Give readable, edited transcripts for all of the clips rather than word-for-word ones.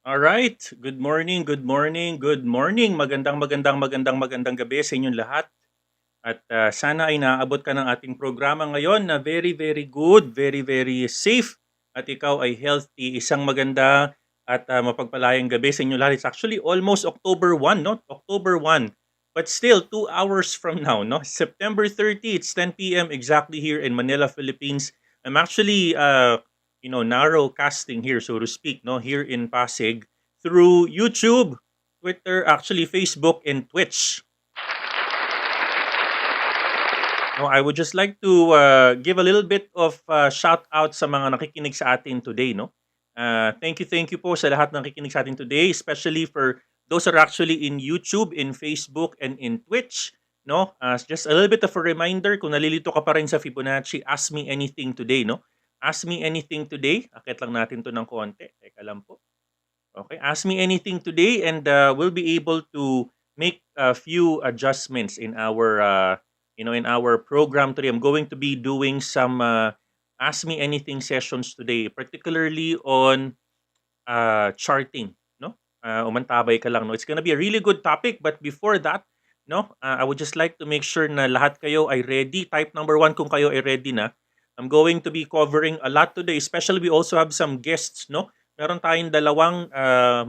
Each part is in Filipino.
All right. Good morning, good morning, good morning. Magandang gabi sa inyong lahat. At sana ay naaabot ka ng ating programa ngayon na very, very good, very, very safe. At ikaw ay healthy. Isang maganda at mapagpalayang gabi sa inyong lahat. It's actually almost October 1, no? October 1. But still, 2 hours from now, no? September 30, it's 10 p.m. exactly here in Manila, Philippines. I'm actually, narrow casting here, so to speak, no? Here in Pasig through YouTube, Twitter, actually Facebook, and Twitch. No, I would just like to give a little bit of shout out sa mga nakikinig sa atin today, no? Thank you po sa lahat ng nakikinig sa atin today, especially for those who are actually in YouTube, in Facebook, and in Twitch, no? Just a little bit of a reminder, kung nalilito ka pa rin sa Fibonacci, ask me anything today, no? Ask me anything today. Akit lang natin to ng konti. Teka lang po. Okay, ask me anything today and we'll be able to make a few adjustments in our in our program today. I'm going to be doing some ask me anything sessions today, particularly on charting, no? Umantabay ka lang, no? It's gonna be a really good topic, but before that, no, I would just like to make sure na lahat kayo ay ready. Type number 1 kung kayo ay ready na. I'm going to be covering a lot today, especially we also have some guests, no? Meron tayong dalawang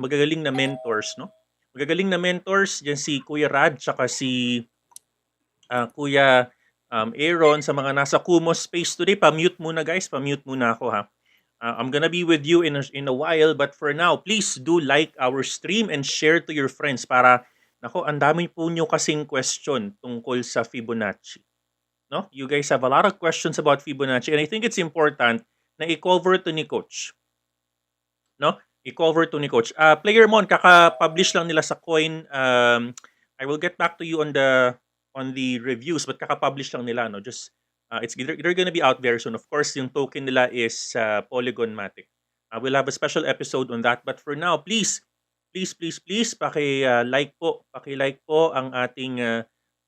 magagaling na mentors, no? Magagaling na mentors, dyan si Kuya Rad, tsaka si Kuya Aaron sa mga nasa Kumo space today. Pa-mute muna guys, pa-mute muna ako ha. I'm gonna be with you in a while, but for now, please do like our stream and share to your friends para, nako, ang dami po nyo kasing question tungkol sa Fibonacci. No? You guys have a lot of questions about Fibonacci and I think it's important na i-cover to ni Coach. No? I-cover to ni Coach. Player Mon, kaka-publish lang nila sa Coin. I will get back to you on the reviews, but kaka-publish lang nila, no? Just they're gonna be out very soon. Of course, yung token nila is Polygon Matic. We'll have a special episode on that. But for now, please, paki-like po ang ating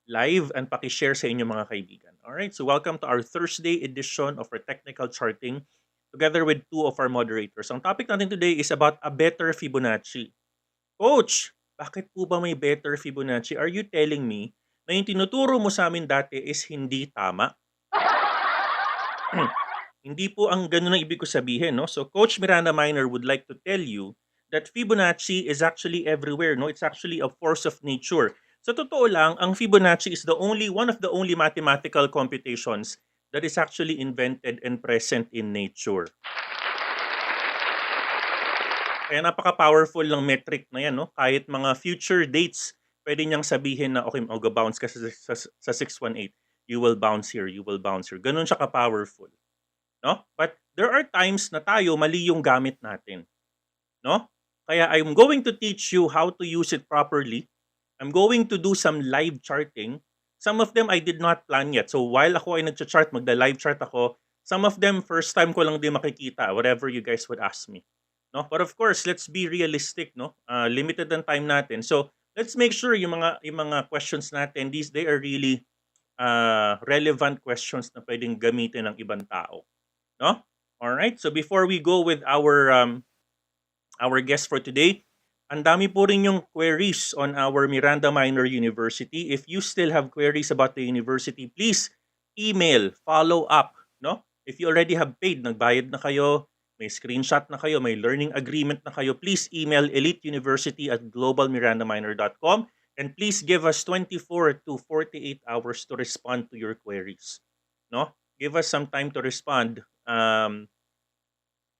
live and paki-share sa inyong mga kaibigan. All right. So welcome to our Thursday edition of our technical charting, together with two of our moderators. Ang topic natin today is about a better Fibonacci. Coach, bakit po ba may better Fibonacci? Are you telling me na yung tinuturo mo sa amin dati is hindi tama? Hindi po ang ganun ang ibig ko sabihin, no? So Coach Miranda Minor would like to tell you that Fibonacci is actually everywhere, no? It's actually a force of nature. Sa totoo lang, ang Fibonacci is one of the only mathematical computations that is actually invented and present in nature. Kaya napaka-powerful ng metric na yan, no? Kahit mga future dates, pwede niyang sabihin na, okay, mag-bounce ka sa 618. You will bounce here, you will bounce here. Ganun siya ka-powerful. No? But there are times na tayo, mali yung gamit natin. No? Kaya I'm going to teach you how to use it properly. I'm going to do some live charting. Some of them I did not plan yet. So while ako ay nagcha-chart, magda-live chart ako, some of them first time ko lang din makikita, whatever you guys would ask me. No? But of course, let's be realistic, no? Limited ang time natin. So let's make sure yung mga questions natin, they are really relevant questions na pwedeng gamitin ng ibang tao. No? All right. So before we go with our guest for today, ang dami po rin yung queries on our Miranda University. If you still have queries about the university, please email, follow up, no? If you already have paid, nagbayad na kayo, may screenshot na kayo, may learning agreement na kayo, please email EliteUniversity@globalmirandaminor.com, and please give us 24 to 48 hours to respond to your queries. No? Give us some time to respond.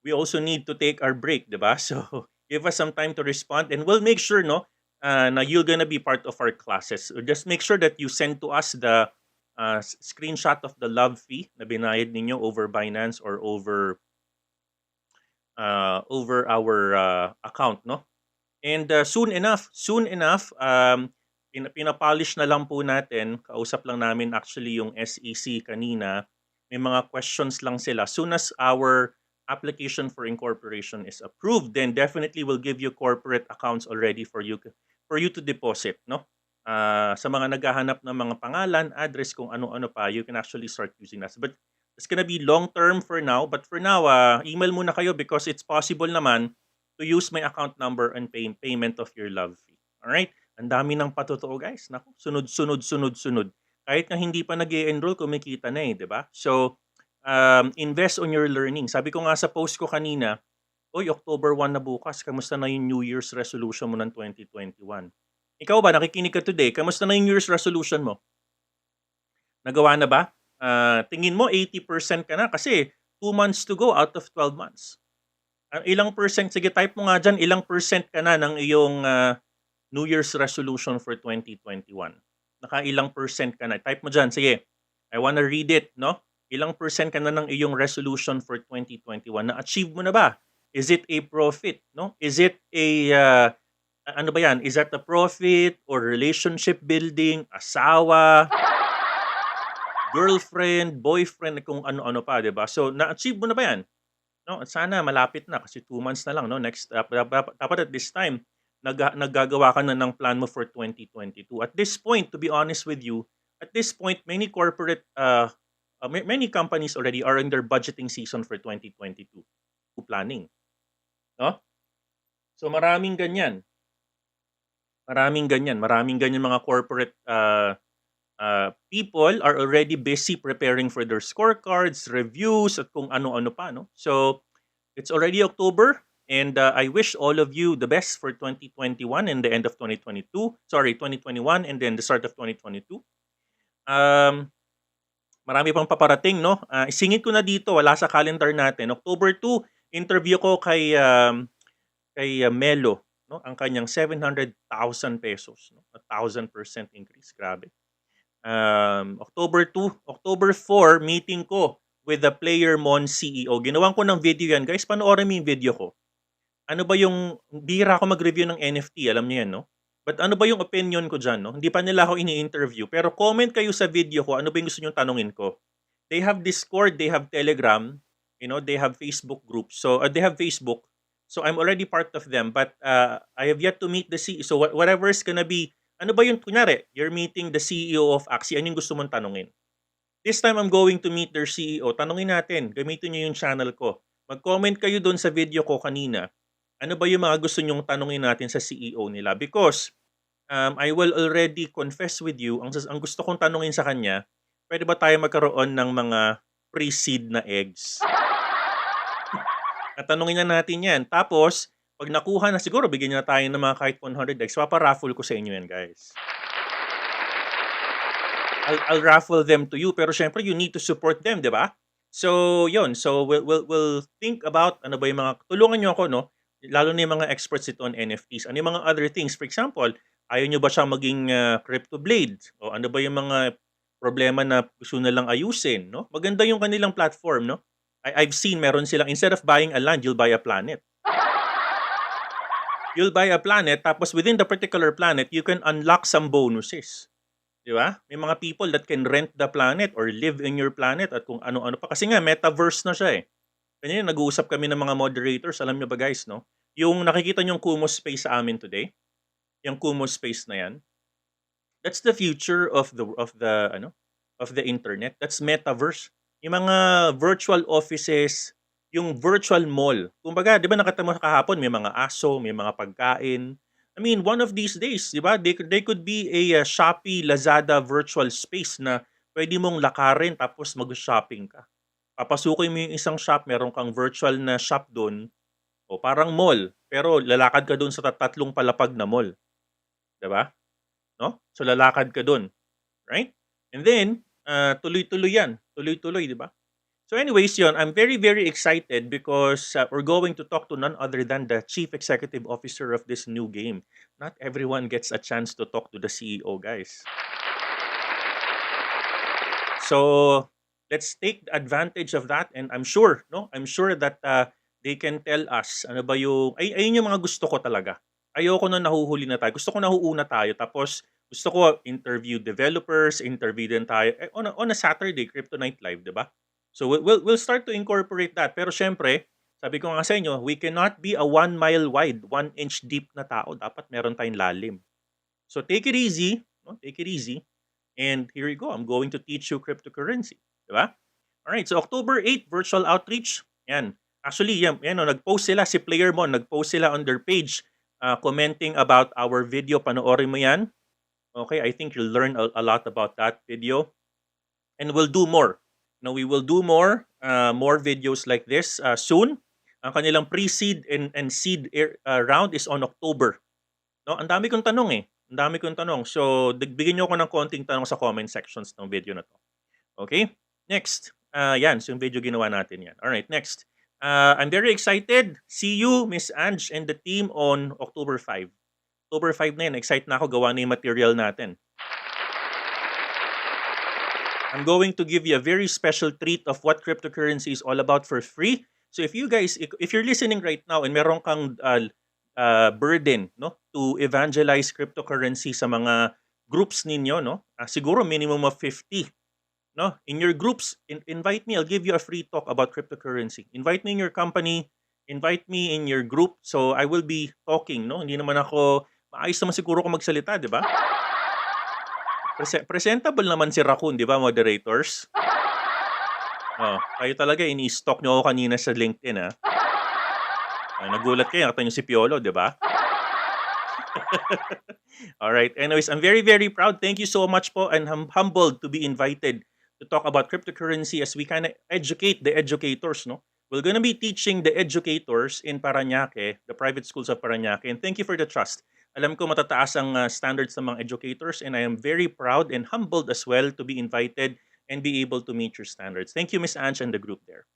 We also need to take our break, diba? So give us some time to respond, and we'll make sure, no, na you're gonna be part of our classes. So just make sure that you send to us the screenshot of the love fee na binayad ninyo over Binance or over our account, no? And soon enough, pinapolish na lang po natin. Kausap lang namin actually yung SEC kanina. May mga questions lang sila. Soon as our application for incorporation is approved, then definitely we'll give you corporate accounts already for you to deposit, no? Sa mga naghahanap ng mga pangalan, address, kung ano-ano pa, you can actually start using us. But it's gonna be long term for now. But for now, email muna kayo because it's possible naman to use my account number and payment of your love fee. All right? Ang dami ng patotoo, guys. Naku, sunod. Kahit na hindi pa nag-e-enroll, kumikita na eh, di ba? So, invest on your learning. Sabi ko nga sa post ko kanina, October 1 na bukas, kamusta na yung New Year's resolution mo ng 2021? Ikaw ba, nakikinig ka today, kamusta na yung New Year's resolution mo? Nagawa na ba? Tingin mo 80% ka na kasi 2 months to go out of 12 months. Ilang percent, sige type mo nga dyan, ilang percent ka na ng iyong New Year's resolution for 2021? Nakailang percent ka na? Type mo dyan, sige. I wanna read it, no? Ilang percent ka na ng iyong resolution for 2021? Na-achieve mo na ba? Is it a profit? No? Is it a, ano ba yan? Is that a profit or relationship building, asawa, girlfriend, boyfriend, kung ano-ano pa, di ba? So, na-achieve mo na ba yan? No? Sana malapit na kasi 2 months na lang. No? Next, dapat at this time, naggagawa ka na ng plan mo for 2022. At this point, to be honest with you, at this point, many corporate many companies already are in their budgeting season for 2022 planning. No? So maraming ganyan. Maraming ganyan mga corporate people are already busy preparing for their scorecards, reviews, at kung ano-ano pa, no? So it's already October, and I wish all of you the best for 2021 and the end of 2021 and then the start of 2022. Marami pang paparating, no? Isingit ko na dito, wala sa calendar natin. October 2, interview ko kay Melo, no? Ang kanyang 700,000 pesos, no? 1,000% increase, grabe. October 2, October 4, meeting ko with the Player Mon CEO. Ginawan ko ng video yan, guys. Panoorin mo yung video ko. ano ba yung bihira ako mag-review ng NFT, alam niyo 'yan, no? But ano ba yung opinion ko diyan, no? Hindi pa nila ako ini-interview, pero comment kayo sa video ko, ano ba yung gusto niyong tanungin ko. They have Discord, they have Telegram, they have Facebook groups. So they have Facebook. So I'm already part of them, but I have yet to meet the CEO. So whatever is gonna be, ano ba yung kunyari, you're meeting the CEO of Axie, ano yung gusto mong tanungin? This time I'm going to meet their CEO. Tanungin natin, gamitin niyo yung channel ko. Mag-comment kayo doon sa video ko kanina. Ano ba yung mga gusto nyong tanungin natin sa CEO nila? Because I will already confess with you, ang gusto kong tanungin sa kanya, pwede ba tayo magkaroon ng mga pre-seed na eggs? At tanungin na natin yan. Tapos, pag nakuha na siguro, bigyan na tayo ng mga kahit 100 eggs. Paparaffle ko sa inyo yan, guys. I'll raffle them to you, pero syempre you need to support them, di ba? So, yun. So, we'll think about ano ba yung mga, tulungan nyo ako, no? Lalo na yung mga experts ito on NFTs. Ano yung mga other things? For example, ayaw nyo ba siyang maging crypto blade? O ano ba yung mga problema na gusto nilang ayusin, no? Maganda yung kanilang platform, no? I've seen meron silang, instead of buying a land, you'll buy a planet. You'll buy a planet, tapos within the particular planet, you can unlock some bonuses. Di ba? May mga people that can rent the planet or live in your planet at kung ano-ano pa. Kasi nga, metaverse na siya eh. Kanya nag-uusap kami ng mga moderators. Alam nyo ba guys, no? Yung nakikita nyong Kumu space sa amin today, yung Kumu space na yan, that's the future of the internet. That's metaverse. Yung mga virtual offices, yung virtual mall. Kumbaga, 'di ba nakita mo kahapon may mga aso, may mga pagkain. I mean, one of these days, 'di ba? They could be a Shopee, Lazada virtual space na pwede mong lakarin tapos mag-shopping ka. Papasukin mo yung isang shop, meron kang virtual na shop doon, o parang mall, pero lalakad ka doon sa tatlong palapag na mall, 'di ba? No? So lalakad ka doon, right? And then tuloy-tuloy 'yan. Tuloy-tuloy, 'di ba? So anyways, yon, I'm very very excited because we're going to talk to none other than the chief executive officer of this new game. Not everyone gets a chance to talk to the CEO, guys. So let's take advantage of that, and I'm sure, no? I'm sure that they can tell us ano ba yung ayun yung mga gusto ko talaga. Ayoko na nahuhuli na tayo. Gusto ko nahuuna tayo, tapos gusto ko interview developers, interview din tayo on a Saturday, Crypto Night Live, 'di ba? So we'll start to incorporate that. Pero syempre, sabi ko nga sa inyo, we cannot be a 1 mile wide, 1 inch deep na tao. Dapat meron tayong lalim. So take it easy, no? Take it easy. And here you go. I'm going to teach you cryptocurrency, 'di ba? All right. So October 8, virtual outreach. Yan. Actually, yan no, nag-post sila si Player Mo, nag-post sila on their page commenting about our video. Panoorin mo yan. Okay, I think you'll learn a lot about that video. And we'll do more. No, we will do more videos like this soon. Ang kanilang pre-seed and seed round is on October. No, ang dami kong tanong eh. Ang dami kong tanong. So, bigyan niyo ako ng konting tanong sa comment sections ng video na to. Okay? Next. Yan, so yung video ginawa natin yan. All right, next. I'm very excited. See you, Miss Ange and the team on October 5. October 5 na yan. Excited na ako, gawa na yung material natin. I'm going to give you a very special treat of what cryptocurrency is all about for free. So if you guys, if you're listening right now and meron kang burden, no, to evangelize cryptocurrency sa mga groups ninyo, no, siguro minimum of 50, no, in your groups, invite me. I'll give you a free talk about cryptocurrency. Invite me in your company, invite me in your group. So I will be talking, no. Hindi naman ako maayos naman siguro kung magsalita, di ba? Presentable naman si Raccoon, di ba, moderators? Oh, kayo talaga, ini-stalk nyo ako kanina sa LinkedIn, ha? Nagulat kayo, nakita nyo si Piolo, di ba? Alright, anyways, I'm very, very proud. Thank you so much po, and I'm humbled to be invited to talk about cryptocurrency as we kind of educate the educators, no? We're gonna be teaching the educators in Parañaque, the private schools of Parañaque, and thank you for the trust. Alam ko matataas ang standards ng mga educators, and I am very proud and humbled as well to be invited and be able to meet your standards. Thank you, Miss Ange and the group there.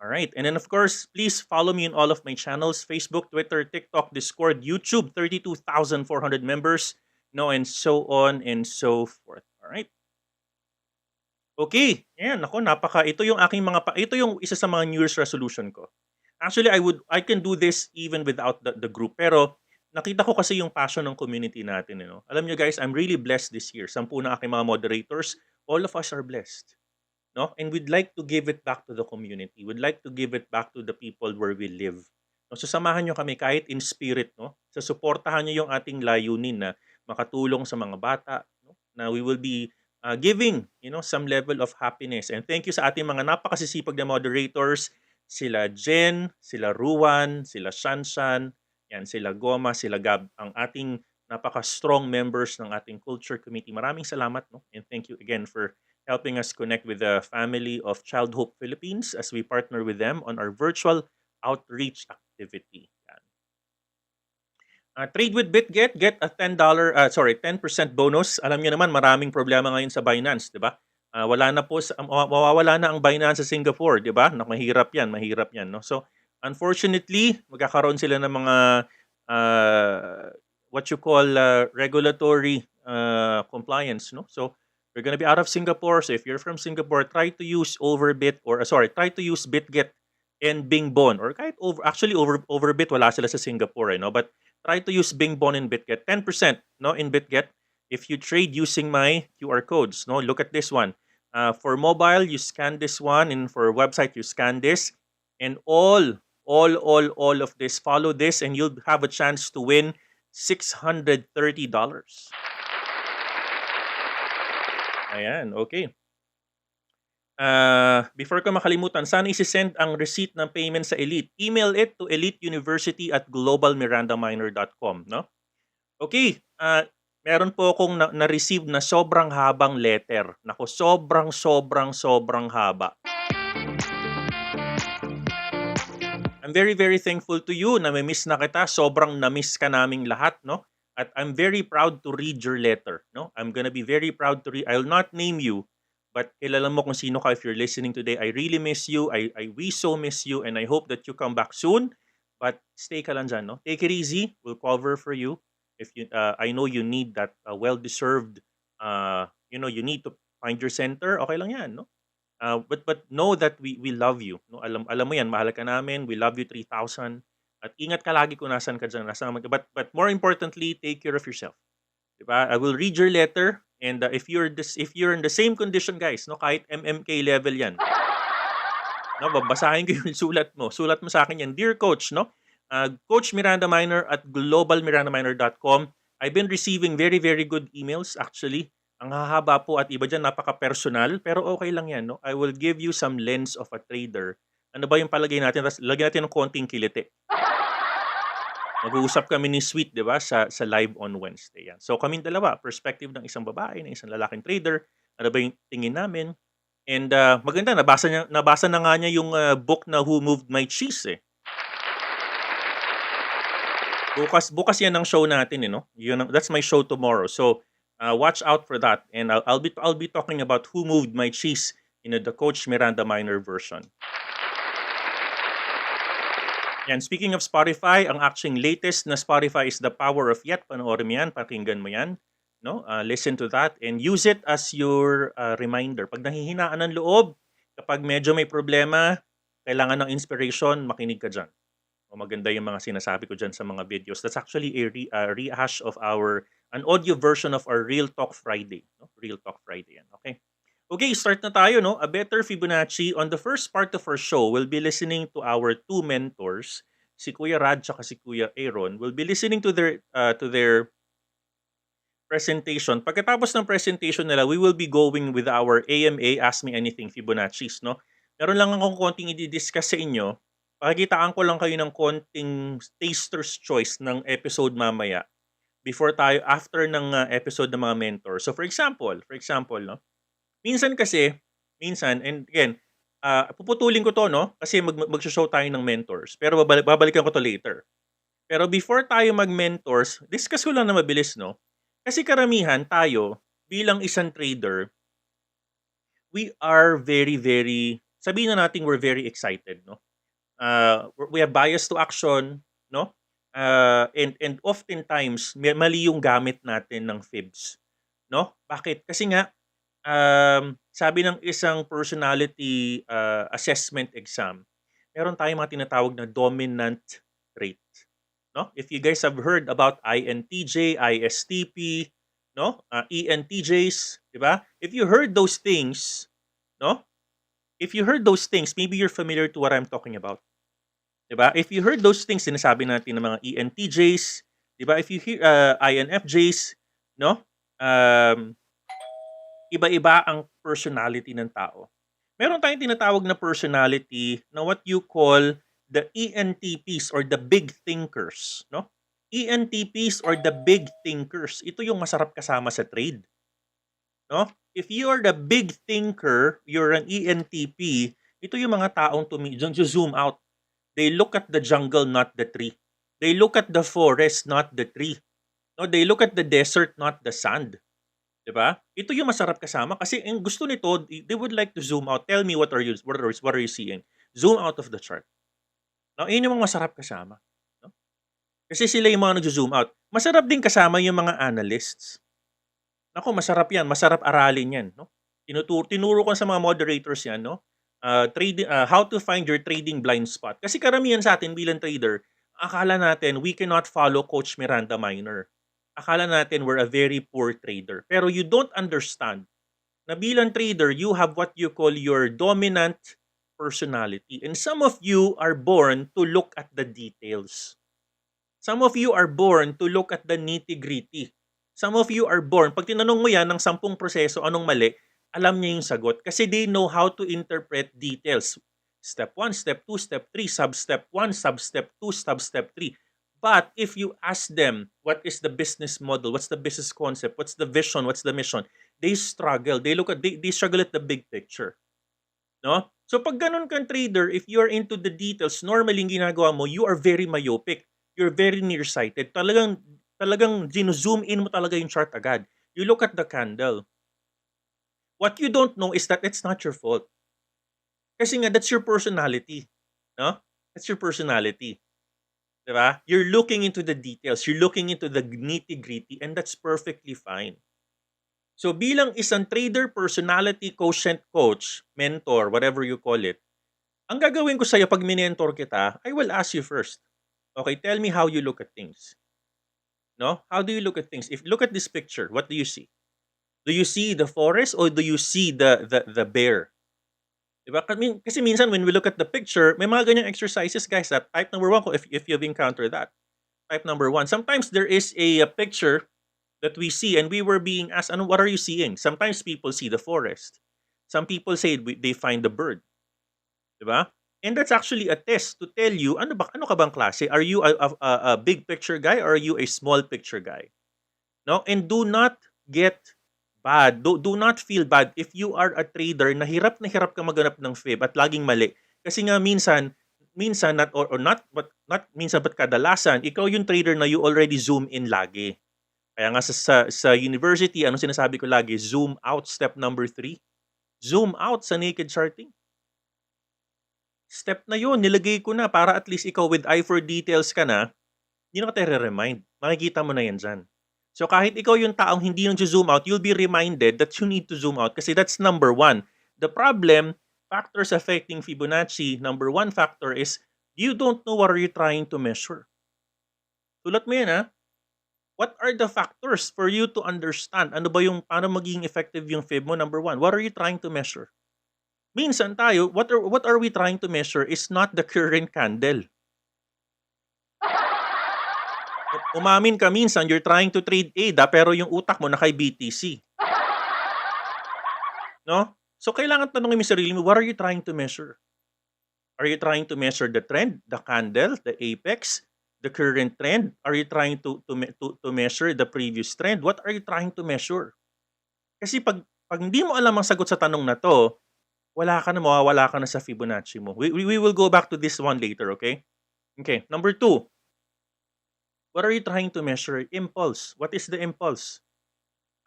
All right, and then of course, please follow me on all of my channels: Facebook, Twitter, TikTok, Discord, YouTube, 32,400 members, no, and so on and so forth. All right. Okay, yan, ako, ito yung isa sa mga New Year's resolution ko. Actually, I can do this even without the group. Pero nakita ko kasi yung passion ng community natin, you know. Alam niyo guys, I'm really blessed this year. 10 na aking mga moderators, all of us are blessed. No? And we'd like to give it back to the community. We'd like to give it back to the people where we live. No? So samahan nyo kami kahit in spirit, no? So suportahan nyo yung ating layunin na makatulong sa mga bata, no? Na we will be giving, you know, some level of happiness. And thank you sa ating mga napakasisipag na moderators, sila Jen, sila Ruan, sila Shanshan, yan, sila Goma, sila Gab, ang ating napaka-strong members ng ating culture committee. Maraming salamat, no? And thank you again for helping us connect with the family of Child Hope Philippines as we partner with them on our virtual outreach activity. Yan. Trade with BitGet, get a $10, 10% bonus. Alam niyo naman, maraming problema ngayon sa Binance, di ba? Wala na po, mawawala na ang Binance sa Singapore, di ba? Mahirap yan, no? So, unfortunately, magkakaroon sila ng mga what you call regulatory compliance, no? So, we're gonna be out of Singapore. So if you're from Singapore, try to use try to use BitGet and Bingbon or kahit Overbit wala sila sa Singapore, no? But try to use Bingbon and BitGet. 10%, no, in BitGet if you trade using my QR codes, no? Look at this one. For mobile, you scan this one, and for website, you scan this, and all of this, follow this, and you'll have a chance to win $630. Ayan, okay. Before ko makalimutan, sana isi-send ang receipt ng payment sa Elite. Email it to EliteUniversity at globalmirandaminer.com, no? Okay, meron po akong na-receive na sobrang habang letter. Nako, sobrang haba. I'm very thankful to you. Nami-miss na kita. Sobrang na-miss ka naming lahat, no? At I'm very proud to read your letter, no? I'm gonna be very proud to read. I'll not name you, but kilala mo kung sino ka if you're listening today. I really miss you. We so miss you, and I hope that you come back soon. But stay ka lang dyan, no? Take it easy. We'll cover for you. If you, I know you need that well-deserved, you need to find your center. Okay lang yan, no? But know that we love you. No? Alam mo yan, mahal ka namin. We love you 3,000. At ingat ka lagi kung nasan ka dyan. But more importantly, take care of yourself. Diba? I will read your letter, and if you're in the same condition, guys, no, kahit MMK level yan, no, babasahin ko yung sulat mo. Sulat mo sa akin yan, dear coach, no? Coach Miranda Miner at globalmirandaminer.com. I've been receiving very good emails actually. Ang hahaba po at iba dyan napaka-personal, pero okay lang yan, no? I will give you some lens of a trader. Ano ba yung palagay natin? Tapos lagyan natin ng konting kiliti. Mag-uusap kami ni Sweet, di ba, sa live on Wednesday. Yan. So kaming dalawa, perspective ng isang babae, ng isang lalaking trader, ano ba yung tingin namin? And maganda, nabasa na nga niya yung book na Who Moved My Cheese, eh. Bukas yan ang show natin, you know. That's my show tomorrow. So watch out for that. And I'll be talking about Who Moved My Cheese in the Coach Miranda Miner version. Yan, speaking of Spotify, ang aking latest na Spotify is The Power of Yet. Panoorin mo yan, pakinggan mo yan. No? Listen to that and use it as your reminder. Pag nahihinaan ng loob, kapag medyo may problema, kailangan ng inspiration, makinig ka dyan. O maganda yung mga sinasabi ko dyan sa mga videos. That's actually a rehash of an audio version of our Real Talk Friday. No? Real Talk Friday yan, okay? Okay, start na tayo, no? A Better Fibonacci. On the first part of our show, we'll be listening to our two mentors, si Kuya Rad at si Kuya Aaron. We'll be listening to their presentation. Pagkatapos ng presentation nila, we will be going with our AMA, Ask Me Anything Fibonacci's, no? Meron lang akong konting i-discuss sa inyo. Pakikitaan ko lang kayo ng konting taster's choice ng episode mamaya after ng episode ng mga mentor. So for example, no? Minsan, and again, puputulin ko to, no? Kasi mag-show tayo ng mentors. Pero babalikan ko to later. Pero before tayo mag-mentors, discuss ko lang na mabilis, no? Kasi karamihan tayo, bilang isang trader, we are very, sabihin na natin we're very excited, no? We have bias to action, no? And oftentimes, mali yung gamit natin ng fibs, no? Bakit? Kasi nga, sabi ng isang personality assessment exam, meron tayong mga tinatawag na dominant trait. No? If you guys have heard about INTJ, ISTP, no? ENTJs, di ba? If you heard those things, no? If you heard those things, maybe you're familiar to what I'm talking about. Di ba? If you heard those things, sinasabi natin ng mga ENTJs, di ba? If you hear INFJs, no? Iba-iba ang personality ng tao. Meron tayong tinatawag na personality na what you call the ENTPs or the big thinkers, no? ENTPs or the big thinkers, ito yung masarap kasama sa trade, no? If you are the big thinker, you're an ENTP, ito yung mga taong zoom out. They look at the jungle, not the tree. They look at the forest, not the tree. No, they look at the desert, not the sand. 'Di ba? Ito yung masarap kasama kasi ang gusto nito, they would like to zoom out. Tell me what are you seeing? Zoom out of the chart. No, yun yung mga masarap kasama, no? Kasi sila yung mga nagzo-zoom out. Masarap din kasama yung mga analysts. Naku, masarap yan, masarap aralin yan, no? Tinuro ko sa mga moderators yan, no? How to find your trading blind spot. Kasi karamihan sa atin bilang trader, akala natin we cannot follow Coach Miranda Minor. Akala natin we're a very poor trader. Pero you don't understand na bilang trader, you have what you call your dominant personality. And some of you are born to look at the details. Some of you are born to look at the nitty-gritty. Some of you are born, pag tinanong mo yan ng 10 proseso, anong mali, alam niya yung sagot. Kasi they know how to interpret details. Step 1, step 2, step 3, sub-step 1, sub-step 2, sub-step 3. But if you ask them, what is the business model? What's the business concept? What's the vision? What's the mission? They struggle. They struggle at the big picture. No? So pag ganun kang trader, if you're into the details, normally yung ginagawa mo, you are very myopic. You're very nearsighted. Talagang zoom in mo talaga yung chart agad. You look at the candle. What you don't know is that it's not your fault. Kasi nga, that's your personality. No? That's your personality. Diba? You're looking into the details. You're looking into the nitty-gritty and that's perfectly fine. So bilang isang trader, personality, quotient coach, mentor, whatever you call it, ang gagawin ko sa'yo pag minentor kita, I will ask you first. Okay, tell me how you look at things. No? How do you look at things? If look at this picture, what do you see? Do you see the forest or do you see the bear? Diba? Kasi minsan when we look at the picture, may mga ganyang exercises, guys. That type number 1 ko if you've encountered that. Type number 1. Sometimes there is a picture that we see and we were being asked, what are you seeing? Sometimes people see the forest. Some people say they find the bird. Diba? And that's actually a test to tell you, ano ka bang klase? Are you a big picture guy or are you a small picture guy? No? And do not get bad. Do not feel bad if you are a trader na hirap ka maghanap ng fib at laging mali. Kasi nga minsan not minsan but kadalasan, ikaw yung trader na you already zoom in lagi. Kaya nga sa university, ano sinasabi ko lagi? Zoom out, step number 3. Zoom out sa naked charting. Step na yun, nilagay ko na para at least ikaw with eye for details ka na, hindi na ka remind. Makikita mo na yan dyan. So kahit ikaw yung taong hindi nag-zoom out, you'll be reminded that you need to zoom out kasi that's number 1. The problem, factors affecting Fibonacci, number 1 factor is you don't know what are you trying to measure. Sulat mo yan, ha? What are the factors for you to understand? Ano ba yung, paano magiging effective yung fib mo? Number 1, what are you trying to measure? Minsan tayo, what are we trying to measure is not the current candle. Umamin ka minsan, you're trying to trade ADA pero yung utak mo nakay BTC. No? So kailangan tanongin mo sarili mo, what are you trying to measure? Are you trying to measure the trend, the candle, the apex, the current trend? Are you trying to measure the previous trend? What are you trying to measure? Kasi pag hindi mo alam ang sagot sa tanong na to, mawawala ka na sa Fibonacci mo. We will go back to this one later, okay? Okay, number 2. What are you trying to measure? Impulse. What is the impulse?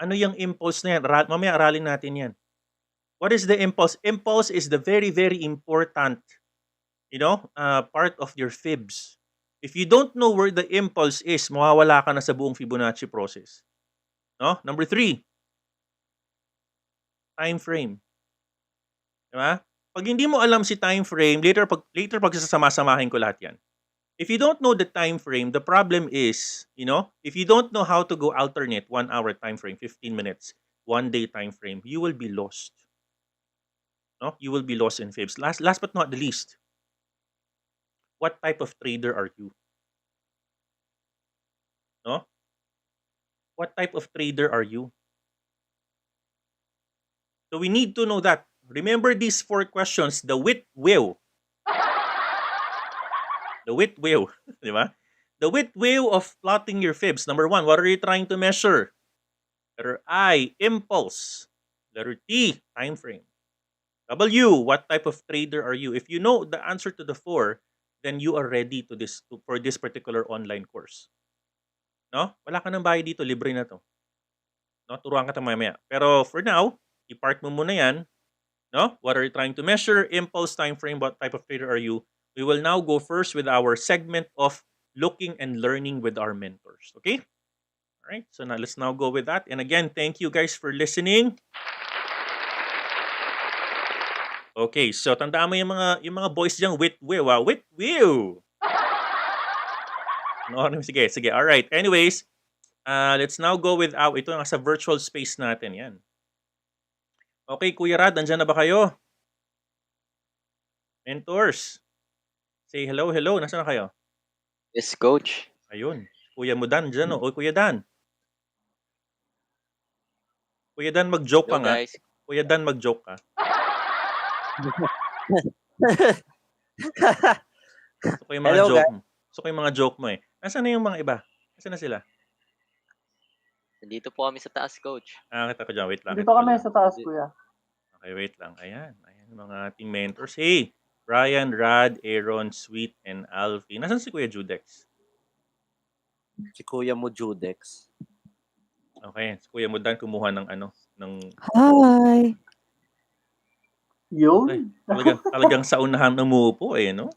Ano yung impulse na yan? Mamaya aralin natin yan. What is the impulse? Impulse is the very, very important, part of your fibs. If you don't know where the impulse is, mawawala ka na sa buong Fibonacci process. No? Number 3. Time frame. Diba? Pag hindi mo alam si time frame, later pag sasama-samahin ko lahat yan. If you don't know the time frame, the problem is, if you don't know how to go alternate 1 hour time frame, 15 minutes, 1 day time frame, you will be lost. No? You will be lost in fibs. Last but not the least, what type of trader are you? No? What type of trader are you? So we need to know that. Remember these 4 questions, the width wheel. The width wheel, di ba? The width wheel of plotting your fibs. Number 1, what are you trying to measure? Letter I, impulse. Letter T, time frame. W, what type of trader are you? If you know the answer to the 4, then you are ready for this particular online course. No? Wala ka nang bayad dito, libre na to. No? Turuan ka mamaya. Pero for now, i-park mo muna yan. No? What are you trying to measure? Impulse, time frame, what type of trader are you? We will now go first with our segment of looking and learning with our mentors. Okay? All right. So now let's now go with that. And again, thank you guys for listening. Okay, so tandaan mo yung mga boys diyan with will. No, sige. All right. Anyways, let's now go with ito nga sa virtual space natin, yan. Okay, Kuya Rad, nandiyan na ba kayo? Mentors. Say hello. Nasaan na kayo? Yes, coach. Ayun. Kuya mo Dan diyan, o Kuya Dan. Kuya Dan, mag-joke ka Hello, nga. guys. Kuya Dan, mag-joke ka. Gusto ko yung mga Hello, joke guys. mo. Gusto ko yung mga joke mo eh. Nasaan na yung mga iba? Nasaan na sila? Nandito po kami sa taas, coach. Kita ko dyan. Wait lang. Dito kami sa taas, kuya. Okay, wait lang. Ayan mga ating mentors. Hey, Brian, Rad, Aaron, Sweet, and Alfie. Nasaan si Kuya Judex? Si Kuya mo, Judex. Okay, si Kuya mo Dan kumuha ng Hi! Yun. Okay. Talagang sa unahan umuupo eh, no?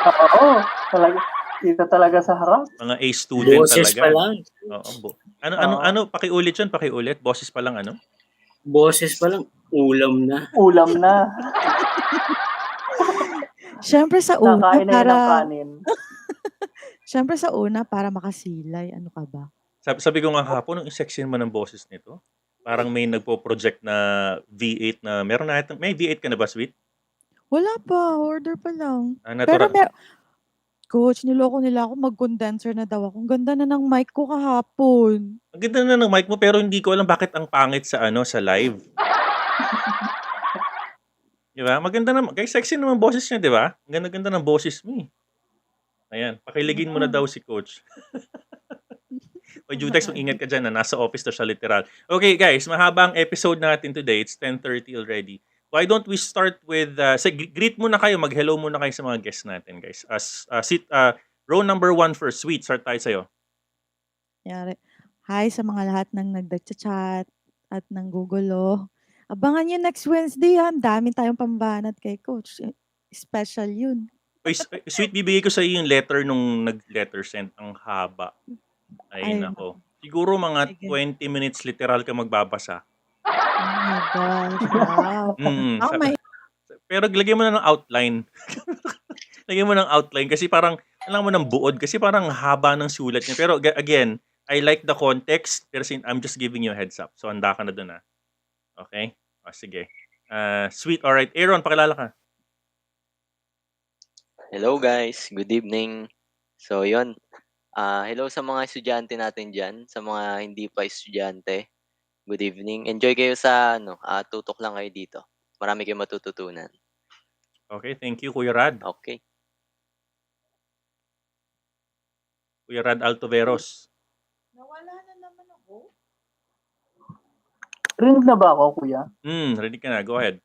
Oo, talaga. Kita talaga sa harap. Mga A student Boses talaga. pa lang. Oo. Ano, pakiulit Boses pa lang ano? Boses pa lang. Ulam na. Ulam na. Siyempre sa una Nakain na yan para ng kanin. Siyempre sa una para makasilay, ano ka ba? Sabi ko nga hapon, ang sexy naman ng boses nito. Parang may nagpo-project na V8 na may V8 ka na ba, Sweet? Wala pa, order pa lang. Natural. Pero Coach, niloko nila ako, mag-condenser na daw ako. Ang ganda na ng mic ko kahapon. Ang ganda na ng mic mo pero hindi ko alam bakit ang pangit sa live. Di ba? Maganda naman. Guys, sexy naman boses niya, di ba? Ang ganda-ganda ng boses mo eh. Ayan, pakiligin mo na daw si Coach. Oy, Judex, ingat ka dyan na nasa office na siya literal. Okay, guys, mahaba ang episode natin today. It's 10:30 already. Why don't we start with, greet muna kayo, mag-hello muna kayo sa mga guests natin, guys. Row number 1 first. Sweet, start tayo sa'yo. Yari. Hi sa mga lahat ng nagda-chat at ng gugulo. Abangan nyo next Wednesday ha. Dami tayong pambanat kay Coach. Special yun. Oy, Sweet, bibigay ko sa iyo yung letter nung nag-letter send. Ang haba. Ay, nako. Siguro mga 20 minutes literal ka magbabasa. Oh my gosh. Wow. Pero lagyan mo na ng outline. Lagyan mo ng outline kasi parang, alam mo ng buod kasi parang haba ng sulat niya. Pero again, I like the context pero I'm just giving you a heads up. So handa ka na dun Okay? Sige. Sweet. Alright. Aaron, pakilala ka. Hello, guys. Good evening. So, yun. Hello sa mga estudyante natin dyan. Sa mga hindi pa estudyante. Good evening. Enjoy kayo sa tutok lang kayo dito. Marami kayong matututunan. Okay, thank you, Kuya Rad. Okay. Kuya Rad Altoveros. Nawala na naman ako. Rinig na ba ako, kuya? Ready ka na. Go ahead.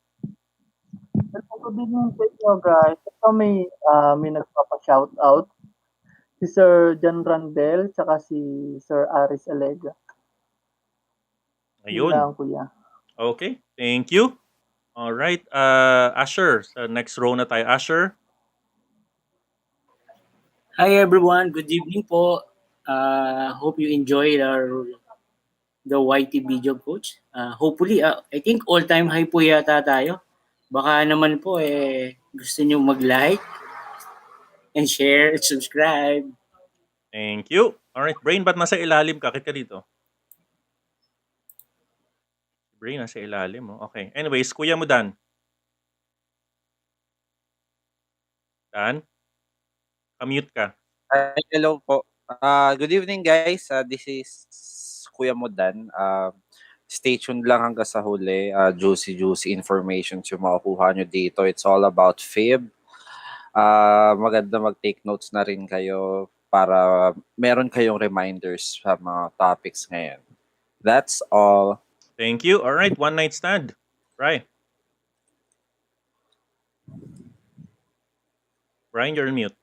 Good evening sa inyo, guys. Ito may nagpapa-shoutout. Si Sir John Randel, tsaka si Sir Aris Alega. Ayun. Yun lang, kuya. Okay, thank you. All right, Asher, sa next row na tayo. Asher. Hi everyone, good evening po. Hope you enjoy the YT video, coach. Hopefully, I think all-time high po yata tayo. Baka naman po gusto niyo mag-like and share and subscribe. Thank you. Alright, Brain, ba't nasa ilalim ka? Kit ka dito. Brain, nasa ilalim mo. Okay. Anyways, kuya mo, Dan. Dan? Kamute ka. Hello po. Good evening guys. This is Kuya Modan. Stay tuned lang hanggang sa huli. Juicy information yung makukuha nyo dito. It's all about Fib. Maganda mag-take notes na rin kayo para meron kayong reminders sa mga topics ngayon. That's all. Thank you. Alright, one night stand. Right. Brian, you're on mute.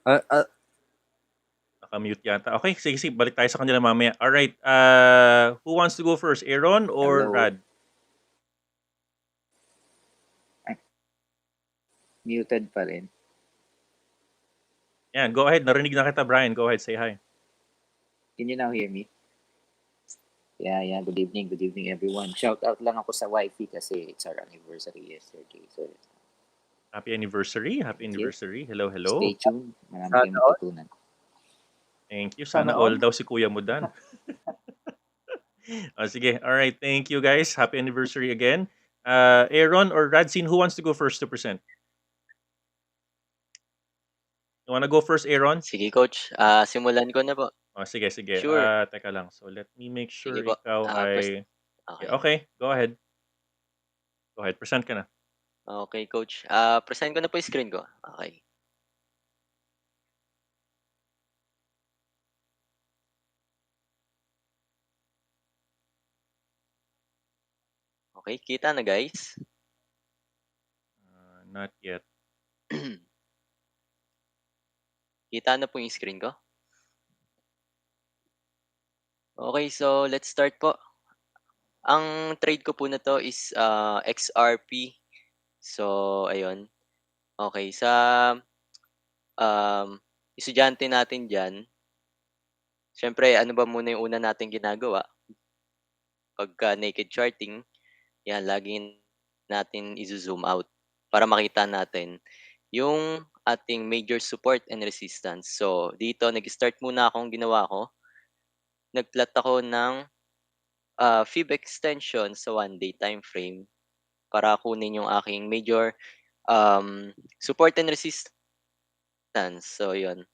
Uh, uh, Naka-mute yata. Okay, sige, balik tayo sa kanila mamaya. Alright, who wants to go first? Aaron or Hello. Rad? Muted pa rin. Yan, go ahead. Narinig na kita, Brian. Go ahead, say hi. Can you now hear me? Yeah. Good evening everyone. Shout out lang ako sa wifi kasi it's our anniversary yesterday. So Happy anniversary. Happy Thank you. anniversary. Hello, hello. stay tuned. Marami Sana kayong matutunan. Thank you. Sana Sana all all. daw si Kuya mo, Dan. Sige. Alright, thank you guys. Happy anniversary again. Aaron or Radsin, who wants to go first to present? You wanna go first, Aaron? Sige, Coach. Simulan ko na po. Sige. Sure. Teka lang. So, let me make sure Sige po. ikaw ay... Okay. Okay, go ahead. Go ahead, present ka na. Okay, Coach. Present ko na po yung screen ko. Okay. Okay, kita na guys. Not yet. Kita na po yung screen ko. Okay, so let's start po. Ang trade ko po na to is XRP. So, ayun. Okay, sa estudyante natin dyan, syempre, ano ba muna yung una natin ginagawa? Pagka naked charting, yan, lagi natin i-zoom out para makita natin yung ating major support and resistance. So, dito, nag-start muna akong ginawa ko. Nag-plot ako ng fib extension sa 1-day time frame para kunin yung aking major support and resistance. So, yun.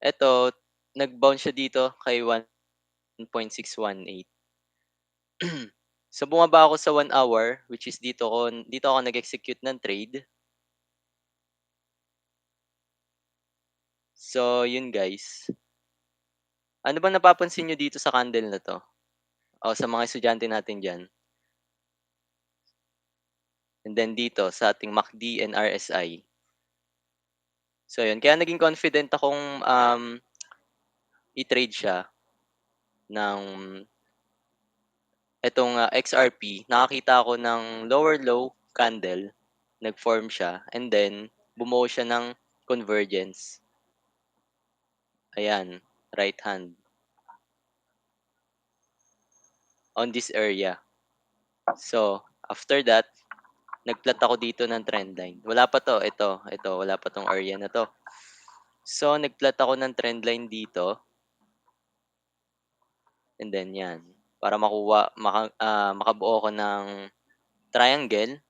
Ito, nag-bounce siya dito kay 1.618. So, bumaba ako sa 1 hour, which is dito ako nag-execute ng trade. So, yun guys. Ano bang napapansin nyo dito sa candle na to? O sa mga estudyante natin dyan? And then dito sa ating MACD and RSI. So, yun. Kaya naging confident akong i-trade siya ng itong XRP. Nakakita ako ng lower low candle. Nag-form siya. And then, bumuo siya ng convergence. Ayan. Right hand. On this area. So, after that, nag-plot ako dito ng trend line. Wala pa to. Ito. Wala pa tong area na to. So, nag-plot ako ng trend line dito. And then, yan. Para makabuo ko ng triangle.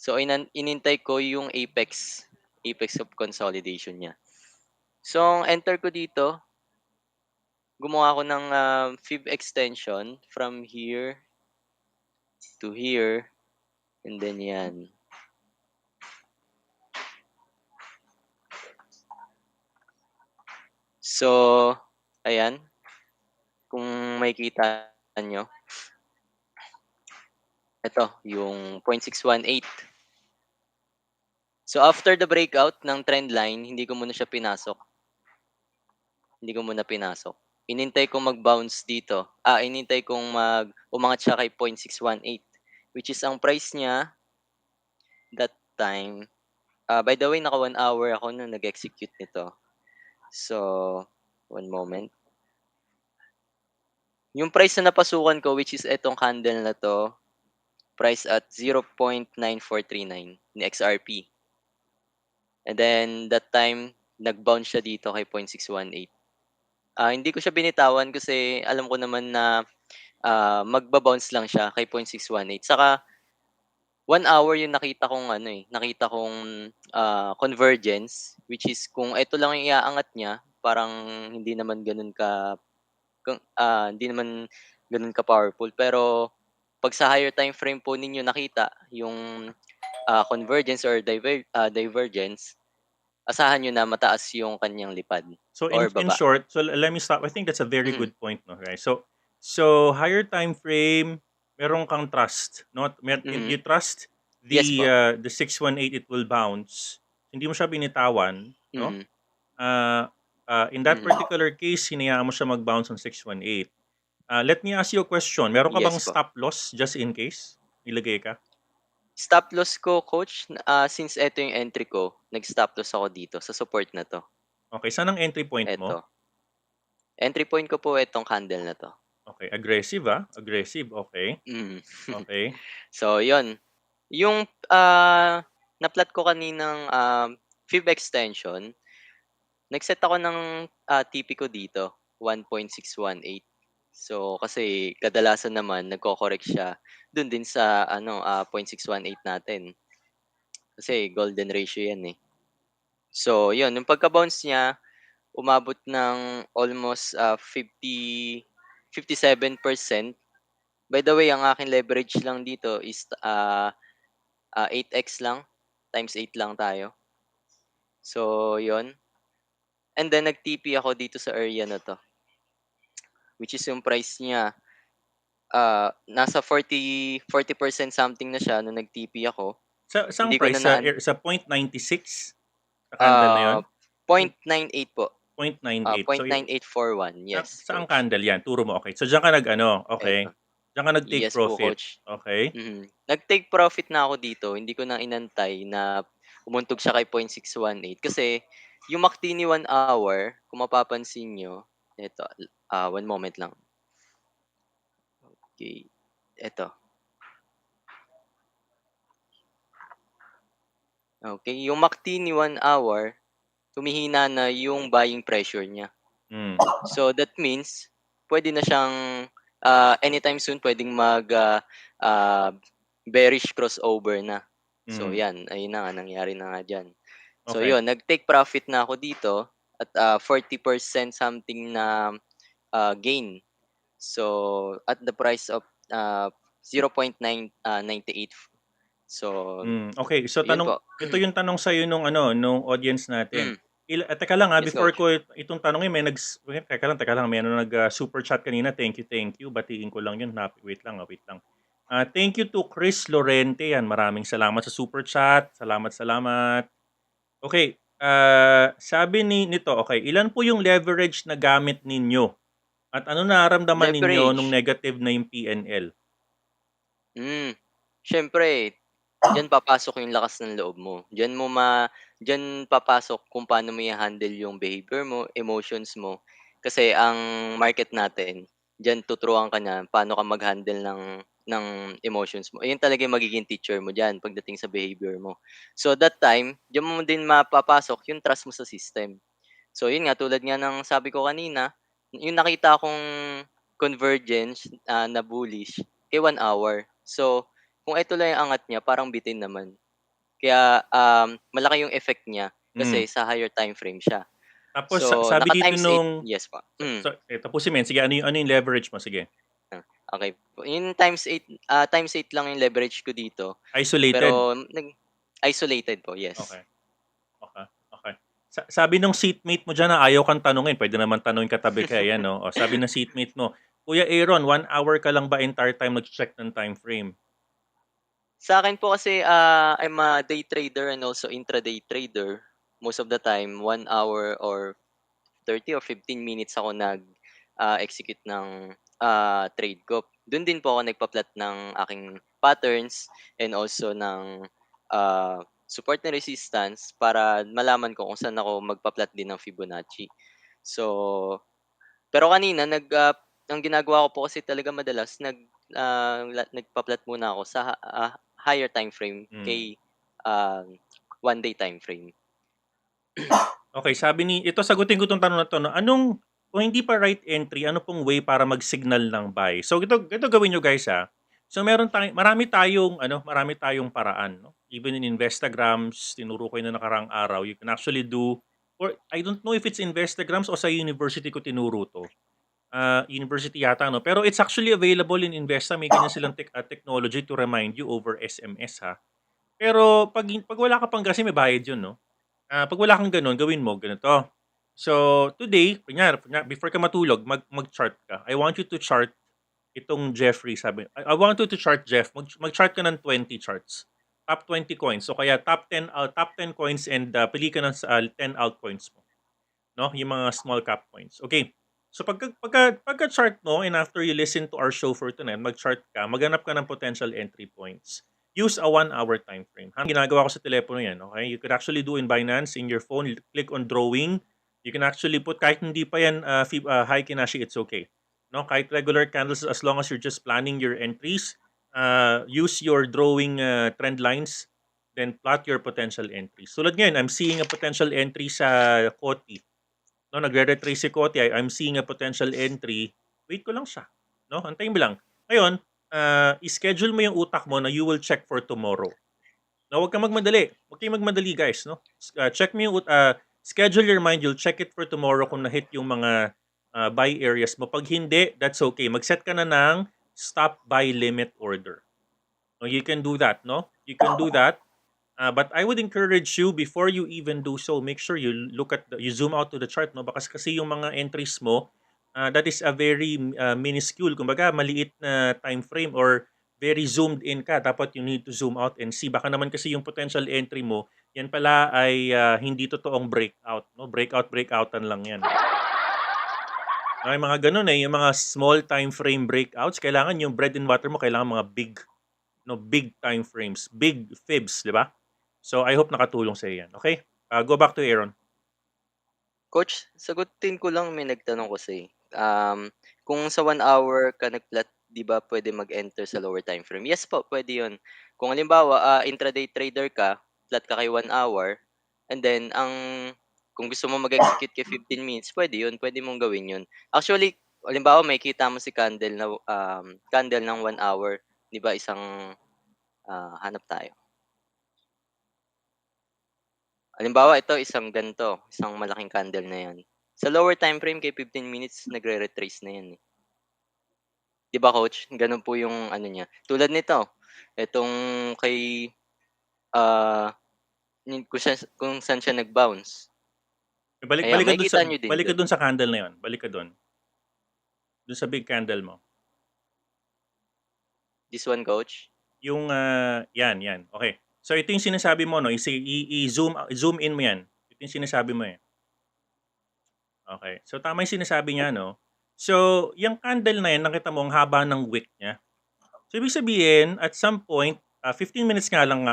So, inintay ko yung apex of consolidation niya. So, ang enter ko dito, gumawa ako ng fib extension from here to here. And then, yan. So, ayan. Kung makikita nyo. Ito, yung 0.618. So, after the breakout ng trend line, hindi ko muna pinasok. Inintay kong mag-bounce dito. Inintay kong umangat siya kay 0.618. Which is ang price niya that time. By the way, naka 1 hour ako nung nag-execute nito. So, one moment. Yung price na napasukan ko, which is etong candle na 'to, price at 0.9439 ni XRP. And then that time, nag-bounce siya dito kay 0.618. Hindi ko siya binitawan kasi alam ko naman na magba-bounce lang siya kay 0.618. Saka 1 hour yung nakita kong ano, nakita kong convergence, which is kung ito lang yung iaangat niya, parang hindi naman gano'n hindi naman gano'n ka-powerful. Pero 'pag sa higher time frame po ninyo nakita yung convergence or divergence, asahan niyo na mataas yung kanyang lipad So or in baba. short, so let me stop. I think that's a very Mhm. good point, no, guys. So higher time frame, meron kang trust, no? Mhm. You trust Yes po. the 618 it will bounce. Hindi mo siya binitawan, no? Mhm. In that Mhm. particular case, hinayaan mo siya mag-bounce on 618. Let me ask you a question. Meron ka bang Yes po. stop loss just in case? Ilagay ka? Stop loss ko, coach, since eto yung entry ko, nag-stop loss ako dito sa support na 'to, Okay, saan ang entry point mo? eto. Entry point ko po etong candle na 'to. Okay, aggressive aggressive. Okay. Mm. Okay. So yun, yung, na-plot ko kaninang, fib extension, nag-set ako ng, TP ko dito, 1.618. So, kasi kadalasan naman nagko-correct siya dun din sa ano, 0.618 natin. Kasi golden ratio yan, eh. So yun, yung pagka-bounce niya, umabot ng almost 57%. By the way, ang aking leverage lang dito is 8x lang, times 8 lang tayo. So, yon. And then nag-TP ako dito sa area na 'to, which is yung price niya, nasa 40% something na siya nung nag-TP ako. Saang Hindi ko na price? Sa 0.96? Sa candle na yon? 0.98 po. 0.98. So, 0.9841, yes, saang coach. candle yan? Turo mo. Okay. So, diyan ka nag-ano. Eto. Okay. Diyan ka nag-take Yes po, profit. coach. Okay. Nag-take profit na ako dito, hindi ko na inantay na umuntog siya kay 0.618 kasi yung MACD ni 1 hour, kung mapapansin niyo, eto, one moment lang. Okay, eto. Okay, yung MACD ni 1 hour, humihina na yung buying pressure niya. Mm. So that means pwede na siyang anytime soon pwedeng bearish crossover na. So Mm. yan, ayun na nga nangyari na nga diyan. So Okay. yun, nag-take profit na ako dito at 40% something na gain. So at the price of 0.98. So Okay. So, yun po. ito yung tanong sa'yo nung audience natin. Mm, Teka lang yes before coach. ko itong tanongin, teka lang, may super chat kanina. Thank you. Batiin ko lang yun. Wait lang. Thank you to Chris Lorente. Yan, maraming salamat sa super chat. Salamat. Okay, sabi nito, okay, ilan po yung leverage na gamit ninyo? At ano nararamdaman ninyo nung Leverage. negative na yung PNL? Siyempre diyan papasok yung lakas ng loob mo. Diyan papasok kung paano mo i-handle yung behavior mo, emotions mo. Kasi ang market natin, diyan tuturuan ka niyan paano ka mag-handle ng emotions mo. Ayun talaga yung magiging teacher mo diyan pagdating sa behavior mo. So that time, diyan mo din mapapasok yung trust mo sa system. So yun nga, tulad nga ng sabi ko kanina, yung nakita kong convergence na bullish kay 1 hour. So kung ito lang yung angat niya, parang bitin naman. Kaya malaki yung effect niya Mm. kasi sa higher time frame siya. Tapos So sabi naka dito times 8, nung yes po. tapusin mo yan. Sige, ano yung leverage mo? Sige. Okay po. Yung times 8 lang yung leverage ko dito. Isolated. Pero isolated po, yes. Okay. Sabi nung seatmate mo dyan na ayaw kang tanungin. Pwede naman tanungin katabi ka. Yan, no? O, sabi ng seatmate mo, Kuya Aaron, 1 hour ka lang ba entire time nag-check ng time frame? Sa akin po kasi, I'm a day trader and also intraday trader. Most of the time, 1 hour or 30 or 15 minutes ako execute ng trade ko. Do'n din po ako nagpa-plot ng aking patterns and also ng support and resistance para malaman ko kung saan ako magpa-plot din ng Fibonacci. So, pero kanina ang ginagawa ko po kasi talaga madalas nagpa-plot muna ako sa, higher time frame kay, 1 day time frame. Okay, sabi ito sagutin ko 'tong tanong na 'to 'no. Kung hindi pa right entry, ano pong way para mag-signal ng buy? So ito gawin niyo guys, So marami tayong paraan 'no. Even in Instagrams, tinuro ko yun na nakaraang araw, you can actually do or I don't know if it's Instagrams o sa university ko tinuro 'to. University yata 'no, pero it's actually available in Investa, may ganyan silang technology to remind you over SMS, Pero 'pag wala ka pang kasi may bayad yun 'no. 'Pag wala kang gano'n, gawin mo ganito. So, today, kunyari before ka matulog, mag-chart ka. I want you to chart itong Jeffrey sabi I want you to chart Jeff, mag-chart ka ng 20 charts. Top 20 coins. So, kaya top 10 coins and pili ka ng 10 altcoins mo. No? Yung mga small cap coins. Okay. So, pagka-chart mo and after you listen to our show for tonight, mag-chart ka, maghanap ka ng potential entry points. Use a 1 hour time frame. Ginagawa ko sa telepono yan. Okay? You could actually do in Binance, in your phone, click on drawing. You can actually put, kahit hindi pa yan high Kinashi, it's okay. No? Kahit regular candles, as long as you're just planning your entries, use your drawing trend lines, then plot your potential entries. Tulad ngayon, I'm seeing a potential entry sa Koti. No, nagre-retrace si Kote, I'm seeing a potential entry, wait ko lang siya. No, antayin mo lang. Ngayon, i-schedule mo yung utak mo na you will check for tomorrow. No, huwag kang magmadali. Huwag kayong magmadali, guys. No? Check mo yung, schedule your mind, you'll check it for tomorrow kung na-hit yung mga buy areas mo. Pag hindi, that's okay. Mag-set ka na ng stop buy limit order. No, you can do that, no? You can do that. But I would encourage you before you even do so, make sure you you zoom out to the chart, no? Kasi yung mga entries mo, that is a very minuscule, kumbaga maliit na time frame or very zoomed in ka. Dapat you need to zoom out and see. Baka naman kasi yung potential entry mo, yan pala ay hindi totoong breakout, no? Breakoutan lang yan. Ay mga ganun yung mga small time frame breakouts, kailangan yung bread and butter mo, kailangan mga big time frames, big fibs, di ba? So, I hope nakatulong sa yan. Okay? Go back to Aaron. Coach, sagutin ko lang, may nagtanong kasi. Kung sa 1 hour ka nag-plot, di ba pwede mag-enter sa lower time frame? Yes po, pwede yun. Kung halimbawa, intraday trader ka, plot ka kay 1 hour, and then, kung gusto mo mag-execute kay 15 minutes, pwede yun. Pwede mong gawin yun. Actually, halimbawa, may kita mo si candle na candle ng 1 hour. Di ba, hanap tayo. Halimbawa, ito isang ganito, isang malaking candle na yan. Sa lower time frame, kay 15 minutes, nagre-retrace na yan. Di ba, coach? Ganun po yung ano niya. Tulad nito, itong kay, kung saan siya nag-bounce. Balik ka dun sa candle na yun. Balik ka dun. Dun sa big candle mo. This one, coach? Yung, yan. Okay. So, ito yung sinasabi mo, no? I-zoom in mo yan. Ito yung sinasabi mo Okay. So, tama yung sinasabi niya, no? So, yung candle na yan, nakita mo, ang haba ng wick niya. So, ibig sabihin, at some point, 15 minutes nga lang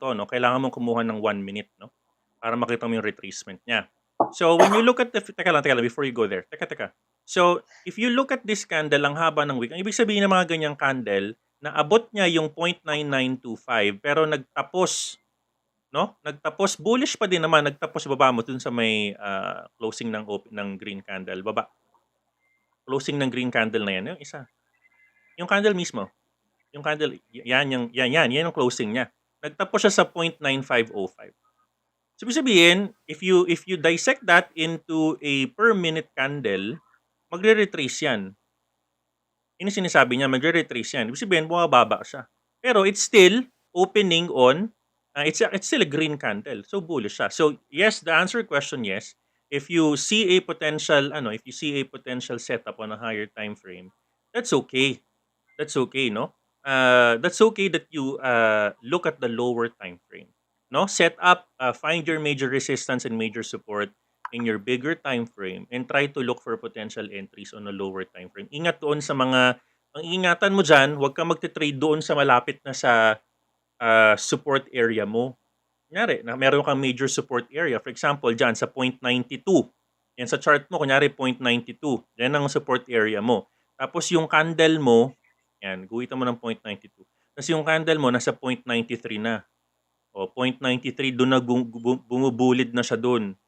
to, no? Kailangan mong kumuha ng 1 minute, no? Para makita mo yung retracement niya. So, when you look at teka lang, before you go there. Teka. So, if you look at this candle, ang haba ng wick, ang ibig sabihin ng mga ganyang candle, naabot niya yung 0.9925 pero nagtapos, no? Nagtapos bullish pa din naman, nagtapos baba mo dun sa may closing ng green candle, baba. Closing ng green candle na yan, yung isa. Yung candle mismo. Yung candle, yan yung closing niya. Nagtapos siya sa 0.9505. So, ibig sabihin, if you dissect that into a per minute candle, magre-retrace yan. Yun yung sinasabi niya, magre-retrace yan. Ibig sabihin, bumababa siya. Pero it's still opening on, it's still a green candle. So, bullish siya. So, yes, the answer question, yes. If you see a potential setup on a higher time frame, that's okay. That's okay, no? That's okay that you look at the lower time frame. No? Set up, find your major resistance and major support in your bigger time frame and try to look for potential entries on a lower time frame. Ingat doon sa mga, ang ingatan mo dyan, huwag kang magte-trade doon sa malapit na sa support area mo. Kunyari, na meron kang major support area. For example, dyan sa 0.92, Yan sa chart mo, kunyari 0.92. Yan ang support area mo. Tapos yung candle mo, yan, guhitan mo ng 0.92. Tapos yung candle mo, nasa 0.93 na. O, 0.93, doon na bumubulid na siya doon.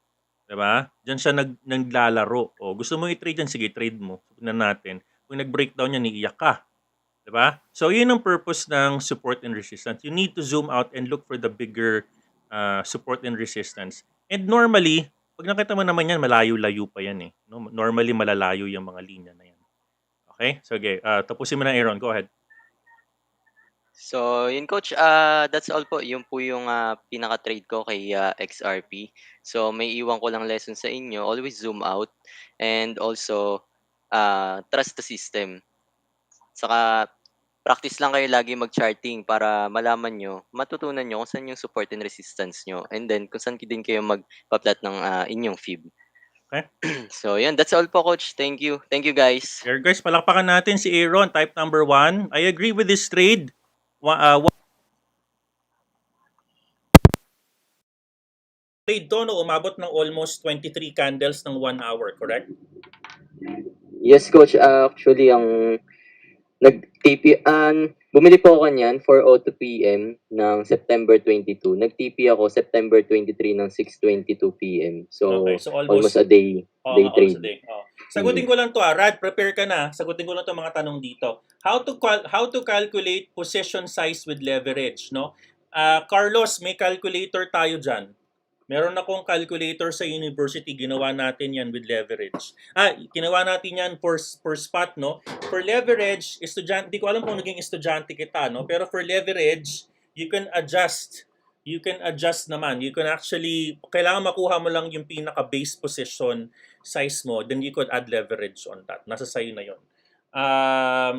Diba? Diyan siya naglalaro. O, gusto mo i-trade yan, sige, trade mo. Tignan natin. Kung nag-breakdown yan, iiyak ka. Diba? So, yun ang purpose ng support and resistance. You need to zoom out and look for the bigger support and resistance. And normally, pag nakita mo naman yan, malayo-layo pa yan eh. No? Normally, malalayo yung mga linya na yan. Okay? So, okay. Tapusin mo na, Aaron. Go ahead. So, yun coach, that's all po. Yun po yung pinaka-trade ko kay XRP. So, may iwan ko lang lesson sa inyo. Always zoom out and also trust the system. Saka, practice lang kayo lagi mag-charting para malaman nyo, matutunan nyo kung saan yung support and resistance nyo. And then, kung saan din kayo magpa-plot ng inyong fib. Okay. So, yun. That's all po, coach. Thank you. Thank you, guys. Here, guys, palakpakan natin si Aaron, type number 1. I agree with this trade. Trade to, no, umabot ng almost 23 candles ng 1 hour, correct? Yes, coach. Actually, ang bumili po ako niyan 4:02 PM ng September 22. Nag-TP ako September 23 ng 6:22 PM. So, Okay, so almost a day almost trade. a day. Sagutin ko lang to, Rad, prepare ka na. Sagutin ko lang to mga tanong dito. How to calculate position size with leverage, no? Carlos, may calculator tayo diyan. Meron akong calculator sa university, ginawa natin yan with leverage. Ginawa natin yan for spot, no? For leverage, di ko alam kung naging estudyante kita, no? Pero for leverage, you can adjust. You can adjust naman. You can actually, kailangan makuha mo lang yung pinaka-base position size mo, then you could add leverage on that. Nasa sayo na yun.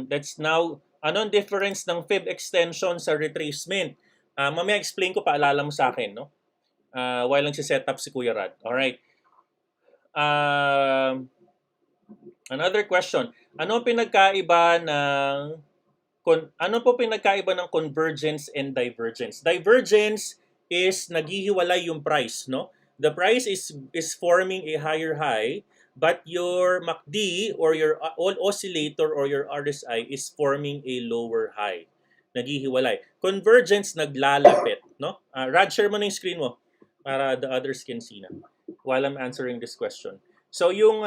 That's now, anong difference ng fib extension sa retracement? Mamaya explain ko, paalala mo sa akin, no? While lang si setup si Kuya Rad. Alright. Another question. Ano po pinagkaiba ng convergence and divergence? Divergence is naghihiwalay yung price, no? The price is forming a higher high, but your MACD or your oscillator or your RSI is forming a lower high. Naghihiwalay. Convergence, naglalapit, no? Rad, share mo na yung screen mo para the others can see na while I'm answering this question. So yung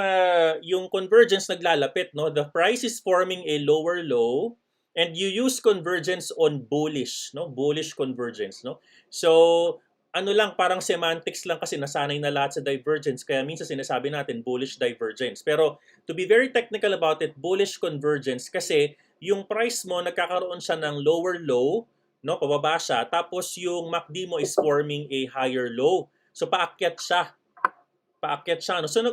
convergence naglalapit, no? The price is forming a lower low and you use convergence on bullish, no? Bullish convergence, no? So ano lang, parang semantics lang kasi nasanay na lahat sa divergence kaya minsan sinasabi natin bullish divergence. Pero to be very technical about it, bullish convergence kasi yung price mo nagkakaroon siya ng lower low, no, pababa siya, tapos yung MACD mo is forming a higher low. So paakyat siya. No? So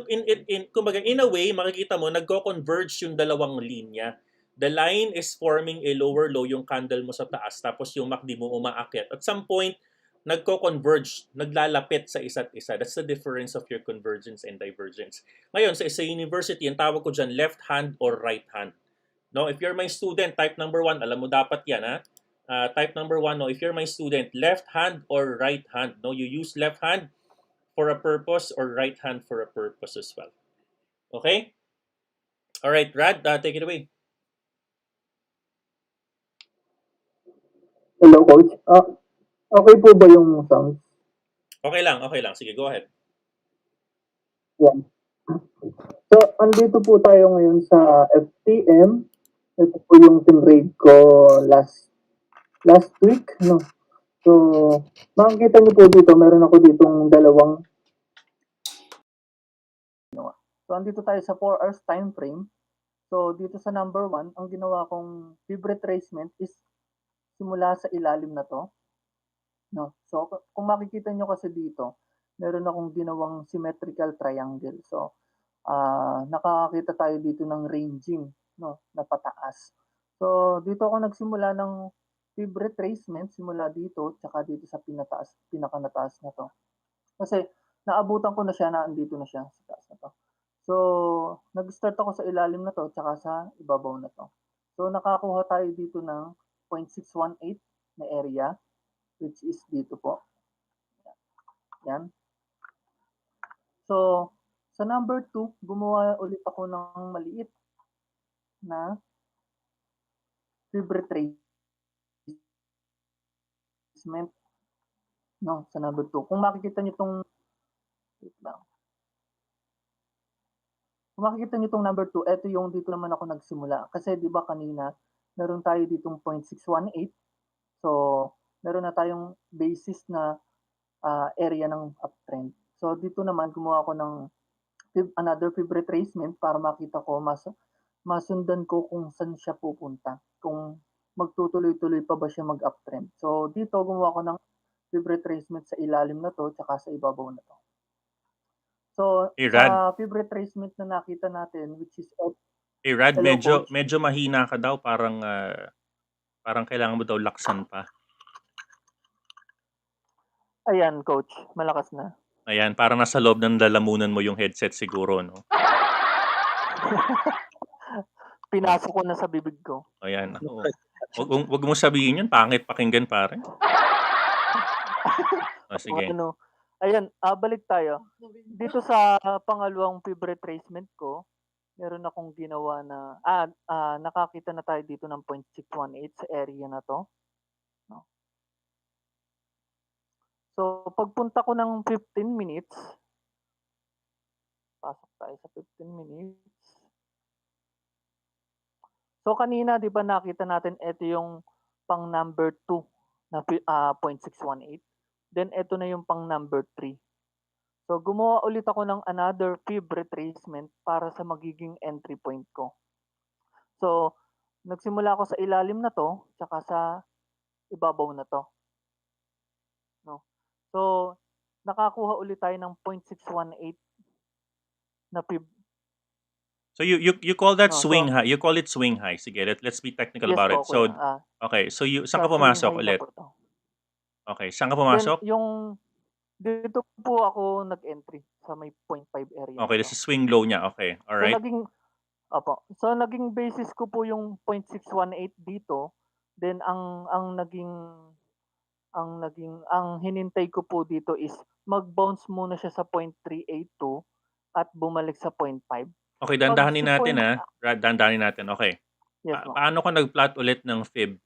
kumbaga in a way, makikita mo nagko-converge yung dalawang linya. The line is forming a lower low, yung candle mo sa taas, tapos yung MACD mo umaakyat. At some point, nagko-converge, naglalapit sa isa't isa. That's the difference of your convergence and divergence. Ngayon, sa university, ang tawag ko dyan, left hand or right hand. No, if you're my student, type number 1, alam mo dapat yan, ha? Type number 1, no, if you're my student, left hand or right hand. No, you use left hand for a purpose or right hand for a purpose as well. Okay? All right, Rad, take it away. Hello, Coach. Okay po ba yung sound? Okay lang. Sige, go ahead. Yeah. So, andito po tayo ngayon sa FTM. Ito po yung tinrade ko last week, no? So, makikita niyo po dito, meron ako ditong dalawang. So, andito tayo sa 4 hours time frame. So, dito sa number 1, ang ginawa kong fib retracement is simula sa ilalim na to. No? So, kung makikita nyo kasi dito, meron akong ginawang symmetrical triangle. So, nakakakita tayo dito ng ranging, no, na pataas. So, dito ako nagsimula ng fib retracement, simula dito, tsaka dito sa pinakanataas na to. Kasi, naabutan ko na siya, naandito na siya sa taas na to. So, nag-start ako sa ilalim na to, tsaka sa ibabaw na to. So, nakakuha tayo dito ng 0.618 na area, which is dito po. Yan. So, Sa number 2, gumawa ulit ako ng maliit na fib retracement, no, sa number 2. Kung makikita nyo itong, wait lang. Kung makikita nyo itong number 2, ito yung dito naman ako nagsimula. Kasi di ba kanina, meron tayo ditong 0.618. So, meron na tayong basis na area ng uptrend. So, dito naman gumawa ako ng another fib retracement para makita ko, masundan ko kung saan siya pupunta. Kung magtutuloy-tuloy pa ba siya mag-uptrend. So, dito gumawa ko ng fib retracement sa ilalim na to, tsaka sa ibabaw na to. So, Hey, Rad. sa fib retracement na nakita natin, which is Hey, Rad, Hello, Coach. medyo mahina ka daw. Parang kailangan mo daw laksan pa. Ayan, Coach. Malakas na. Ayan, parang nasa loob ng lalamunan mo yung headset siguro, no? Pinasok ko na sa bibig ko. Ayan, ako. Wag mo sabihin yun, pangit pakinggan pare. Sige. Ano, ayan, balik tayo. Dito sa pangalawang fib retracement ko, meron akong ginawa na, nakakita na tayo dito ng 0.618 sa area na to. No? So, pagpunta ko ng 15 minutes, pasok tayo sa 15 minutes. So, kanina, di ba nakita natin, ito yung pang number 2 na 0.618. Then, ito na yung pang number 3. So, gumawa ulit ako ng another fib retracement para sa magiging entry point ko. So, nagsimula ako sa ilalim na to, tsaka sa ibabaw na to. No? So, nakakuha ulit tayo ng 0.618 na fib. So you call that No, swing high. You call it swing high. Sige, let's be technical Yes about po, it. So, kuya. okay. So saan ka Sa swing pumasok high na ulit? po to. Okay, saan ka pumasok? Then, dito po ako nag-entry sa may 0.5 area. Okay, this is swing low niya. Okay, all right. So naging basis ko po yung 0.618 dito. Then ang hinintay ko po dito is mag-bounce muna siya sa 0.382 at bumalik sa 0.5. Okay, dandahanin natin Dandahanin natin. Okay. Yes, Paano ka nag-plot ulit ng fib?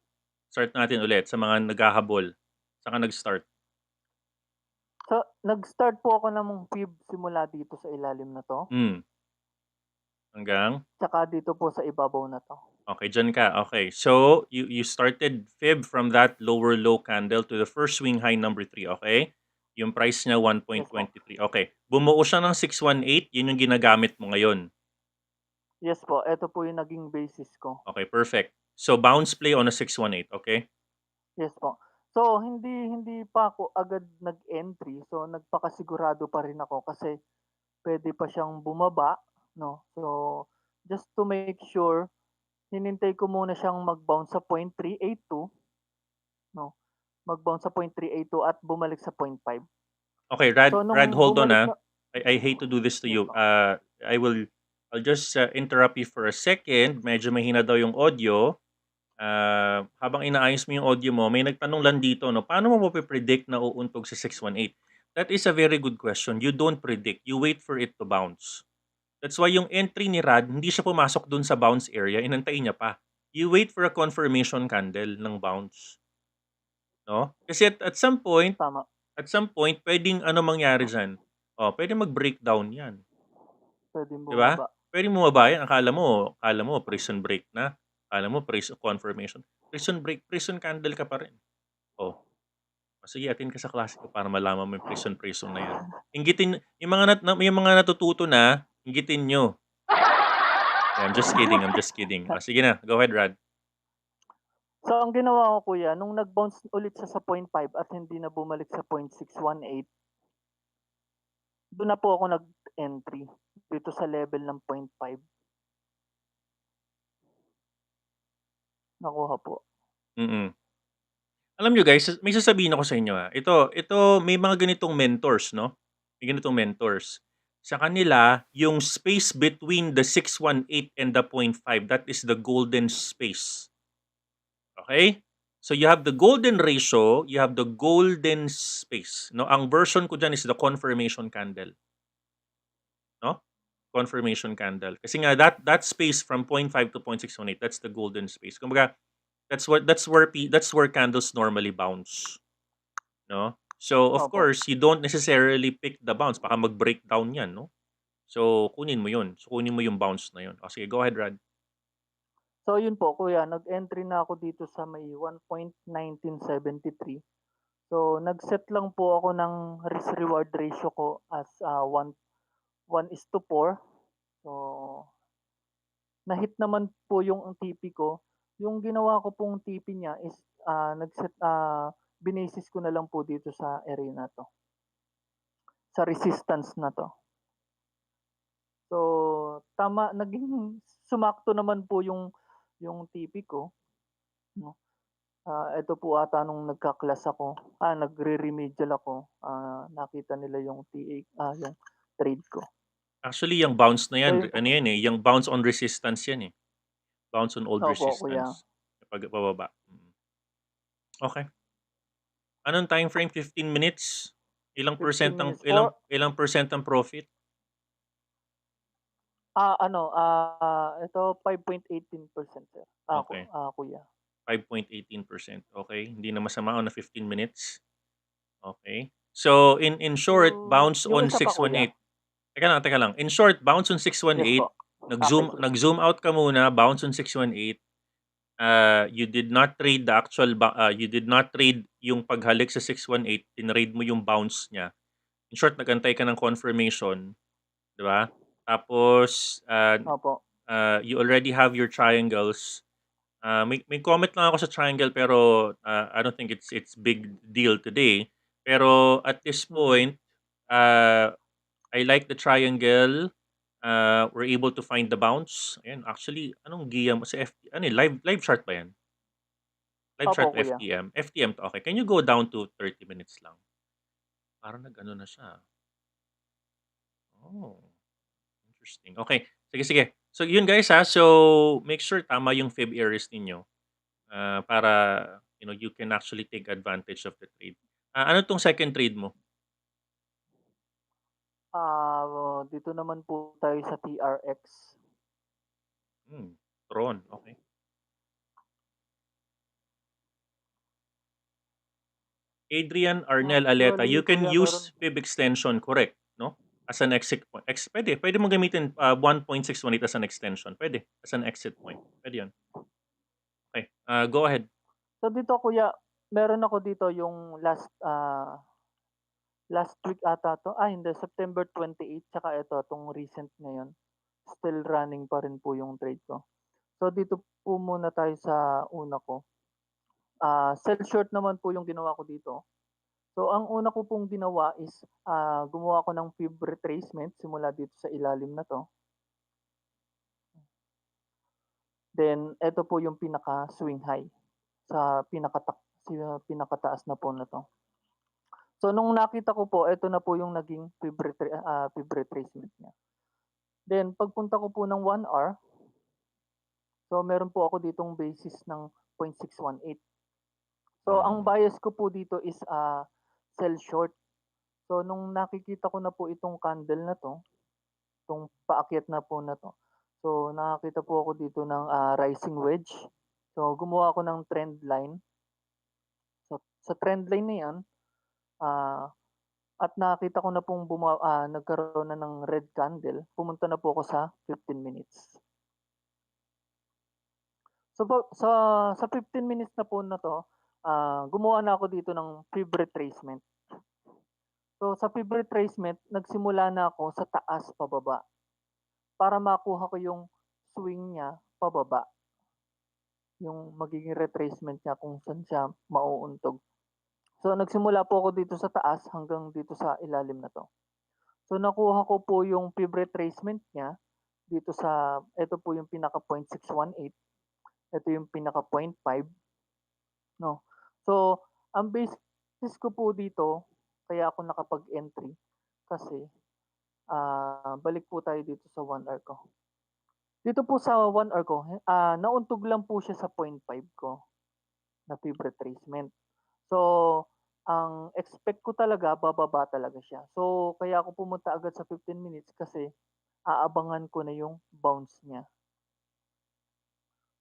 Start natin ulit sa mga naghahabol. Saan ka nag-start? So, nag-start po ako ng fib simula dito sa ilalim na to. Hanggang? Tsaka dito po sa ibabaw na to. Okay, dyan ka. Okay, so you started fib from that lower low candle to the first swing high number 3, okay? Yung price niya 1.23. Okay, bumuo siya ng 618, yun yung ginagamit mo ngayon. Yes po, ito po yung naging basis ko. Okay, perfect. So bounce play on a 618, okay? Yes po. So hindi pa ako agad nag-entry. So nagpakasigurado pa rin ako kasi pwede pa siyang bumaba, no? So just to make sure, hinintay ko muna siyang mag-bounce sa 0.382, no? Mag-bounce sa 0.382 at bumalik sa 0.5. Okay, Rad, So, nung Rad, hold on bumalik I hate to do this to Yes you. po. I'll just interrupt you for a second. Medyo mahina daw yung audio. Habang inaayos mo yung audio mo, may nagtanong lang dito, no? Paano mo predict na uuntog sa 618? That is a very good question. You don't predict. You wait for it to bounce. That's why yung entry ni Rad, hindi siya pumasok dun sa bounce area. Inantay niya pa. You wait for a confirmation candle ng bounce. No? Kasi at some point, Tama. pwedeng mangyari dyan? Pwede mag-breakdown yan. Pwede Diba? bumaba. Pwede bumaba yan. Akala mo prison break na. Akala mo prison confirmation. Prison break, prison candle ka pa rin. Sige, attend ka sa klase ko para malaman mo yung prison na yan. Inggitin, yung mga natututo na, inggitin nyo. Yeah, I'm just kidding. Sige na, go ahead, Rad. So, ang ginawa ko kuya, nung nag-bounce ulit siya sa 0.5 at hindi na bumalik sa 0.618, doon na po ako nag-entry dito sa level ng 0.5. Nakuha po. Alam nyo guys, may sasabihin ako sa inyo. Ito, may mga ganitong mentors, no? May ganitong mentors. Sa kanila, yung space between the 618 and the 0.5, that is the golden space. Okay? So you have the golden ratio, you have the golden space. No? Ang version ko dyan is the confirmation candle. No? confirmation candle. Kasi nga that space from 0.5 to 0.618, that's the golden space. Kumbaga, that's where candles normally bounce, no? So of Opo. course, you don't necessarily pick the bounce, baka mag-breakdown 'yan, no? So kunin mo 'yun. So kunin mo yung bounce na 'yun. O sige, go ahead, Rad. So yun po kuya, nag-entry na ako dito sa may 1.1973. So nag-set lang po ako ng risk reward ratio ko as 1:4. So na-hit naman po yung TP ko. Yung ginawa ko pong TP niya is binasis ko na lang po dito sa area na to. Sa resistance na to. So tama, naging sumakto naman po yung TP ko, no. Ito po ata nung nagka-class ako, nagre-remedial ako, nakita nila yung yung trade ko. Actually, yung bounce na So 'yan, yun po. ano 'yan, eh, yung bounce on resistance 'yan, eh. Bounce on old Opo, kuya. resistance. Kapag pababa. Okay. Anong time frame? 15 minutes? Ilang 15 percent ang minutes. Or ilang percent ang profit? ito 5.18%, sir. Okay. Kuya. 5.18%. Okay. Hindi na masama on na 15 minutes. Okay. So in short, So, bounce yung on isa pa, kuya. 618. Teka lang. In short, bounce on Yes 618. po. Nag-zoom out ka muna, bounce on 618. You did not trade the actual you did not trade yung paghalik sa 618, tinrade mo yung bounce niya. In short, nagantay ka ng confirmation, 'di ba? Tapos Opo. you already have your triangles. May comment lang ako sa triangle pero I don't think it's big deal today. Pero at this point, I like the triangle. We're able to find the bounce. Ayan, actually, anong giya mo sa FT? Ano yun, live chart ba yan? Live Opo, chart kuya. FTM. FTM to. Okay. Can you go down to 30 minutes lang? Parang nag-ano na siya. Oh, interesting. Okay. Sige. So, yun guys ha. So, make sure tama yung fib areas ninyo. Para, you can actually take advantage of the trade. Ano tong second trade mo? Dito naman po tayo sa TRX. Tron. Okay. Adrian Arnel Aleta, Actually, you can kuya, use fib extension, correct, no? As an exit point. Pwede mo gamitin 1.618 as an extension. Pwede, as an exit point. Pwede yun. Okay, go ahead. So dito kuya, meron ako dito yung last week ata to. Hindi, September 28, tsaka ito, tong recent ngayon. Still running pa rin po yung trade ko. So dito po muna tayo sa una ko. Sell short naman po yung ginawa ko dito. So ang una ko pong ginawa is gumawa ko ng fib retracement simula dito sa ilalim na to. Then ito po yung pinaka swing high sa pinakataas na po na to. So nung nakita ko po, ito na po yung naging fib retracement niya. Then pagpunta ko po ng 1 hour, so meron po ako ditong basis ng 0.618. So ang bias ko po dito is sell short. So nung nakikita ko na po itong candle na to, itong paakyat na po na to. So nakakita po ako dito ng rising wedge. So gumawa ako ng trend line. So sa trend line na 'yan, at nakita ko na pong nagkaroon na ng red candle, pumunta na po ako sa 15 minutes. So sa 15 minutes na po na to, gumawa na ako dito ng fib retracement. So sa fib retracement, nagsimula na ako sa taas pababa para makuha ko yung swing niya pababa. Yung magiging retracement niya kung saan siya mauuntog. So nagsimula po ako dito sa taas hanggang dito sa ilalim na to. So nakuha ko po yung fib retracement niya dito sa, ito po yung pinaka 0.618. Ito yung pinaka 0.5. No. So ang basis ko po dito, kaya ako nakapag-entry kasi balik po tayo dito sa 1 hour ko. Dito po sa 1 hour ko, nauntog lang po siya sa 0.5 ko na fib retracement. So, ang expect ko talaga, bababa talaga siya. So, kaya ako pumunta agad sa 15 minutes kasi aabangan ko na yung bounce niya.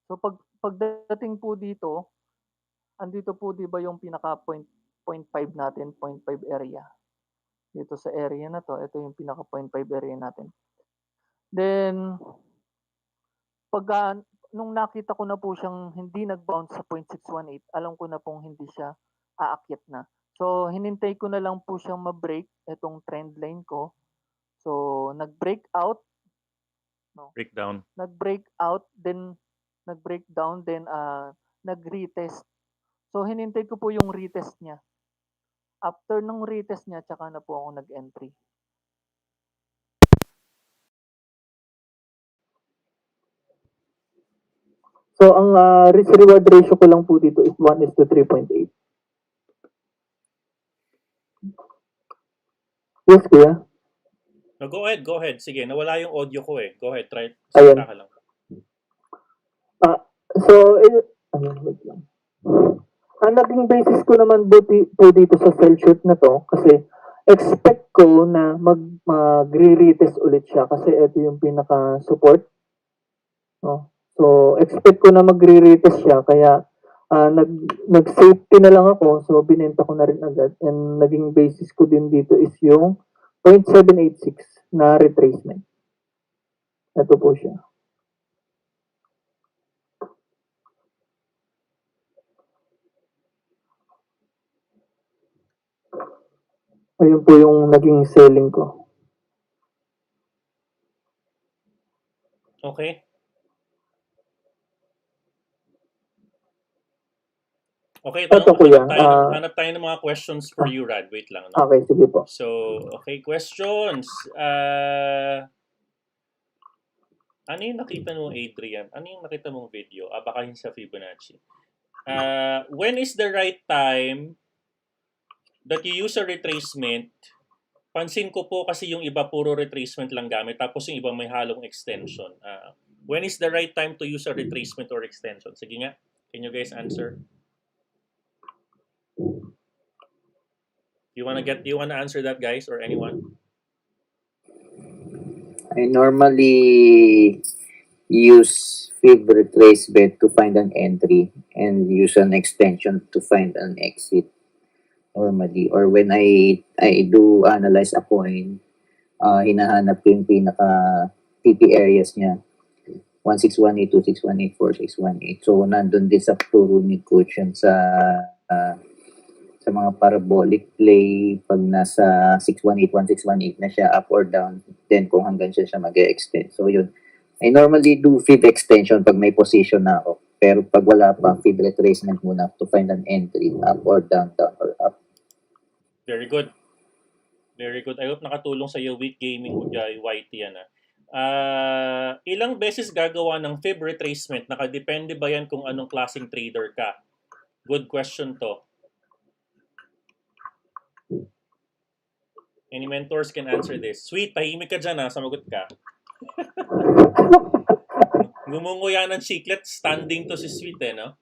So pagdating po dito, andito po 'di ba yung pinaka 0.5 natin, 0.5 area. Dito sa area na to, ito yung pinaka 0.5 area natin. Then nung nakita ko na po siyang hindi nag-bounce sa 0.618, alam ko na pong hindi siya aakyat na. So hinintay ko na lang po siyang ma-break itong trend line ko. So nag-break out, Breakdown. then nag-breakdown, then nag-retest. So hinintay ko po yung retest niya. After ng retest niya, tsaka na po ako nag-entry. So ang risk-reward ratio ko lang po dito is 1:3.8. Yes, kuya? No, go ahead. Sige, nawala yung audio ko eh. Go ahead, try. Ayun. Salita ka lang. So, wait lang. Ang naging basis ko naman po dito sa sell short na to, kasi expect ko na mag-re-retest ulit siya kasi ito yung pinaka-support. No? So, expect ko na magre-retest siya, kaya nag-safety na lang ako, so binenta ko na rin agad. And naging basis ko din dito is yung 0.786 na retracement. Ito po siya. Ayun po yung naging selling ko. Okay. Okay, Ito, kuya. hanap tayo ng mga questions for you, Rad. Wait lang. No? Okay, sige po. So, okay, questions. Ano yung nakita mo, Adrian? Ano yung nakita mong video? Baka yung sa Fibonacci. When is the right time that you use a retracement? Pansin ko po kasi yung iba puro retracement lang gamit, tapos yung iba may halong extension. When is the right time to use a retracement or extension? Sige nga, can you guys answer? You wanna answer that, guys, or anyone? I normally use fib retracement to find an entry and use an extension to find an exit normally. Or when I do analyze a coin, hinahanap ko yung pinaka TP areas niya. 1618, 2618, 4618. So, nandun din sa turo ni Coach yan sa mga parabolic play, pag nasa 618, 1618 na siya, up or down, then kung hanggang siya mag-extend. So, yun. I normally do fib extension pag may position na ako. Pero pag wala pa, fib retracement muna to find an entry, up or down, down or up. Very good. Very good. I hope nakatulong sa iyo, Week Gaming YT yan. Ilang beses gagawa ng fib retracement? Nakadepende ba yan kung anong klaseng trader ka? Good question to. Any mentors can answer this. Sweet, tahimik ka dyan, samagot ka. Gumunguya ng chiclet, standing to si Sweet no?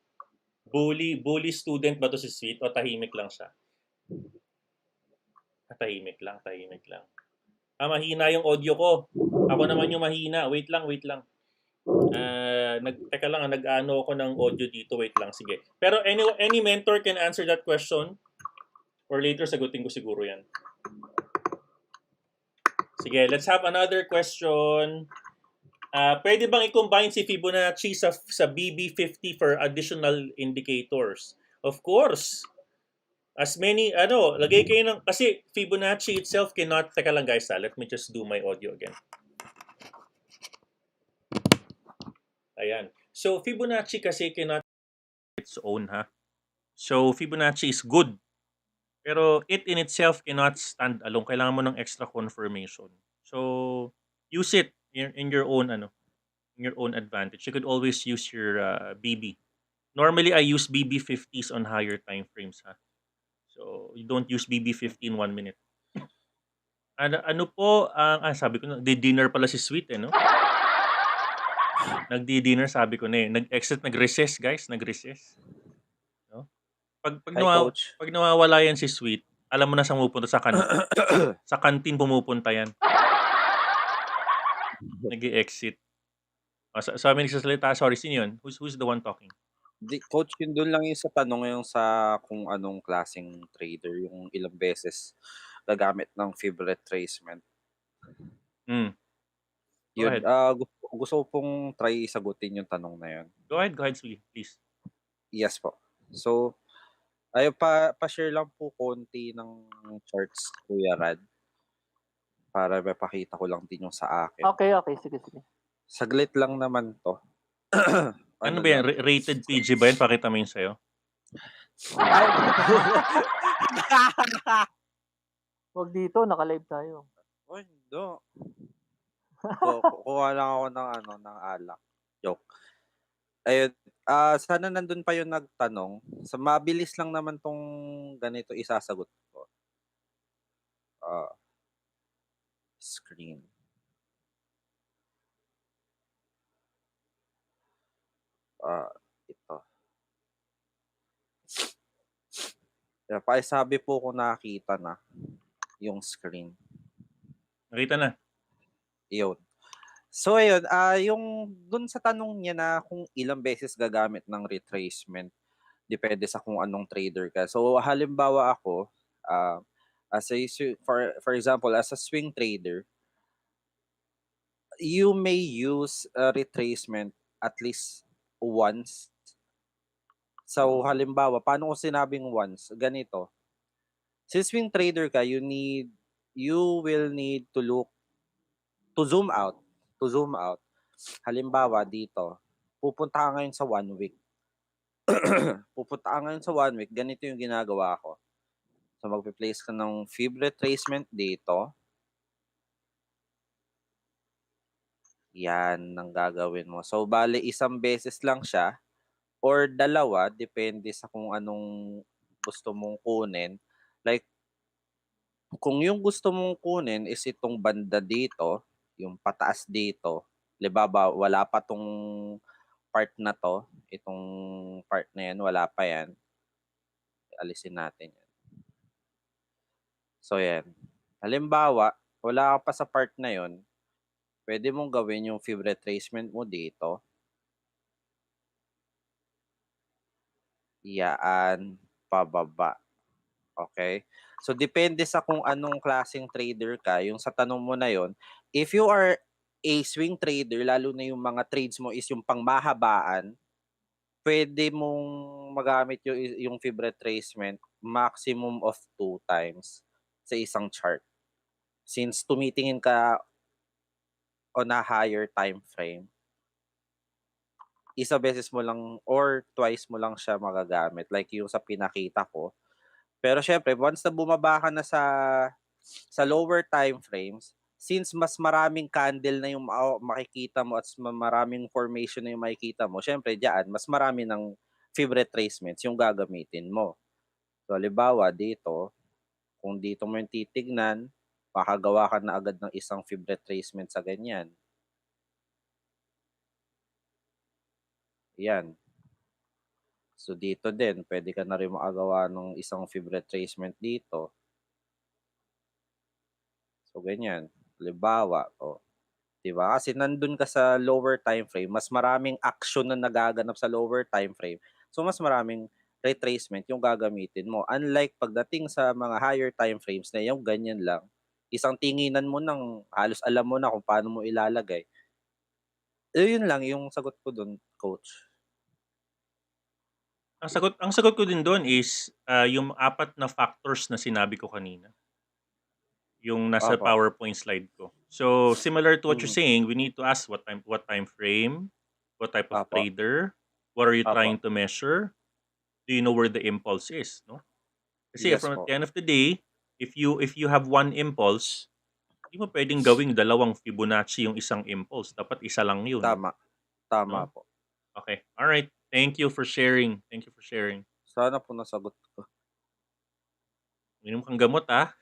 Bully student ba to si Sweet o tahimik lang siya? Tahimik lang. Mahina yung audio ko. Ako naman yung mahina. Wait lang. Teka lang, nag-ano ako ng audio dito. Wait lang, sige. Pero any mentor can answer that question? Or later, sagutin ko siguro yan. Sige, let's have another question. Pwede bang i-combine si Fibonacci sa BB50 for additional indicators? Of course. As many, lagay kayo ng, kasi Fibonacci itself cannot, teka lang guys let me just do my audio again. Ayan. So, Fibonacci kasi cannot its own, So, Fibonacci is good. Pero it in itself cannot stand alone. Kailangan mo ng extra confirmation. So, use it in your own, in your own advantage. You could always use your BB. Normally, I use BB50s on higher time frames, So, you don't use BB50 in 1 minute. Ano po ang sabi ko, nagdi-dinner pala si Sweet, no? Nagdi-dinner, sabi ko na Nag-exit, nag-recess, guys. Nag-recess. No? Pag nawawala yan si Sweet, alam mo na saan pupunta sa kantin. Sa kantin pumupunta yan. Nag-e-exit. Sa amin nagsasalita, sorry, sino yun? Who's the one talking? Coach, yun dun lang yung sa tanong yung sa kung anong klaseng trader, yung ilang beses gagamit ng fib retracement. Hmm. Go Yun, ahead. gusto ko pong try sagutin yung tanong na yun. Go ahead, sige, please. Yes po. So, pa-share lang po konti ng charts, Kuya Rad, para mapakita ko lang din yung sa akin. Okay. Sige. Saglit lang naman 'to. Ano ba yan? lang. Rated PG ba yan? Pakita mo yun sa'yo. Ay! Wag dito, naka-live tayo. Uy, hindi. Kuha lang ako ng alak. Joke. Ayun, sana nandun pa yung nagtanong. Mabilis lang naman 'tong ganito isasagot ko. Screen. Ito. Pakisabi po kung nakita na yung screen. Nakita na. Iyon. So ayun, yung dun sa tanong niya na kung ilang beses gagamit ng retracement, depende sa kung anong trader ka. So halimbawa ako, for example, as a swing trader, you may use a retracement at least once. So halimbawa, paano ko sinabing once? Ganito. Since swing trader ka, you will need to zoom out. Halimbawa dito, pupunta ka ngayon sa 1 week. Ganito yung ginagawa ko. So magpe-place ka ng fib retracement dito. Yan ang gagawin mo. So bale isang beses lang siya or dalawa, depende sa kung anong gusto mong kunin. Like, kung yung gusto mong kunin is itong banda dito, yung pataas dito, libaba, wala pa tong part na to, itong part na yan, wala pa yan. Alisin natin yan. So yan. Halimbawa, wala ka pa sa part na yon, pwede mong gawin yung fib retracement mo dito. Iyaan, pababa. Okay? So, depende sa kung anong klaseng trader ka. Yung sa tanong mo na yon, if you are a swing trader, lalo na yung mga trades mo is yung pangmahabaan, pwede mong magamit yung fib retracement maximum of 2 times sa isang chart. Since tumitingin ka on a higher time frame, isa beses mo lang or twice mo lang siya magagamit. Like yung sa pinakita ko. Pero syempre, once na bumaba ka na sa lower time frames, since mas maraming candle na yung makikita mo at maraming formation na yung makikita mo, syempre diyan, mas marami ng fib retracements yung gagamitin mo. So, halimbawa, dito, kung dito mo yung titignan, makagawa ka na agad ng isang fib retracement sa ganyan. Yan. So, dito din, pwede ka na rin makagawa ng isang fib retracement dito. So, ganyan. Halimbawa, diba? Kasi nandun ka sa lower time frame, mas maraming action na nagaganap sa lower time frame. So, mas maraming retracement yung gagamitin mo. Unlike pagdating sa mga higher time frames na yung ganyan lang, isang tinginan mo nang halos alam mo na kung paano mo ilalagay. Yun lang yung sagot ko dun, coach. Ang sagot ko din doon is yung 4 na factors na sinabi ko kanina. Yung nasa Opo. PowerPoint slide ko. So, similar to what you're saying, we need to ask what time frame, what type of Opo. trader, what are you Opo. trying to measure? Do you know where the impulse is, no? Kasi Yes from po. the end of the day, if you have one impulse, hindi mo pwedeng gawing 2 Fibonacci yung isang impulse. Dapat isa lang yun. Tama. Tama No? po. Okay. All right. Thank you for sharing. Sana po nasagot ko. Minom kang gamot, ah.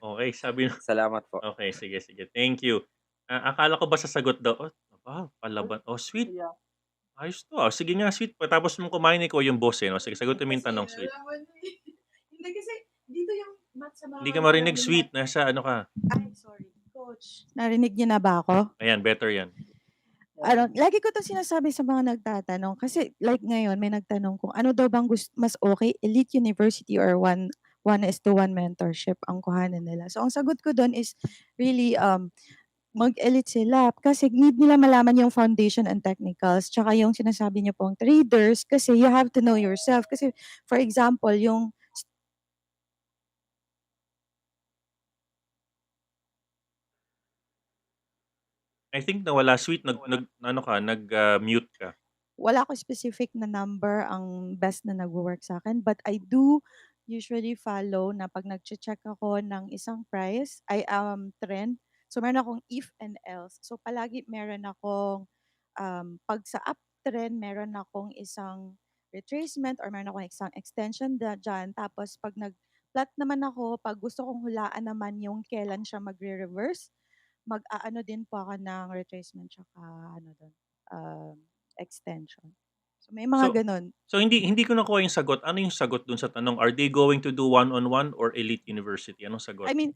Okay, sabi na. Salamat po. Okay, sige. Thank you. Akala ko ba sasagot daw? Palaban. Sweet. Yeah. Ayos to. Sige nga, sweet. Tapos mong kumain, ikaw yung boss eh. No? Sige, sagutin mo yung tanong, sweet. Hindi kasi dito yung mat sa mga... Hindi ka marinig, sweet. Nasa ano ka? Ay, sorry. Coach, Coach, narinig niyo na ba ako? Ayan, better yan. Lagi ko 'tong sinasabi sa mga nagtatanong kasi like ngayon may nagtanong kung ano daw bang mas okay, Elite University or 1:1 mentorship ang kuhanin nila. So ang sagot ko dun is really, mag-elite sila kasi need nila malaman yung foundation and technicals tsaka yung sinasabi niyo pong traders kasi you have to know yourself. Kasi for example, yung I think nawala sweet mute ka. wala akong specific na number ang best na nagwo-work sa'kin, but I do usually follow na 'pag nagche-check ako ng isang price trend, so meron akong if and else. So palagi meron akong, 'pag sa uptrend meron akong isang retracement or meron akong isang extension diyan. Tapos 'pag nag-plot naman ako, 'pag gusto kong hulaan naman yung kailan siya magre-reverse, mag-aano din po ako ng retracement tsaka ano dun, extension. So may So mga gano'n. so hindi ko nakuha yung sagot. Ano yung sagot dun sa tanong? Are they going to do one-on-one or Elite University? Anong sagot? I mean,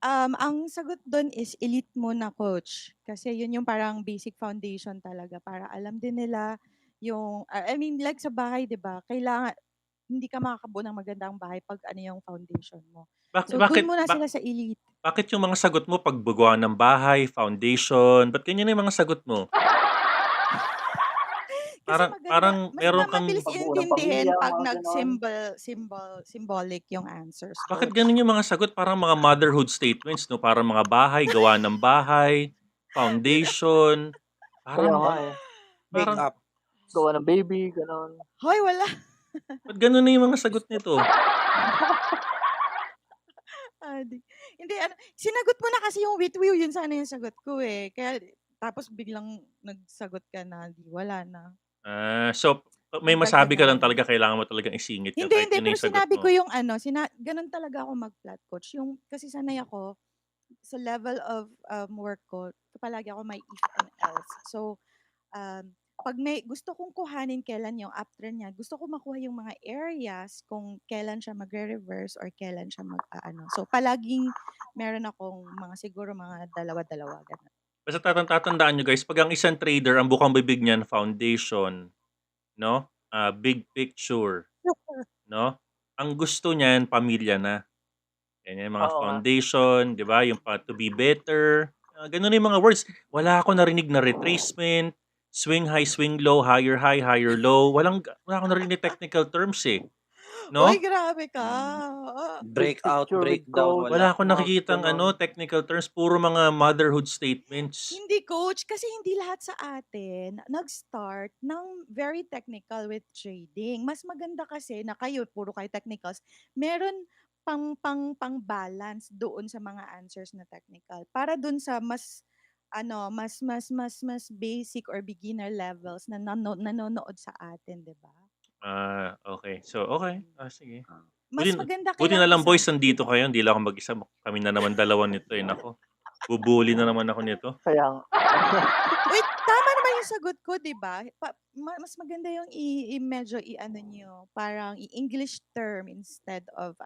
ang sagot dun is elite muna, coach. Kasi yun yung parang basic foundation talaga para alam din nila yung I mean like sa bahay 'di ba, kailangan hindi ka makakabuo ng magandang bahay 'pag ano yung foundation mo. Bakit So bakit dun muna ba sila sa elite. bakit yung mga sagot mo pagbugawan ng bahay, foundation, ba't ganyan yung mga sagot mo? Kasi Parang mas meron kang mabilis Pagbuo ng intindihin pamilya, 'pag mga ganon. symbolic yung answers, bakit coach. ganun yung mga sagot? Parang mga motherhood statements, no? Parang mga bahay, gawa ng bahay, foundation. Kaya Parang nga eh. Make parang up. Gawa ng baby, ganon. Hoy, wala. ba't ganun na yung mga sagot nito? Hindi ano, sinagot mo na kasi yung witwiw, yun sana yung sagot ko eh. Kaya tapos biglang nagsagot ka na, di wala na. So may Dagdag masabi na ka lang lang. talaga, kailangan mo talagang isingit yun Hindi, kahit yun na pero yung sagot sinabi mo. ko yung ano, ganun talaga ako mag-plot, coach. Yung, kasi sanay ako, sa level of work ko, palagi ako may if and else. So, pag may gusto kong kuhanin kailan yung uptrend niya, gusto ko makuha yung mga areas kung kailan siya magre-reverse or kailan siya mag-aano. So, palaging meron akong mga siguro mga dalawa-dalawa, ganun. Basta tatandaan nyo guys, pag ang isang trader, ang bukang bibig niyan, foundation, no? Big picture, no? Ang gusto niyan, pamilya na. Yan yung mga Oo nga. foundation, di ba? Yung to be better. Ganun yung mga words. Wala ako narinig na retracement, swing high, swing low, higher high, higher low. Wala ako narinig na technical terms eh. Uy, No? grabe ka. Big Breakout, picture with breakdown, gold. Wala wala. akong Mga nakikitang ganon. technical terms. Puro mga motherhood statements. Hindi, coach, kasi hindi lahat sa atin nag-start ng very technical with trading. Mas maganda kasi na kayo, puro kayo technicals, meron pang balance doon sa mga answers na technical. Para doon sa mas mas basic or beginner levels na nanonood sa atin, 'di ba? Okay. So, okay. Sige. Mas Buti, maganda buti na kailangan lang boys, isa. nandito kayo. Hindi lang ako mag-isa. Kami na naman dalawa nito eh. Nako. Bubuli na naman ako nito. Kaya nga. Wait, tama naman yung sagot ko, 'di ba? Mas maganda yung medyo i-ano niyo, parang i-English term instead of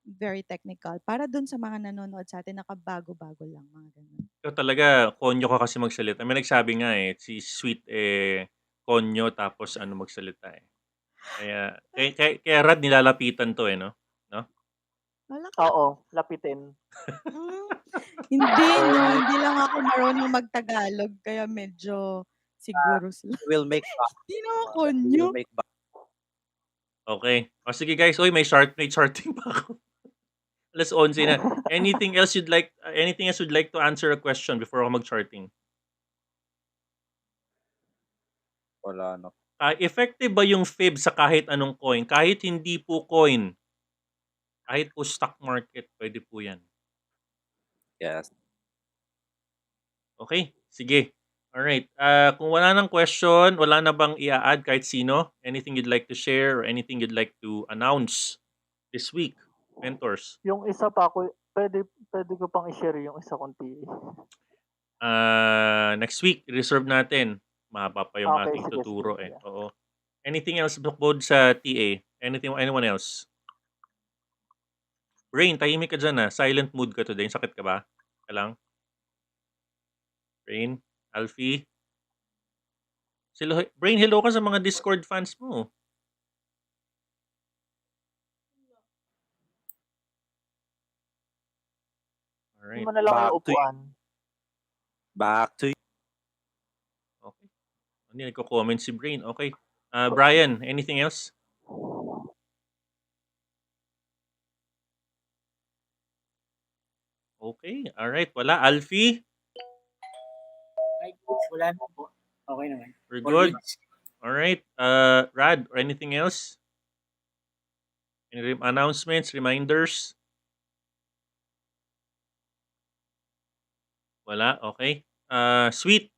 very technical para dun sa mga nanonood sa atin nakabago-bago lang, mga ganun. Ikaw talaga, konyo ka kasi magsalita. May nagsabi nga eh, si Sweet konyo tapos magsalita eh. Kaya Rad, nilalapitan to eh, no? Wala ka. Oo, lapitin. Hindi, no. Hindi lang ako marunong mag-Tagalog kaya medyo siguro sila. Will make back. Hindi naman We konyo. will make back. Okay. O sige guys, oy, may charting pa ako. Alas 11 na. Anything else you'd like to answer a question before ako mag-charting? Wala na. Effective ba yung fib sa kahit anong coin? Kahit hindi po coin. Kahit po stock market, pwede po yan. Yes. Okay, sige. Alright. Kung wala nang question, wala na bang i-add kahit sino? Anything you'd like to share or anything you'd like to announce this week? Mentors. Yung isa pa ko, pwede ko pang i-share yung isa kong TA. Next week, reserve natin. Mahaba pa yung Okay, ating sige, tuturo sige. eh. Oo. Anything else bukod sa TA? Anyone else? Rain, tahimik ka dyan ah. Silent mood ka today. Sakit ka ba? Ka lang? Brain, Alfie. Brain, hello ka sa mga Discord fans mo. Hindi Alright. mo na lang Back yung to you. upuan. Back to you. Okay. Hindi nagko-comment si Brain. Okay. Brian, anything else? Okay. Alright. Wala. Alfie? Ay, coach, wala na po. Okay naman. We're All good. good. Alright. Rad, or anything else? Any announcements, reminders? Wala. Okay. Sweet.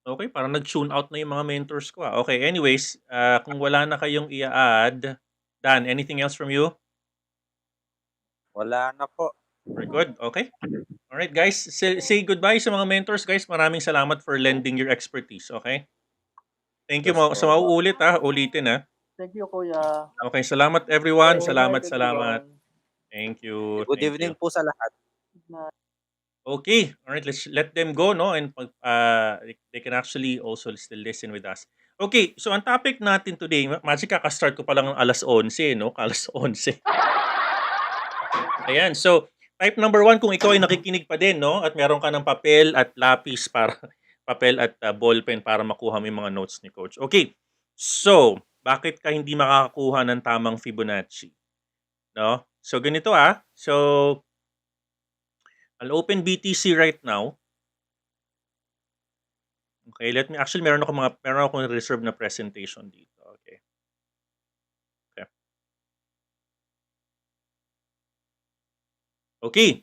Okay, parang nag-tune out na yung mga mentors ko. Okay, anyways, kung wala na kayong i-add, Dan, anything else from you? Wala na po. We're good. Okay. All right, guys. Say goodbye sa mga mentors, guys. Maraming salamat for lending your expertise. Okay. Thank you Yes sa po. mauulit ha. Ulitin ha. Thank you, Kuya. Okay, salamat everyone. Good Salamat, night, salamat. everyone. Thank you. Good Thank evening you. po sa lahat. Good night. Okay. All right, let's let them go, no? And they can actually also still listen with us. Okay, so ang topic natin today, Magic, kaka-start ko pa lang ng alas 11, no? Alas 11. Ayan, so type number 1 kung ikaw ay nakikinig pa din, no? At meron ka ng papel at lapis para papel at ballpen para makuha mo yung mga notes ni coach. Okay. So, bakit ka hindi makakakuha ng tamang Fibonacci? No? So ganito So I'll open BTC right now. Okay, meron akong reserve na presentation dito. Okay. Okay. Okay.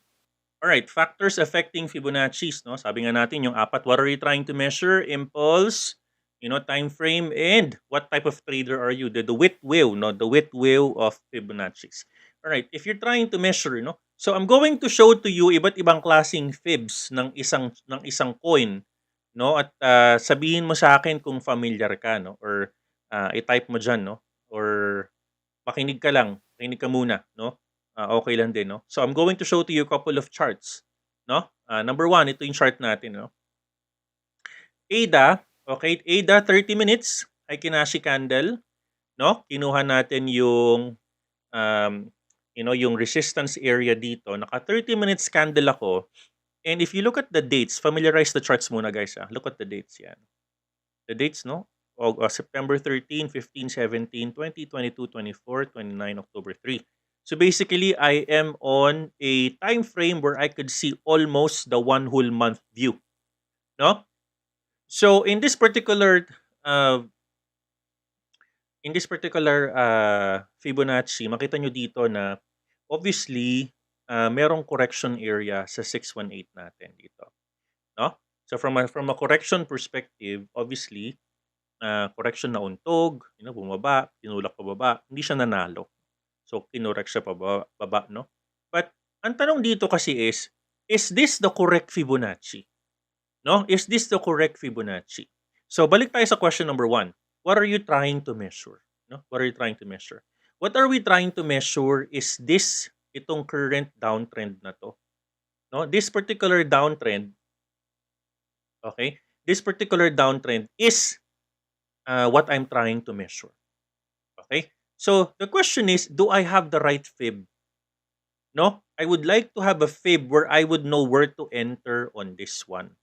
All right, factors affecting Fibonacci's, no? Sabi nga natin yung apat, what are you trying to measure? Impulse, time frame, and what type of trader are you? The width wheel, no? The width wheel of Fibonacci's. All right, if you're trying to measure, no? So I'm going to show to you iba't ibang klaseng fibs ng isang coin, no? At sabihin mo sa akin kung familiar ka, no? Or i-type mo diyan, no? Or makinig ka lang, makinig ka muna, no? Okay lang din, no? So I'm going to show to you a couple of charts, no? Number 1, ito yung chart natin, no? ADA, okay, ADA 30 minutes, Kinashi candle, no? Kinuha natin yung yung resistance area dito. Naka 30 minutes candle ako. And if you look at the dates, familiarize the charts muna, guys, Look at the dates yan. The dates, no? September 13, 15, 17, 20, 22, 24, 29, October 3. So basically, I am on a time frame where I could see almost the one whole month view. No? So in this particular Fibonacci, makita nyo dito na obviously merong correction area sa 618 natin dito. No? So from a correction perspective, obviously correction na untog, bumaba, tinulak pababa, hindi siya nanalo. So, kinorek siya pababa, no? But, ang tanong dito kasi is this the correct Fibonacci? No? Is this the correct Fibonacci? So, balik tayo sa question number 1. What are you trying to measure? No? What are you trying to measure? What are we trying to measure is itong current downtrend na to. No? This particular downtrend, okay? This particular downtrend is what I'm trying to measure. Okay? So, the question is, do I have the right fib? No? I would like to have a fib where I would know where to enter on this one.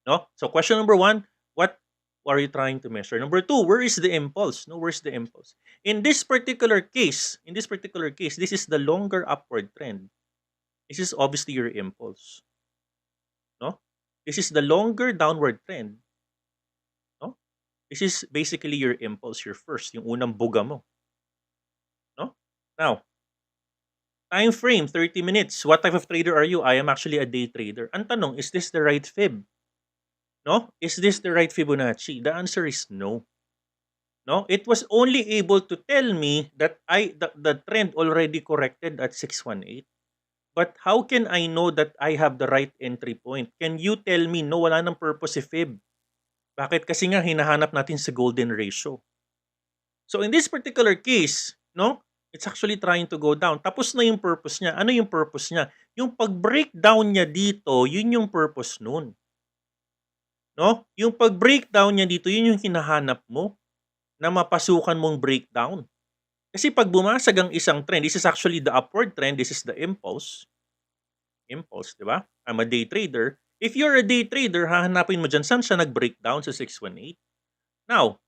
No? So, question number 1, what are you trying to measure? Number 2, where is the impulse? No, where's the impulse? In this particular case, this is the longer upward trend. This is obviously your impulse. No? This is the longer downward trend. No? This is basically your impulse, your first, yung unang buga mo. No? Now, time frame, 30 minutes. What type of trader are you? I am actually a day trader. Ang tanong, is this the right fib? No? Is this the right Fibonacci? The answer is no. No? It was only able to tell me that the trend already corrected at 618. But how can I know that I have the right entry point? Can you tell me, no, wala nang purpose si fib? Bakit? Kasi nga hinahanap natin sa golden ratio. So in this particular case, no, It's actually trying to go down. Tapos na yung purpose niya. Ano yung purpose niya? Yung pag-breakdown niya dito, yun yung purpose nun. No? Yung pag-breakdown niya dito, yun yung hinahanap mo na mapasukan mong breakdown. Kasi pag bumasag ang isang trend, this is actually the upward trend, this is the impulse. Impulse, di ba? I'm a day trader. If you're a day trader, hahanapin mo dyan, saan siya nag-breakdown sa 618? Now,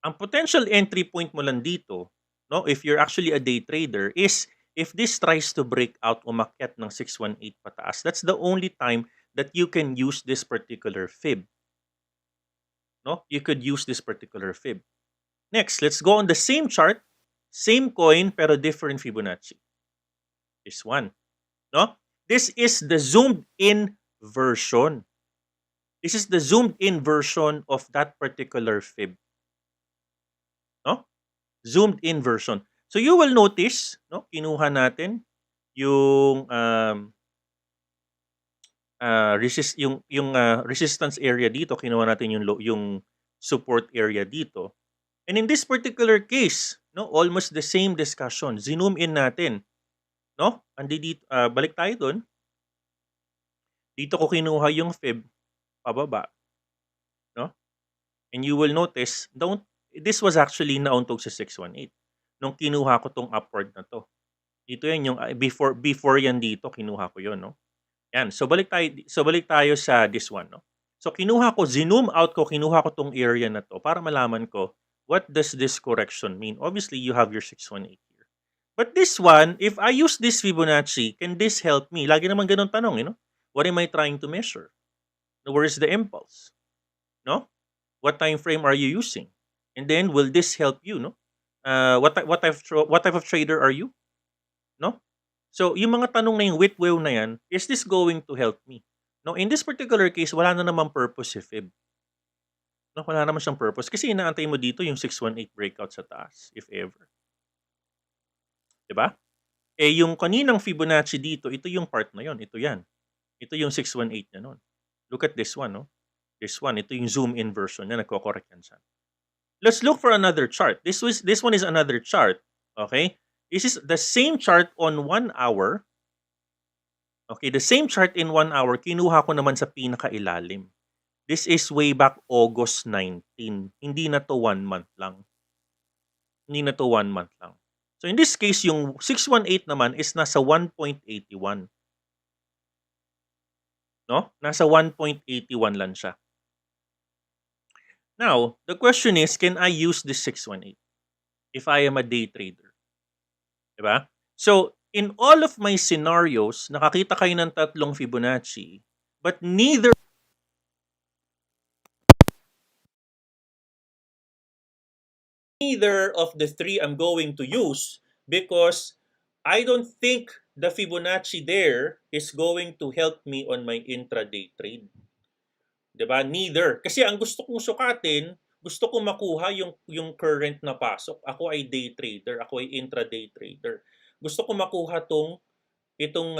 ang potential entry point mo lang dito, no, if you're actually a day trader, is if this tries to break out, umakyat ng 618 pataas, that's the only time that you can use this particular fib. No? You could use this particular fib. Next, let's go on the same chart, same coin, pero different Fibonacci. This one. No? This is the zoomed in version. This is the zoomed in version of that particular fib. No? Zoomed in version. So you will notice, no, kinuha natin yung resistance area dito, kinuha natin yung support area dito. And in this particular case, no, almost the same discussion. Zoom in natin, no? Dito, balik tayo doon. Dito ko kinuha yung fib pababa, no? And you will notice, this was actually nauntog sa 618 nung kinuha ko tong upward na to. Dito yan yung before yan dito kinuha ko yon, no? Yan. So balik tayo sa this one, no? So kinuha ko, zoom out ko, kinuha ko tong area na to para malaman ko what does this correction mean. Obviously, you have your 618 here. But this one, if I use this Fibonacci, can this help me? Lagi naman ganun tanong, you know? What am I trying to measure? Where is the impulse? No? What time frame are you using? And then, will this help you, no? What type of trader are you? No? So, yung mga tanong na yung with wave na yan, is this going to help me? No, in this particular case, wala na namang purpose si Fib. No, wala naman siyang purpose. Kasi inaantay mo dito yung 618 breakout sa taas, if ever. Diba? Eh, yung kaninang Fibonacci dito, ito yung part na yon. Ito yan. Ito yung 618 niya nun. Look at this one, no? This one, ito yung zoom in version na nagko-correct yan siya. Let's look for another chart. This one is another chart. Okay? This is the same chart on 1 hour. Okay, the same chart in 1 hour, kinuha ko naman sa pinakailalim. This is way back August 19. Hindi na to 1 month lang. Hindi na to 1 month lang. So in this case, yung 618 naman is nasa 1.81. No? Nasa 1.81 lang siya. Now, the question is, can I use this 618 if I am a day trader? Diba? So, in all of my scenarios, nakakita kayo ng tatlong Fibonacci, but neither of the three I'm going to use because I don't think the Fibonacci there is going to help me on my intraday trade. Diba? Neither. Kasi ang gusto kong sukatin, gusto kong makuha yung current na pasok. Ako ay day trader, ako ay intraday trader. Gusto kong makuha itong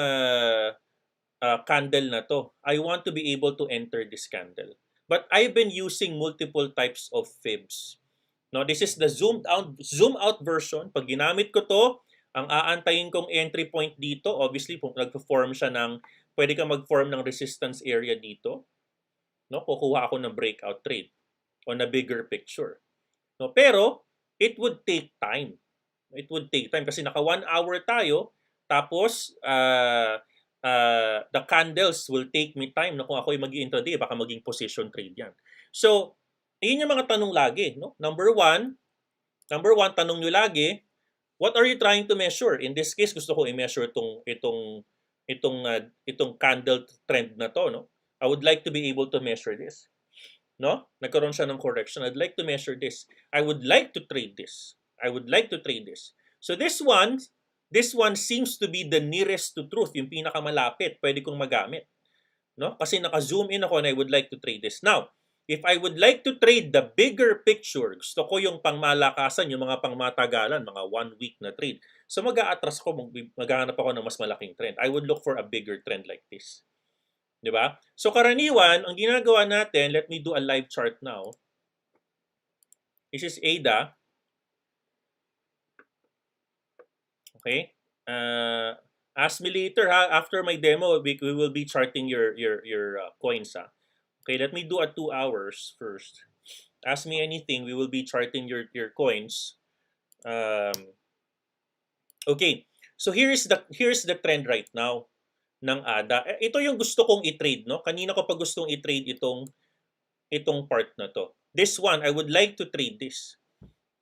candle na to. I want to be able to enter this candle. But I've been using multiple types of fibs. No, this is the zoom out version. Pag ginamit ko to, ang aantayin kong entry point dito, obviously, kung nagpo-form siya pwede ka mag-form ng resistance area dito. No, kukuha ako ng breakout trade on a bigger picture. No, pero it would take time. It would take time kasi naka 1 hour tayo, tapos the candles will take me time na kung ako ay mag-intraday, baka maging position trade yan. So, yun yung mga tanong lagi, no? Number one, tanong nyo lagi, what are you trying to measure? In this case, gusto ko i-measure itong candle trend na to, no? I would like to be able to measure this. No? Nagkaroon siya ng correction. I'd like to measure this. I would like to trade this. So this one seems to be the nearest to truth, yung pinakamalapit, pwede kong magamit. No? Kasi naka-zoom in ako and I would like to trade this. Now, if I would like to trade the bigger picture, gusto ko yung pangmalakasan, yung mga pangmatagalan, mga 1 week na trade. So mag-a-atras ko, maghahanap ako ng mas malaking trend. I would look for a bigger trend like this. Diba? So karaniwan, ang ginagawa natin, let me do a live chart now. This is ADA. Okay? Ask me later ha, after my demo, we will be charting your coins ha. Okay, let me do a 2 hours first. Ask me anything, we will be charting your coins. Okay. So here's the trend right now ng ADA. Ito yung gusto kong i-trade, no? Kanina ko pa gustong i-trade itong part na to. This one, I would like to trade this.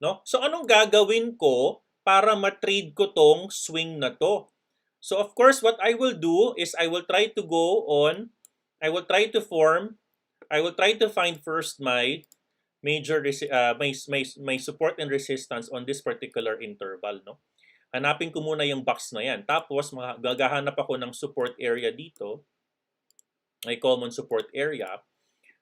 No? So anong gagawin ko para ma-trade ko tong swing na to? So of course, what I will do is I will try to find first my major my support and resistance on this particular interval, no? Hanapin ko muna yung box na yan. Tapos gagahanap ako ng support area dito. May common support area.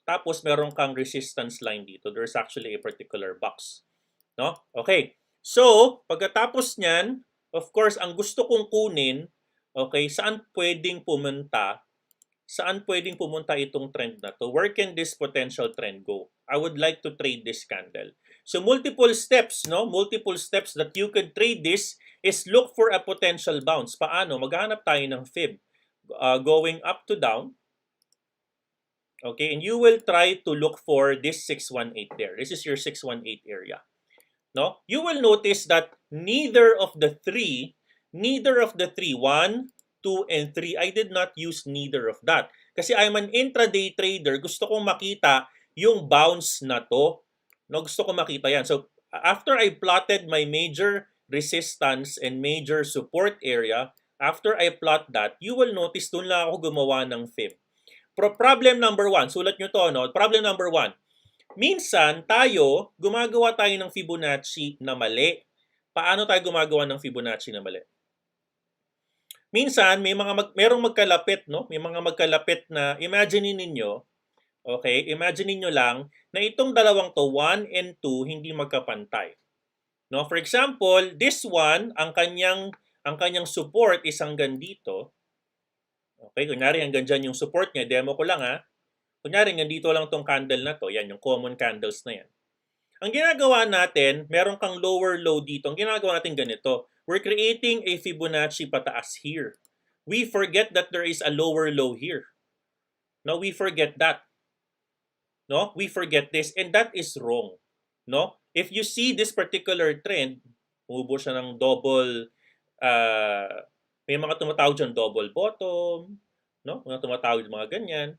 Tapos meron kang resistance line dito. There's actually a particular box. No? Okay. So, pagkatapos niyan, of course, ang gusto kong kunin, okay, saan pwedeng pumunta itong trend na to? Where can this potential trend go? I would like to trade this candle. So multiple steps, no? Multiple steps that you could trade this is look for a potential bounce. Paano? Maghahanap tayo ng fib. Going up to down. Okay, and you will try to look for this 618 there. This is your 618 area. No? You will notice that neither of the three, 1, 2, and 3, I did not use neither of that. Kasi I'm an intraday trader, gusto kong makita yung bounce na to. No, gusto kong makita yan. So, after I plotted my major resistance and major support area, after I plot that, you will notice doon lang ako gumawa ng fib. Problem number 1, sulat nyo to, no? Problem number 1, minsan tayo, gumagawa tayo ng Fibonacci na mali. Paano tayo gumagawa ng Fibonacci na mali? Minsan, merong magkalapit, no? May mga magkalapit na, imagine ninyo, okay, imagine niyo lang na itong dalawang to, 1 and 2, hindi magkapantay. No? For example, this one, ang kanyang support is hanggang dito. Okay, kunyari hanggang dyan yung support niya, demo ko lang ha. Kunyari hanggang dito lang tong candle na to, yan yung common candles na yan. Ang ginagawa natin, meron kang lower low dito. Ang ginagawa natin ganito, we're creating a Fibonacci pataas here. We forget that there is a lower low here. No, we forget that. No, we forget this, and that is wrong. No, if you see this particular trend, umubo siya ng double, may mga tumatawag dyan double bottom, no? Mga tumatawag mga ganyan.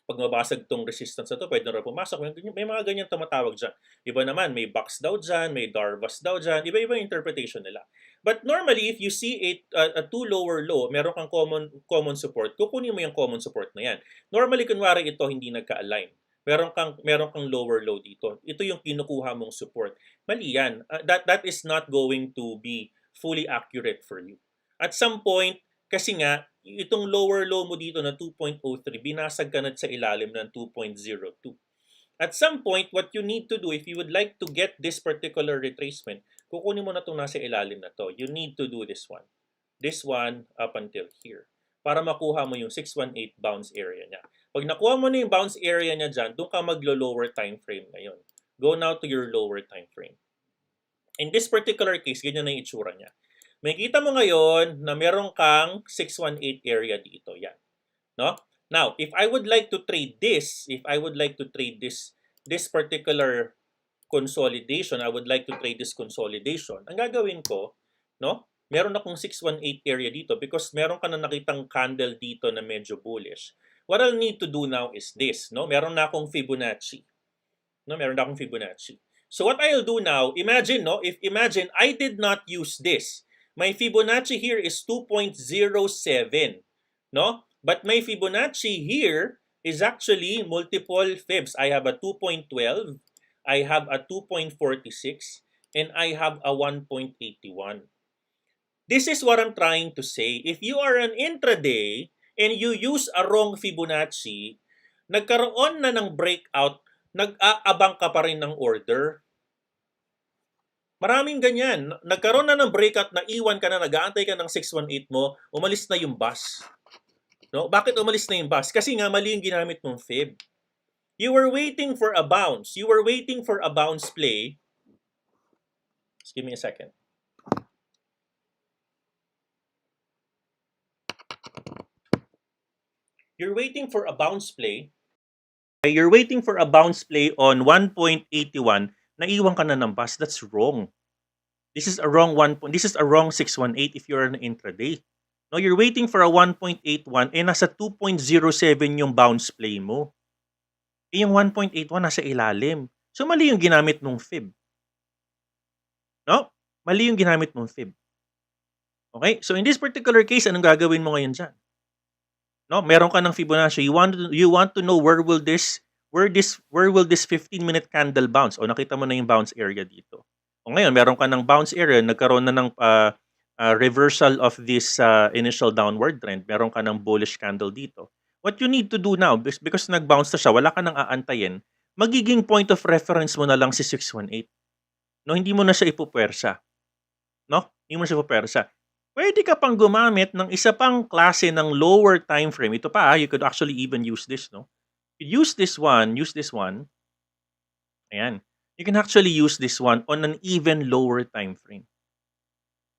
Pag mabasag tong resistance na to, pwede na rin pumasok. May mga ganyan tumatawag dyan. Iba naman, may box daw dyan, may darvas daw dyan. Iba-iba yung interpretation nila. But normally, if you see a two lower low, meron kang common support, kukunin mo yung common support na yan. Normally, kunwari ito hindi nagka-align. Meron kang lower low dito. Ito yung kinukuha mong support. Mali yan. That is not going to be fully accurate for you. At some point, kasi nga, itong lower low mo dito na 2.03, binasag ka na sa ilalim ng 2.02. At some point, what you need to do, if you would like to get this particular retracement, kukunin mo na itong nasa ilalim na to. You need to do this one. This one up until here. Para makuha mo yung 618 bounce area niya. Pag nakuha mo na yung bounce area niya dyan, doon ka maglo-lower time frame ngayon. Go now to your lower time frame. In this particular case, ganyan na yung itsura niya. Makikita mo ngayon na meron kang 618 area dito. Yan. No? Now, if I would like to trade this, this particular consolidation, I would like to trade this consolidation. Ang gagawin ko, no? Meron akong 618 area dito because meron ka na nakitang candle dito na medyo bullish. What I'll need to do now is this, no? Meron na akong Fibonacci. No, meron na akong Fibonacci. So what I'll do now, imagine I did not use this. My Fibonacci here is 2.07, no? But my Fibonacci here is actually multiple fibs. I have a 2.12, I have a 2.46, and I have a 1.81. This is what I'm trying to say. If you are an intraday and you use a wrong Fibonacci, nagkaroon na ng breakout, nag-aabang ka pa rin ng order. Maraming ganyan. Nagkaroon na ng breakout, naiwan ka na, nag-aantay ka ng 618 mo, umalis na yung bus. No? Bakit umalis na yung bus? Kasi nga mali yung ginamit mong fib. You were waiting for a bounce. You were waiting for a bounce play. Just give me a second. You're waiting for a bounce play. You're waiting for a bounce play on 1.81. Naiwan ka na ng bus. That's wrong. This is a wrong This is a wrong 618 if you're an intraday. No, you're waiting for a 1.81 nasa 2.07 yung bounce play mo. Yung 1.81 nasa ilalim. So mali yung ginamit mong fib. No? Mali yung ginamit mong fib. Okay? So in this particular case, anong gagawin mo ngayon dyan? No, meron ka ng Fibonacci. You want to know where will this 15-minute candle bounce? O nakita mo na yung bounce area dito. O ngayon, meron ka ng bounce area, nagkaroon na ng reversal of this initial downward trend. Meron ka ng bullish candle dito. What you need to do now, because nag-bounce na siya, wala ka nang aantayin, magiging point of reference mo na lang si 618. No, hindi mo na siya ipupwersa. No? Hindi mo na siya ipupwersa. Pwede ka pang gumamit ng isa pang klase ng lower time frame. Ito pa, you could actually even use this, no? You use this one. Ayan. You can actually use this one on an even lower time frame.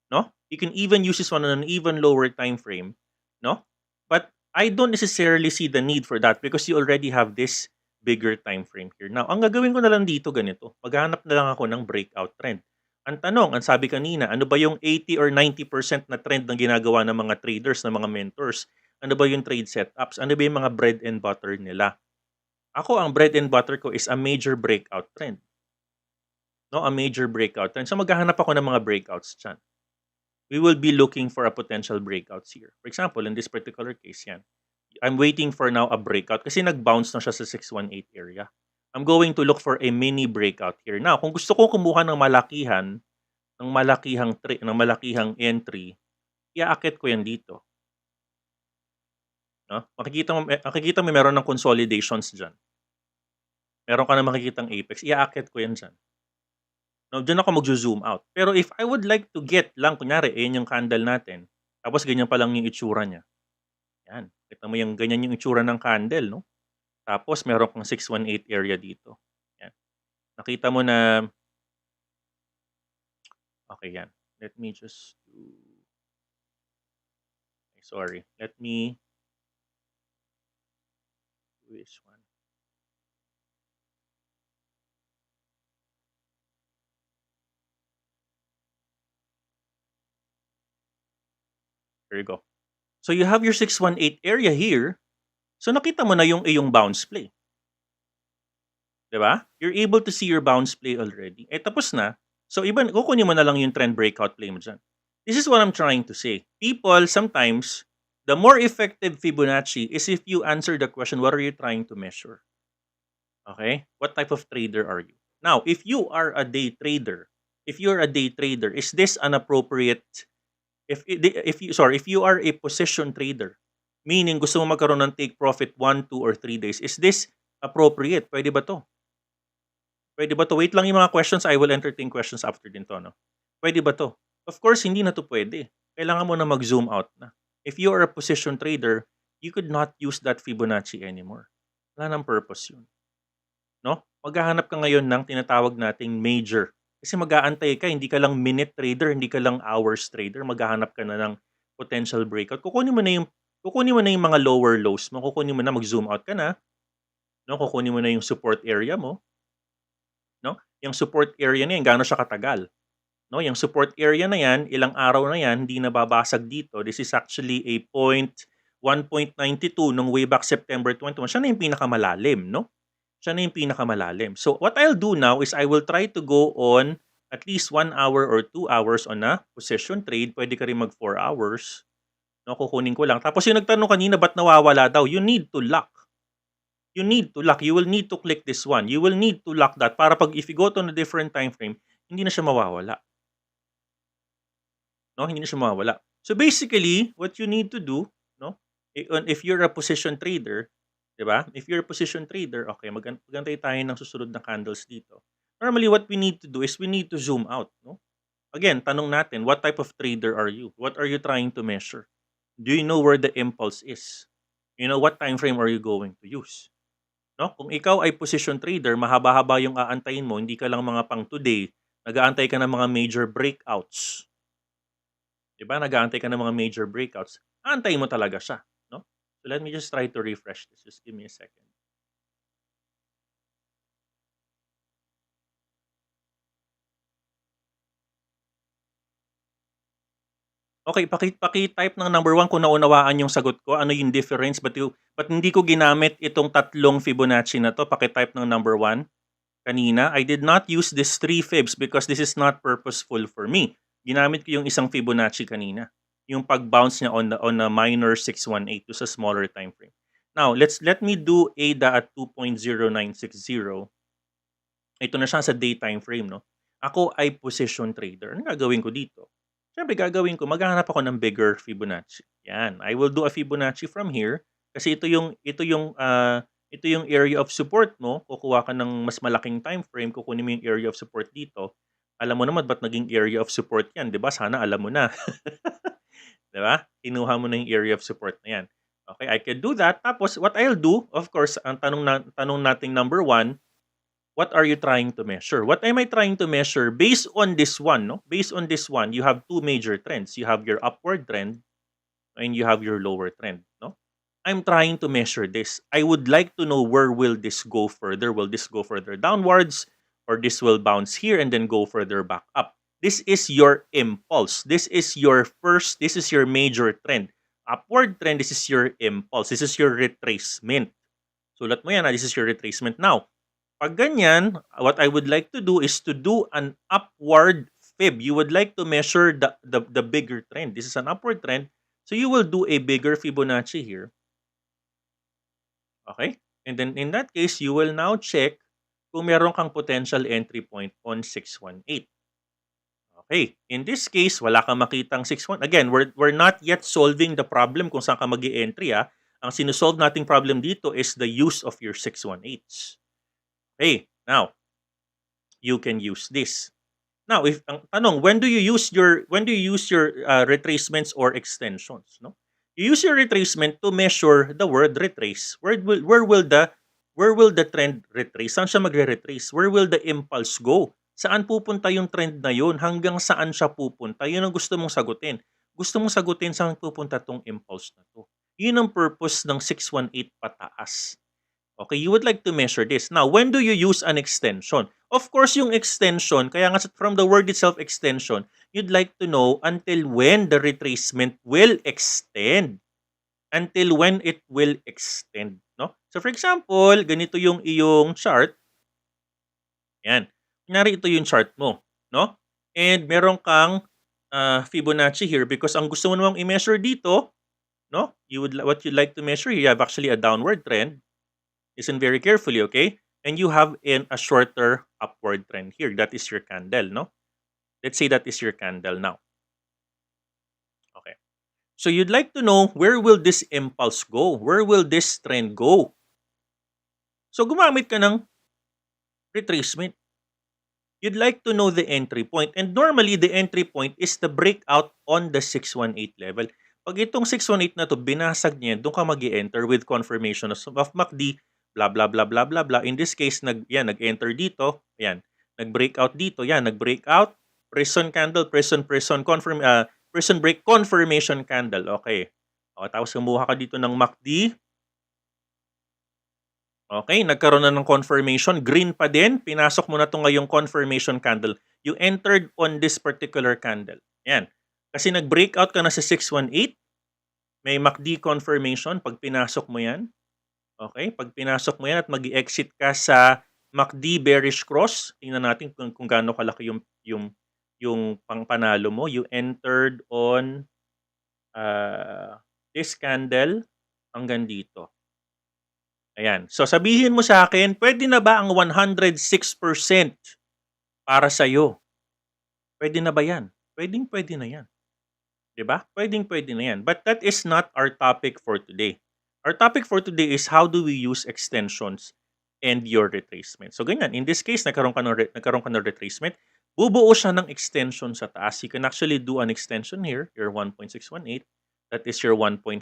No? You can even use this one on an even lower time frame, no? But I don't necessarily see the need for that because you already have this bigger time frame here. Now, ang gagawin ko na lang dito ganito. Maghahanap na lang ako ng breakout trend. Ang tanong, ang sabi kanina, ano ba yung 80 or 90% na trend na ginagawa ng mga traders, ng mga mentors? Ano ba yung trade setups? Ano ba yung mga bread and butter nila? Ako, ang bread and butter ko is a major breakout trend. No, a major breakout trend. So maghahanap ako ng mga breakouts dyan. We will be looking for a potential breakouts here. For example, in this particular case, yan. I'm waiting for now a breakout kasi nag-bounce na siya sa 618 area. I'm going to look for a mini breakout here. Now, kung gusto ko kumuha ng malakihang entry, iaakit ko yan dito. No? Makikita mo meron ng consolidations dyan. Meron ka na makikitang apex, iaakit ko yan dyan. No, dyan ako mag-zoom out. Pero if I would like to get lang, kunyari, ayan yung candle natin, tapos ganyan pa lang yung itsura niya. Yan. Kita mo yung ganyan yung itsura ng candle, no? Tapos meron kang 618 area dito. Yan. Nakita mo na okay, yan. Let me just do sorry. Let me do this one. There you go. So you have your 618 area here. So nakita mo na yung iyong bounce play. Diba? You're able to see your bounce play already. Eh tapos na. So kukunin mo na lang yung trend breakout play mo dyan. This is what I'm trying to say. People, sometimes, the more effective Fibonacci is if you answer the question, what are you trying to measure? Okay? What type of trader are you? Now, if you are a day trader, is this an appropriate if you are a position trader, meaning gusto mo magkaroon ng take profit 1, 2, or 3 days, is this appropriate? Pwede ba to? Pwede ba to? Wait lang yung mga questions. I will entertain questions after din to. No? Pwede ba to? Of course, hindi na to pwede. Kailangan mo na mag-zoom out na. If you are a position trader, you could not use that Fibonacci anymore. Wala nang purpose yun. No? Maghahanap ka ngayon ng tinatawag nating major. Kasi mag-aantay ka, hindi ka lang minute trader, hindi ka lang hours trader, maghahanap ka na ng potential breakout. Kukunin mo na yung mga lower lows mo, kukunin mo na, mag-zoom out ka na, no? Kukunin mo na yung support area mo, no? Yung support area na yan, gaano siya katagal? No, yung support area na yan, ilang araw na yan, hindi nababasag dito. This is actually a 1.92 nung way back September 21. Siya na yung pinakamalalim, no? Siya na yung pinakamalalim. So what I'll do now is I will try to go on at least 1 hour or 2 hours on a position trade. Pwede ka rin mag 4 hours. No, kukunin ko lang. Tapos yung nagtanong kanina, ba't nawawala daw? You need to lock. You need to lock. You will need to click this one. You will need to lock that para pag if you go to a different time frame, hindi na siya mawawala. No, hindi na siya mawawala. So basically, what you need to do, no, if you're a position trader, 'di ba? If you're a position trader, okay, magantay tayo ng susunod na candles dito. Normally, what we need to do is we need to zoom out, no? Again, tanong natin, what type of trader are you? What are you trying to measure? Do you know where the impulse is? You know, what time frame are you going to use? No? Kung ikaw ay position trader, mahaba-haba yung aantayin mo, hindi ka lang mga pang today, nag-aantay ka ng mga major breakouts. 'Di ba? Nag-aantay ka ng mga major breakouts. Aantayin mo talaga siya, no? So let me just try to refresh this. Just give me a second. Okay, paki-type ng number 1 kung naunawaan yung sagot ko. Ano yung difference? Ba't hindi ko ginamit itong tatlong Fibonacci na to? Paki-type ng number 1 kanina. I did not use this 3 fibs because this is not purposeful for me. Ginamit ko yung isang Fibonacci kanina. Yung pag-bounce niya on a minor 618 to sa smaller time frame. Now, let me do ADA at 2.0960. Ito na siya sa day time frame, no? Ako ay position trader. Ano gagawin ko dito? Siyempre gagawin ko, maghahanap ako ng bigger Fibonacci. Yan. I will do a Fibonacci from here kasi ito yung area of support mo. Kukuha ka ng mas malaking time frame, kukunin mo yung area of support dito. Alam mo naman ba't naging area of support yan, 'di ba? Sana alam mo na. 'Di ba? Kinuha mo na yung area of support na yan. Okay, I can do that. Tapos what I'll do, of course, ang tanong nating number 1, what are you trying to measure? What am I trying to measure? Based on this one, no? Based on this one, you have two major trends. You have your upward trend and you have your lower trend, no? I'm trying to measure this. I would like to know where will this go further? Will this go further downwards or this will bounce here and then go further back up? This is your impulse. This is your major trend. Upward trend, this is your impulse. This is your retracement. Sulat mo yan, this is your retracement. Now, pag ganyan, what I would like to do is to do an upward fib. You would like to measure the bigger trend. This is an upward trend. So you will do a bigger Fibonacci here. Okay? And then in that case, you will now check kung meron kang potential entry point on 618. Okay. In this case, wala kang makitang 618. Again, we're not yet solving the problem kung saan ka mag-i-entry. Ang sinusolve nating problem dito is the use of your 618s. Okay, now you can use this. Now, if ang tanong, when do you use your retracements or extensions, no? You use your retracement to measure the word retrace. Where will the trend retrace? Saan siya magre-retrace? Where will the impulse go? Saan pupunta yung trend na yun? Hanggang saan siya pupunta? Yun ang gusto mong sagutin. Gusto mong sagutin saan pupunta tong impulse na to. Yun ang purpose ng 618 pataas. Okay, you would like to measure this. Now, when do you use an extension? Of course, yung extension, kaya nga from the word itself, extension, you'd like to know until when the retracement will extend. Until when it will extend. No? So, for example, ganito yung iyong chart. Yan. Kunyari, ito yung chart mo. No? And meron kang Fibonacci here because ang gusto mo namang i-measure dito, no? What you'd like to measure, you have actually a downward trend. Listen very carefully, okay? And you have a shorter upward trend here. That is your candle, no? Let's say that is your candle now. Okay. So you'd like to know where will this impulse go? Where will this trend go? So gumamit ka ng retracement. You'd like to know the entry point. And normally, the entry point is the breakout on the 618 level. Pag itong 618 na to binasag niya, doon ka mag-i-enter with confirmation of MACD, blah, blah, blah, blah, blah, blah. In this case, nag-enter dito. Ayan. Nag-breakout dito. Yan, nag-breakout. Prison candle, prison break, confirmation candle. Okay. O, tapos kumuha ka dito ng MACD. Okay, nagkaroon na ng confirmation. Green pa din. Pinasok mo na ito ngayong confirmation candle. You entered on this particular candle. Yan. Kasi nag-breakout ka na sa 618. May MACD confirmation pag pinasok mo yan. Okay, pag pinasok mo yan at mag-exit ka sa MACD bearish cross, tingnan natin kung gaano kalaki yung pangpanalo mo. You entered on this candle hanggang dito. Ayan. So sabihin mo sa akin, pwede na ba ang 106% para sa'yo? Pwede na ba yan? Pwede na yan. Diba? Pwede na yan. But that is not our topic for today. Our topic for today is how do we use extensions and your retracement. So ganyan. In this case, nagkaroon ka ng retracement. Bubuo siya ng extension sa taas. You can actually do an extension here, your 1.618. That is your 1.79.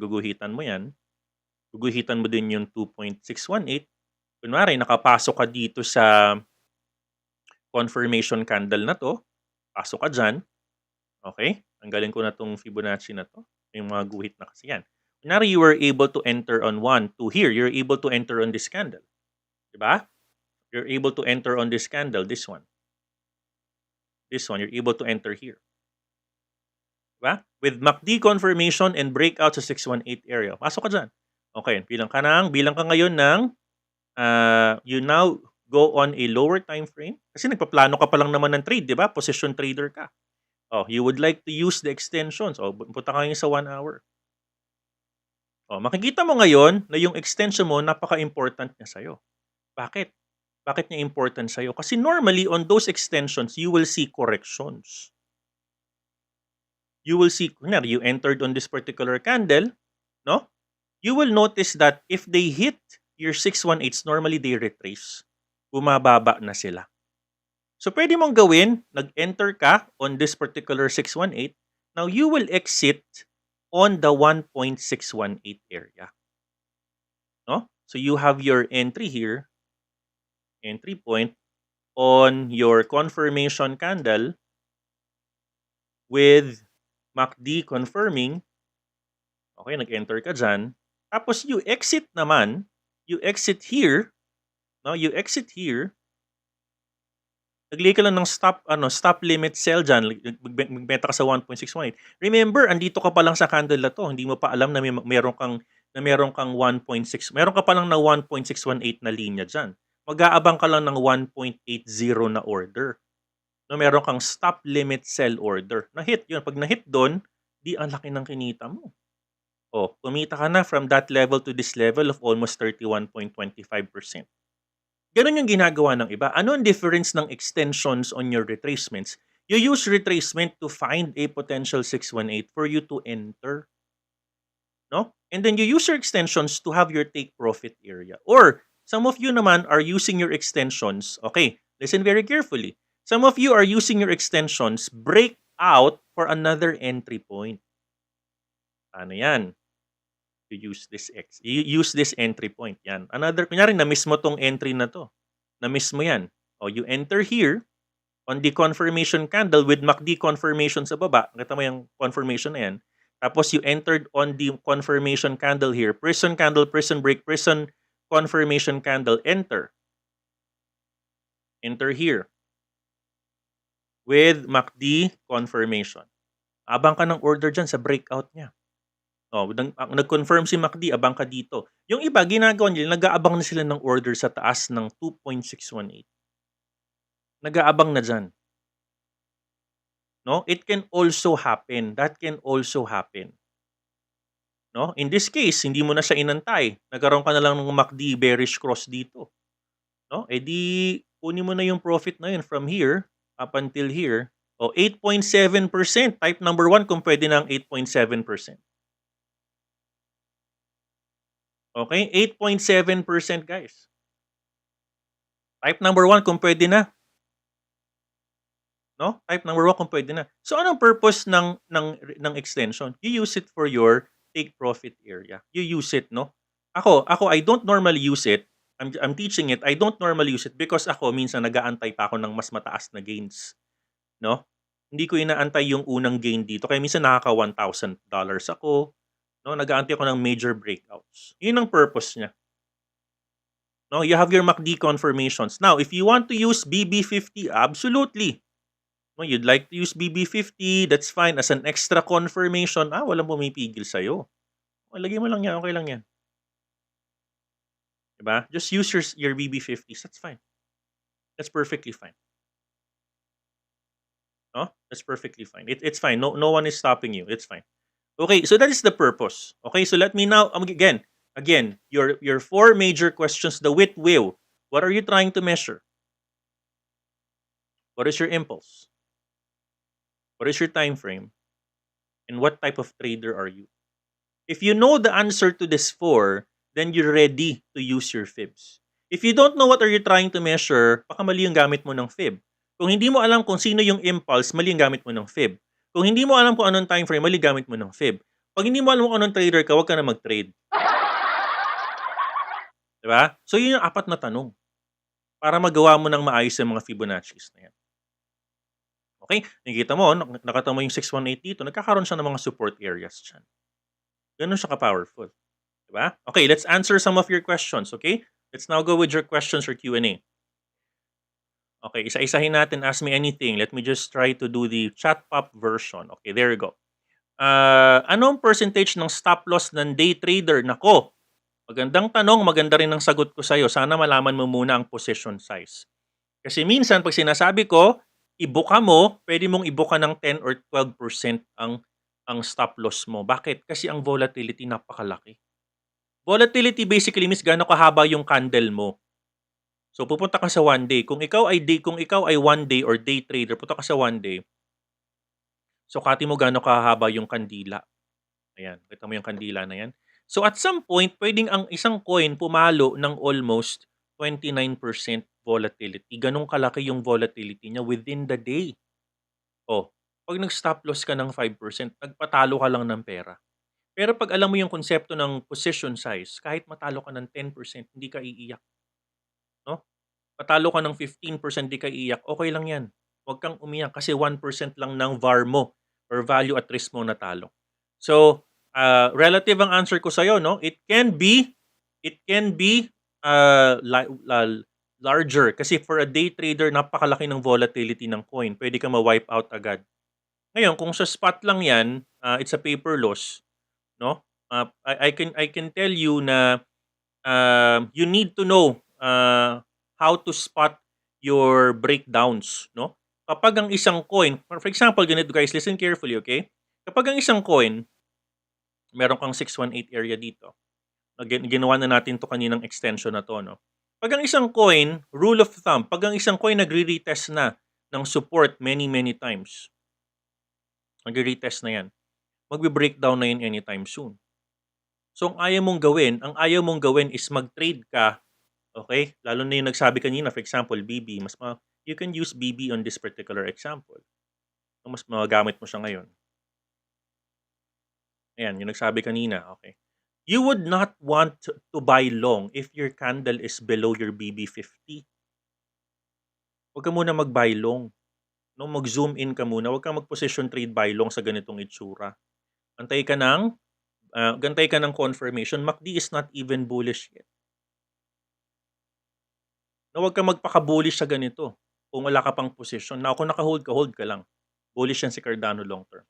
Guguhitan mo yan. Guguhitan mo din yung 2.618. Kunwari, nakapasok ka dito sa confirmation candle na to. Pasok ka dyan. Okay? Tanggalin ko na tong Fibonacci na to. Yung mga guhit na kasi yan. Kunyari, you were able to enter on 1, 2 here. You're able to enter on this candle. Diba? You're able to enter on this candle, this one. This one, you're able to enter here. Diba? With MACD confirmation and breakout sa 618 area. Pasok ka dyan. Okay, bilang ka ngayon ng, you now go on a lower time frame. Kasi nagpaplano ka pa lang naman ng trade, di ba? Position trader ka. Oh, you would like to use the extensions. Oh, punta ka ngayon sa 1 hour. Oh, makikita mo ngayon na yung extension mo napaka-important niya sa'yo. Bakit? Bakit niya important sa'yo? Kasi normally on those extensions, you will see corrections. You will see, kunyari, you entered on this particular candle, no? You will notice that if they hit your 618s, normally they retrace. Bumababa na sila. So pwede mong gawin, nag-enter ka on this particular 618, now you will exit on the 1.618 area. No? So you have your entry here, entry point, on your confirmation candle with MACD confirming. Okay, nag-enter ka dyan. Tapos you exit naman, you exit here, no? You exit here, naglagay ka lang ng stop limit sell dyan, magbenta ka sa 1.618. Remember, andito ka pa lang sa candle na to, hindi mo pa alam na meron kang 1.6, meron ka pa lang na 1.618 na linya dyan. Mag-aabang ka lang ng 1.80 na order. No, meron kang stop limit sell order. Na-hit yun. Pag na-hit doon, di ang laki ng kinita mo. Oh, kumita ka na from that level to this level of almost 31.25%. Ganun yung ginagawa ng iba. Ano ang difference ng extensions on your retracements? You use retracement to find a potential 618 for you to enter. No? And then you use your extensions to have your take profit area. Or, some of you naman are using your extensions. Okay, listen very carefully. Some of you are using your extensions break out for another entry point. Ano yan? You use this entry point. Yan. Another, kunyari, na-miss mo tong entry na to. Na-miss mo yan. O, you enter here on the confirmation candle with MACD confirmation sa baba. Nakita mo yung confirmation na yan. Tapos you entered on the confirmation candle here. Prison candle, prison break, prison confirmation candle. Enter. Enter here with MACD confirmation. Abang ka ng order dyan sa breakout niya. Oh, nag-confirm si MACD, abang ka dito. Yung iba, ginagawa nila, nag-aabang na sila ng order sa taas ng 2.618. Nag-aabang na dyan. No? It can also happen. That can also happen. No? In this case, hindi mo na siya inantay. Nagkaroon ka na lang ng MACD bearish cross dito. No? E di, kunin mo na yung profit na yun from here up until here. O, 8.7%. Type number 1 kung pwede ng 8.7%. Okay? 8.7% guys. Type number 1 kung pwede na. No? Type number 1 kung pwede na. So, anong purpose ng extension? You use it for your take profit area. You use it, no? Ako, I don't normally use it. I'm teaching it. I don't normally use it because ako, minsan nag-aantay pa ako ng mas mataas na gains. No? Hindi ko inaantay yung unang gain dito. Kaya minsan nakaka $1,000 ako. No, nag-aantay ako ng major breakouts. Yun ang purpose niya. No, you have your MACD confirmations. Now, if you want to use BB50, absolutely. No, you'd like to use BB50, that's fine. As an extra confirmation, walang pumipigil sa'yo. Lagay mo lang yan, okay lang yan. Diba? Just use your BB50s, that's fine. That's perfectly fine. No? That's perfectly fine. It's fine. No one is stopping you. It's fine. Okay, so that is the purpose. Okay, so let me now, again, your 4 major questions, the width wave. What are you trying to measure? What is your impulse? What is your time frame? And what type of trader are you? If you know the answer to this 4, then you're ready to use your fibs. If you don't know what are you trying to measure, baka mali yung gamit mo ng fib. Kung hindi mo alam kung sino yung impulse, mali yung gamit mo ng fib. Kung hindi mo alam kung anong time frame, mali gamit mo ng fib. Pag hindi mo alam kung anong trader ka, huwag ka na mag-trade. Diba? So, yun yung 4 na tanong para magawa mo ng maayos yung mga Fibonacci's na yan. Okay? Nakikita mo, nakita mo yung 618 dito, nagkakaroon siya ng mga support areas dyan. Ganun siya ka-powerful. Diba? Okay, let's answer some of your questions, okay? Let's now go with your questions or Q&A. Okay, isa-isahin natin. Ask me anything. Let me just try to do the chat pop version. Okay, there you go. Anong percentage ng stop loss ng day trader? Nako, magandang tanong. Maganda rin ang sagot ko sa'yo. Sana malaman mo muna ang position size. Kasi minsan, pag sinasabi ko, ibuka mo, pwede mong ibuka ng 10 or 12% ang stop loss mo. Bakit? Kasi ang volatility napakalaki. Volatility basically means gaano kahaba yung candle mo. So pupunta ka sa one day. Kung ikaw ay one day or day trader, punta ka sa one day. Sukati mo gaano kahaba yung kandila. Ayan, kita mo yung kandila na yan. So at some point, pwedeng ang isang coin pumalo ng almost 29% volatility. Ganong kalaki yung volatility niya within the day. Oh, pag nag-stop loss ka ng 5%, nagpatalo ka lang ng pera. Pero pag alam mo yung konsepto ng position size, kahit matalo ka ng 10%, hindi ka iiyak. No? Patalo ka ng 15%, di ka iiyak, okay lang yan. Huwag kang umiyak kasi 1% lang ng VAR mo or value at risk mo natalo. So, relative ang answer ko sa'yo, no? It can be larger kasi for a day trader, napakalaki ng volatility ng coin. Pwede ka ma-wipe out agad. Ngayon, kung sa spot lang yan, it's a paper loss, no? I can tell you na you need to know how to spot your breakdowns, no? Kapag ang isang coin, for example, ganito guys, listen carefully, okay? Kapag ang isang coin, meron kang 618 area dito. Ginawa na natin to kaninang extension na to, no? Pag ang isang coin, rule of thumb, pag ang isang coin nagre-retest na ng support many times, nagre-retest na yan, magbe-breakdown na yun anytime soon. So, ang ayaw mong gawin is mag-trade ka. Okay? Lalo na yung nagsabi kanina, for example, BB. You can use BB on this particular example. Mas magagamit mo siya ngayon. Ayan, yung nagsabi kanina. Okay. You would not want to buy long if your candle is below your BB50. Huwag ka muna mag-buy long. No, mag-zoom in ka muna. Huwag kang mag-position trade buy long sa ganitong itsura. Gantay ka ng confirmation. MACD is not even bullish yet. Na huwag kang magpaka-bullish sa ganito kung wala ka pang position. Now, kung naka-hold ka lang. Bullish yan si Cardano long term.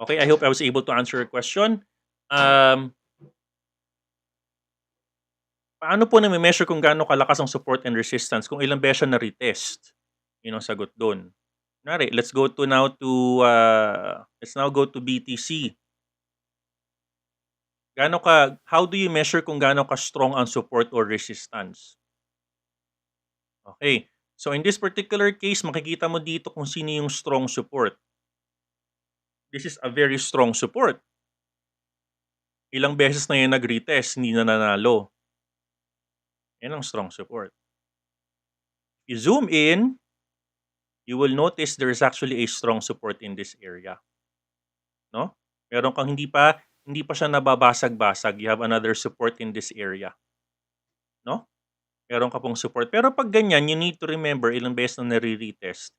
Okay, I hope I was able to answer your question. Paano po na-measure kung gaano kalakas ang support and resistance kung ilang beses na retest? Yun ang sagot doon. Let's now go to BTC. How do you measure kung gaano ka strong ang support or resistance? Okay. So in this particular case, makikita mo dito kung sino yung strong support. This is a very strong support. Ilang beses na yan nag-retest, hindi na nanalo. Yan ang strong support. If you zoom in, you will notice there is actually a strong support in this area. No? Meron kang hindi pa siya nababasag-basag. You have another support in this area. No? Meron ka pong support. Pero pag ganyan, you need to remember ilang beses na nare-retest.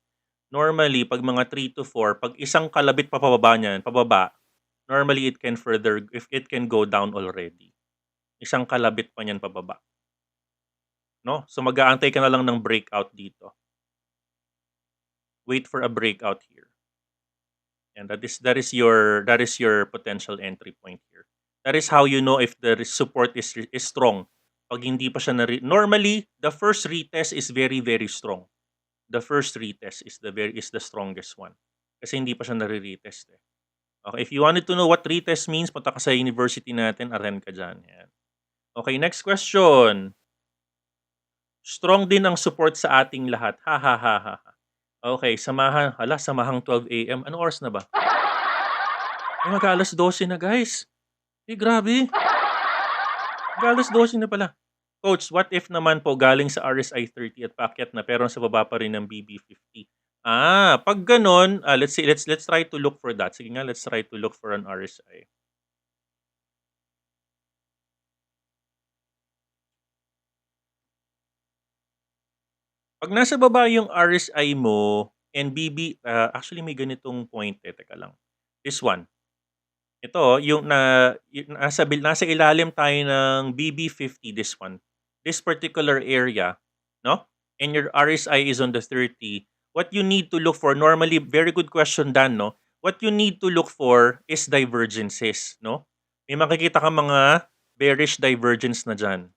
Normally, pag mga 3 to 4, pag isang kalabit pa pababa, normally it can go down already. Isang kalabit pa niyan pababa. No? So mag-aantay ka na lang ng breakout dito. Wait for a breakout here. And that is your potential entry point here. That is how you know if the support is strong. Pag hindi pa siya normally, the first retest is very strong. The first retest is the strongest one. Kasi hindi pa siya nare-retest eh. Okay, if you wanted to know what retest means, punta ka sa university natin, attend ka dyan. Yan. Okay, next question. Strong din ang support sa ating lahat. Ha ha ha ha. Okay, samahang 12 a.m. Ano oras na ba? Ay, mag-alas 12 na guys. Grabe. Mag-alas 12 na pala. Coach, what if naman po galing sa RSI 30 at paakyat na pero sa baba pa rin ng BB50? Pag ganon, let's try to look for that. Sige nga, let's try to look for an RSI. Pag nasa baba yung RSI mo and BB, actually may ganitong point eh. Teka lang. This one. Ito, yung nasa ilalim tayo ng BB50, this one. This particular area, no? And your RSI is on the 30. What you need to look for, normally, very good question, Dan, no? What you need to look for is divergences, no? May makikita ka mga bearish divergence na dyan.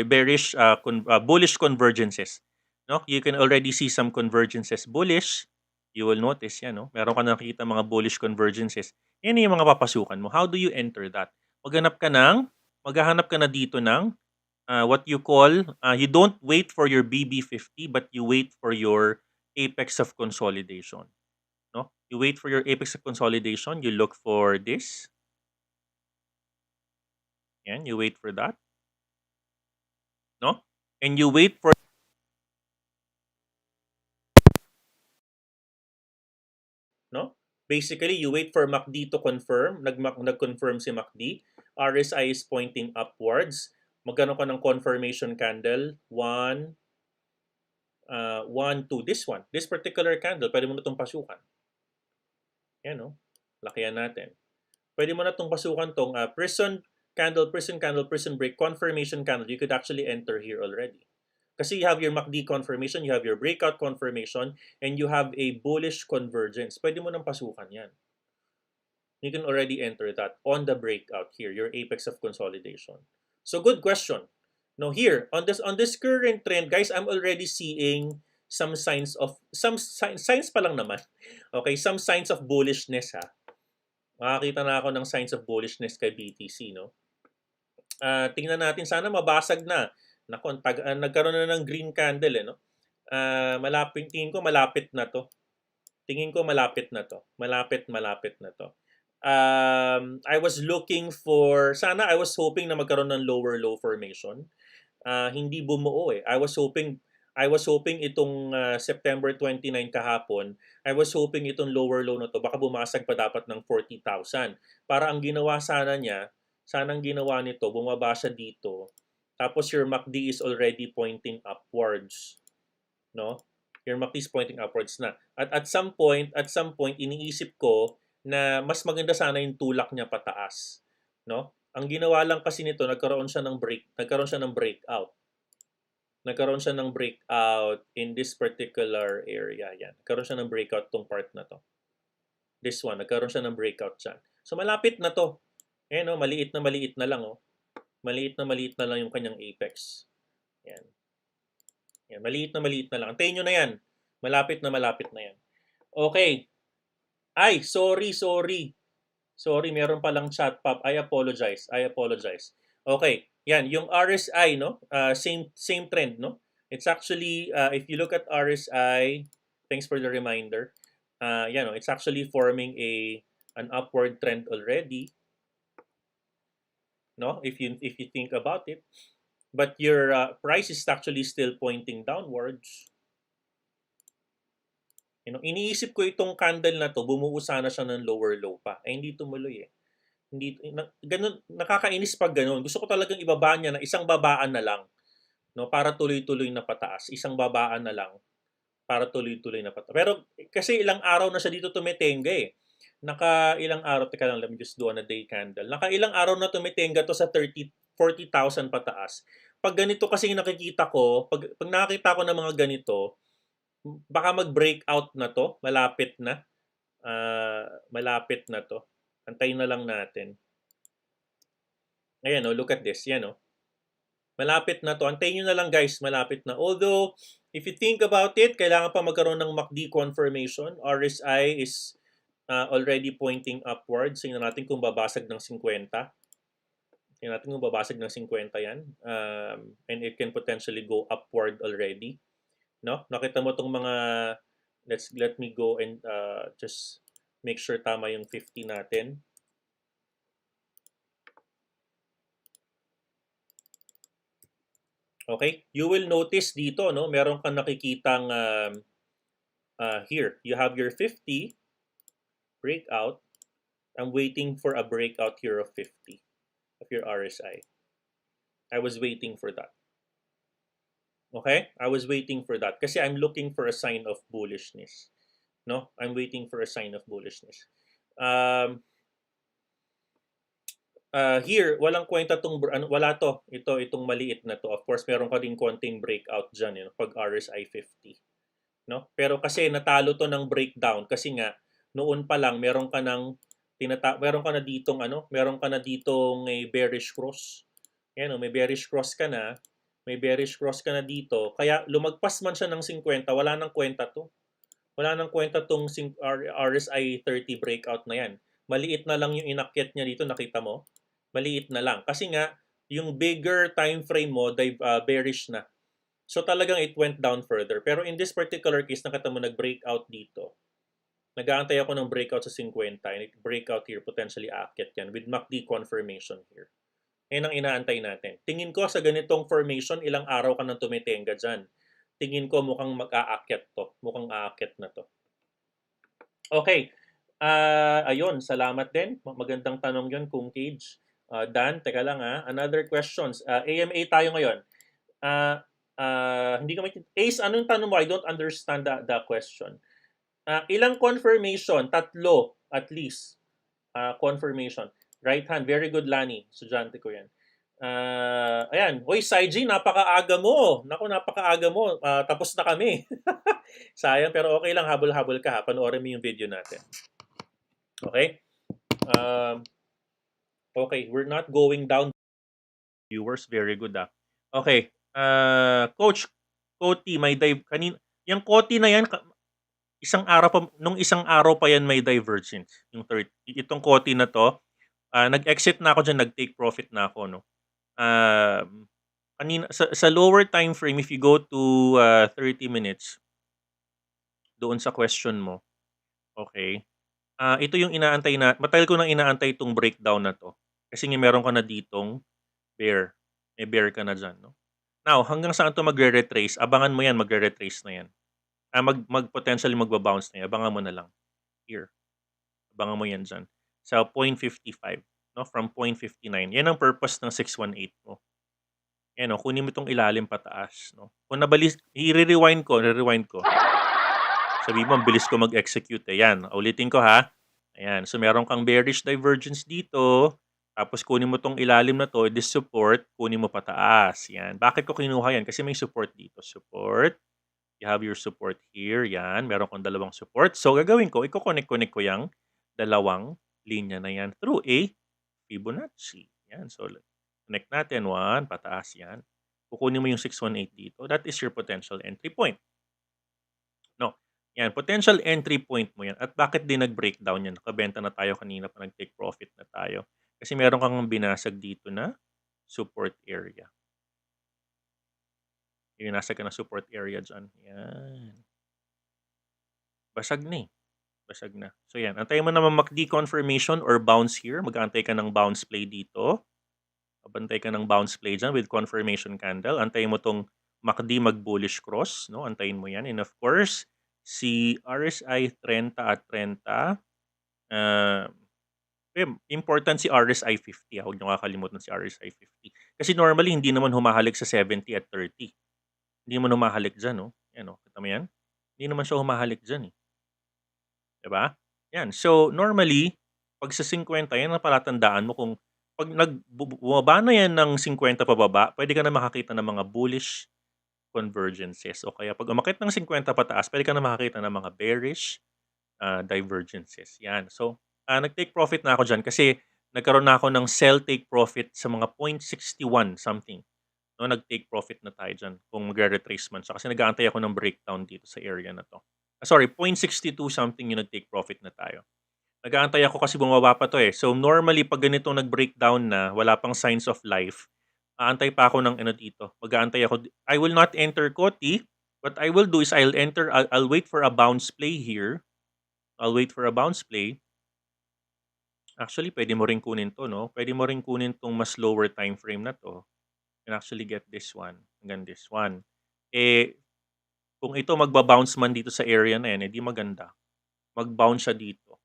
Bearish, bullish convergences. No? You can already see some convergences bullish. You will notice yan, no? Meron ka nakikita mga bullish convergences. Yan yung mga papasukan mo. How do you enter that? Maghahanap ka na dito ng what you call, you don't wait for your BB50, but you wait for your apex of consolidation. No? You wait for your apex of consolidation. You look for this. Yan, you wait for that. No? And you wait for no? Basically, you wait for MACD to confirm. Nag-confirm si MACD. RSI is pointing upwards. Magkano ka ng confirmation candle? 1, 1, 2. This one. This particular candle, pwede mo na itong pasukan. Yan, no? Lakihan natin. Pwede mo na itong pasukan itong prison candle, prison break, confirmation candle. You could actually enter here already. Kasi you have your MACD confirmation, you have your breakout confirmation, and you have a bullish convergence. Pwede mo nang pasukan yan. You can already enter that on the breakout here, your apex of consolidation. So good question. Now here, on this current trend, guys, I'm already seeing some signs pa lang naman. Okay, some signs of bullishness ha. Makakita na ako ng signs of bullishness kay BTC, no? Tingnan natin, sana mabasag na. Nako, nagkaroon na ng green candle, no? Tingin ko malapit na to. Malapit na to. I was looking for, I was hoping na magkaroon ng lower low formation. Hindi bumuo eh. I was hoping itong September 29 kahapon, I was hoping itong lower low na to, baka bumasag pa dapat ng 40,000. Para ang ginawa ang ginawa nito, bumaba siya dito. Tapos your MACD is already pointing upwards. No? Your MACD is pointing upwards na. At some point, iniisip ko na mas maganda sana yung tulak niya pataas. No? Ang ginawa lang kasi nito, nagkaroon siya ng breakout. Nagkaroon siya ng breakout in this particular area. Yan. Nagkaroon siya ng breakout tong part na to. This one, nagkaroon siya ng breakout dyan. So malapit na to. Ayan, no? Maliit na lang. Oh. Maliit na lang yung kanyang apex. Yan. Yan. Maliit na lang. Antayin nyo na yan. Malapit na yan. Okay. Ay, sorry. Sorry, meron palang chat pop. I apologize. Okay. Yan, yung RSI, no? Same trend, no? It's actually, if you look at RSI, thanks for the reminder. Yan, no? It's actually forming an upward trend already. No, if you think about it, but your price is actually still pointing downwards. You know, iniisip ko itong candle na to, bumuo sana siya ng lower low pa. Hindi tumuloy eh. Ganun, nakakainis pag ganun. Gusto ko talagang ibaba niya na isang babaan na lang, no, para tuloy-tuloy na pataas. Isang babaan na lang para tuloy-tuloy na pataas. Pero kasi ilang araw na siya dito tumitengga eh. Ilang araw, teka lang, let me just do on a day candle. Ilang araw na tumitenga to sa 40,000 pataas. Pag ganito kasi nakikita ko, pag nakakita ko ng mga ganito, baka mag-breakout na to, malapit na to. Antayin na lang natin. Ayan, look at this, yan malapit na to. Antayin nyo na lang guys, malapit na. Although, if you think about it, kailangan pa magkaroon ng MACD confirmation. RSI is already pointing upwards. Tingnan natin kung babasag ng 50. Tingnan natin kung babasag ng 50 yan. And it can potentially go upward already. No? Nakita mo itong mga, let me go and just make sure tama yung 50 natin. Okay? You will notice dito, no? Meron kang nakikitang here. You have your 50 breakout. I'm waiting for a breakout here of 50 of your RSI. I was waiting for that. Okay? I was waiting for that kasi I'm looking for a sign of bullishness. No? I'm waiting for a sign of bullishness. Here, walang kwenta tong wala to. Itong maliit na to. Of course, meron ka din konting breakout diyan, pag RSI 50, no? Pero kasi natalo to ng breakdown kasi nga noon pa lang meron ka meron ka na ditong meron ka na ditong bearish cross. Yan, may bearish cross ka na. May bearish cross ka na dito. Kaya lumagpas man siya ng 50, wala nang kwenta to. Wala nang kwenta tong RSI 30 breakout na yan. Maliit na lang yung inakyat niya dito, nakita mo? Maliit na lang. Kasi nga, yung bigger time frame mo, bearish na. So talagang it went down further. Pero in this particular case, nakita mo nag-breakout dito. Nag-aantay ako ng breakout sa 50 and breakout here, potentially aakyat yan with MACD confirmation here. Yan ang inaantay natin. Tingin ko sa ganitong formation, ilang araw ka nang tumitenga dyan. Tingin ko mukhang mag-aakyat to. Mukhang aakyat na to. Okay. Ayun, salamat din. Magandang tanong yun, Kung Cage. Dan, teka lang Another questions. AMA tayo ngayon. Hindi ko Ace, anong tanong mo? I don't understand the question. Ilang confirmation? 3 at least. Confirmation. Right hand. Very good, Lani. Estudyante ko yan. Ayan. Hoy, Saiji, napakaaga mo. Naku, napakaaga mo. Tapos na kami. Sayang, pero okay lang. Habol-habol ka. Panoorin mo yung video natin. Okay? Okay, we're not going down. Viewers, very good Okay. Coach, Koti, may yung Koti na yan, nung isang araw pa yan may divergence. Yung itong Koti na to, nag-exit na ako dyan, nag-take profit na ako, no? Kanina, sa lower time frame, if you go to 30 minutes, doon sa question mo, okay, ito yung inaantay matagal ko nang inaantay itong breakdown na to. Kasi nga meron ka na ditong bear. May bear ka na dyan, no? Now, hanggang saan to magre-retrace? Abangan mo yan, magre-retrace na yan. Potentially magbabounce na yan. Abangan mo na lang. Here. Abangan mo yan dyan. Sa 0.55, no? From 0.59. Yan ang purpose ng 618 mo. Yan, no? Kunin mo itong ilalim pataas, no? Kung i-rewind ko. Sabi mo, bilis ko mag-execute. Yan, ulitin ko Ayan, so meron kang bearish divergence dito. Tapos kunin mo tong ilalim na to, this support, kunin mo pataas. Yan. Bakit ko kinuha yan? Kasi may support dito. Support. You have your support here. Yan. Meron kang dalawang support. So, gagawin ko, i-connect ko yung dalawang linya na yan through a Fibonacci. Yan. So, connect natin. 1, pataas yan. Kukunin mo yung 618 dito. That is your potential entry point. No. Yan. Potential entry point mo yan. At bakit din nag-breakdown yan? Nakabenta na tayo kanina pa, nag-take profit na tayo. Kasi meron kang binasag dito na support area. Yung binasag ka na support area dyan. Yan. Basag na Basag na. So yan. Antayin mo naman MACD confirmation or bounce here. Mag-antay ka ng bounce play dito. Abantay ka ng bounce play dyan with confirmation candle. Antayin mo tong MACD mag-bullish cross. No? Antayin mo yan. And of course, si RSI 30 at 30. Important si RSI 50. Huwag nyo kakalimutan si RSI 50. Kasi normally, hindi naman humahalik sa 70 at 30. Hindi naman humahalik dyan, no? Yan, no? Kita mo yan? Hindi naman siya humahalik dyan, eh. Diba? Yan. So, normally, pag sa 50, yan ang palatandaan mo kung pag bumaba na yan ng 50 pababa, pwede ka na makakita ng mga bullish convergences. O kaya pag umakit ng 50 pataas, pwede ka na makakita ng mga bearish divergences. Yan. So, nag-take profit na ako dyan kasi nagkaroon na ako ng sell take profit sa mga 0.61 something. No, nag-take profit na tayo dyan kung magre-retrace man siya. Kasi nag-aantay ako ng breakdown dito sa area na to. Sorry, 0.62 something yung nag-take profit na tayo. Nag-aantay ako kasi bumaba pa to eh. So normally pag ganitong nag-breakdown na, wala pang signs of life, aantay pa ako ng dito. Mag-aantay ako. I will not enter Koti. What I will do is I'll wait for a bounce play here. I'll wait for a bounce play. Actually, pwede mo rin kunin to, no? Pwede mo rin kunin tong mas lower time frame na to. You can actually get this one. Hanggang this one. Kung ito magbabounce man dito sa area na yan, di maganda. Mag-bounce siya dito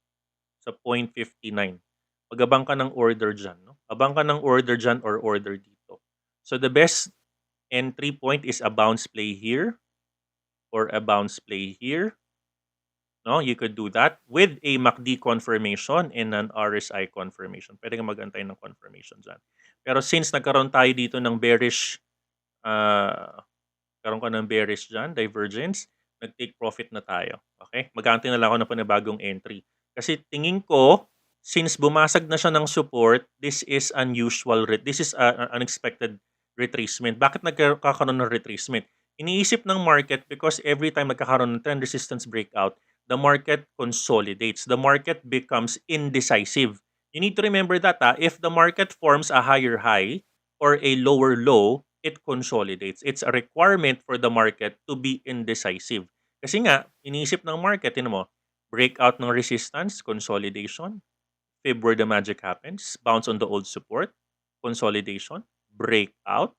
sa 0.59. Mag-abang ka ng order dyan, no? Abang ka ng order dyan or order dito. So, the best entry point is a bounce play here or a bounce play here No, you could do that with a MACD confirmation and an RSI confirmation. Pwede kang mag-antay ng confirmation dyan. Pero since nagkaroon tayo dito ng bearish, karoon ka ng bearish dyan, divergence, nag-take profit na tayo. Okay? Mag-aantay na lang ako ng panibagong entry. Kasi tingin ko, since bumasag na siya ng support, this is unusual. This is unexpected retracement. Bakit nagkakaroon ng retracement? Iniisip ng market because every time nagkakaroon ng trend resistance breakout, the market consolidates. The market becomes indecisive. You need to remember that if the market forms a higher high or a lower low, it consolidates. It's a requirement for the market to be indecisive. Kasi nga, iniisip ng market, mo, breakout ng resistance, consolidation, fib where the magic happens, bounce on the old support, consolidation, breakout,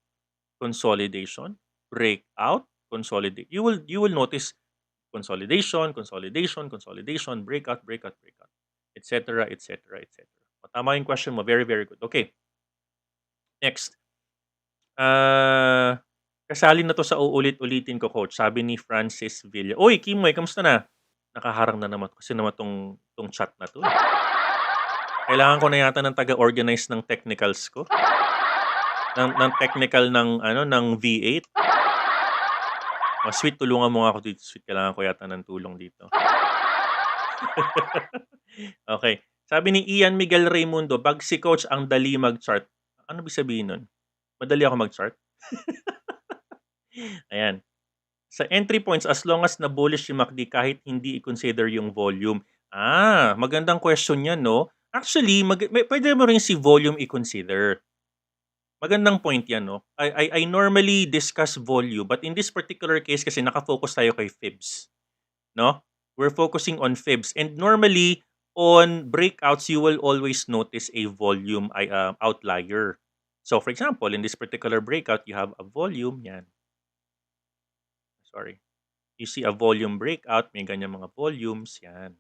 consolidation, breakout, consolidate. You will notice consolidation, consolidation, consolidation, breakout, breakout, breakout, etc., etc., etc. Tama yung question mo. Very, very good. Okay. Next. Kasali na to sa uulit-ulitin ko, coach. Sabi ni Francis Villa. Uy, Kimoy, kamusta na? Nakaharang na naman kasi naman tong chat na to. Kailangan ko na yata ng taga-organize ng technicals ko. Ng technical ng V8. Sweet, tulungan mo nga ako dito. Sweet, kailangan ko yata ng tulong dito. Okay. Sabi ni Ian Miguel Raimundo, bag si coach ang dali mag-chart. Ano ibig sabihin nun? Madali ako mag-chart? Ayan. Sa entry points, as long as na bullish yung MACD kahit hindi i-consider yung volume. Magandang question yan, no? Actually, pwede mo rin si volume i-consider. Magandang point yan, no? I normally discuss volume, but in this particular case kasi nakafocus tayo kay fibs. No? We're focusing on fibs. And normally, on breakouts, you will always notice a volume outlier. So, for example, in this particular breakout, you have a volume. Yan. Sorry. You see a volume breakout. May ganyan mga volumes. Yan.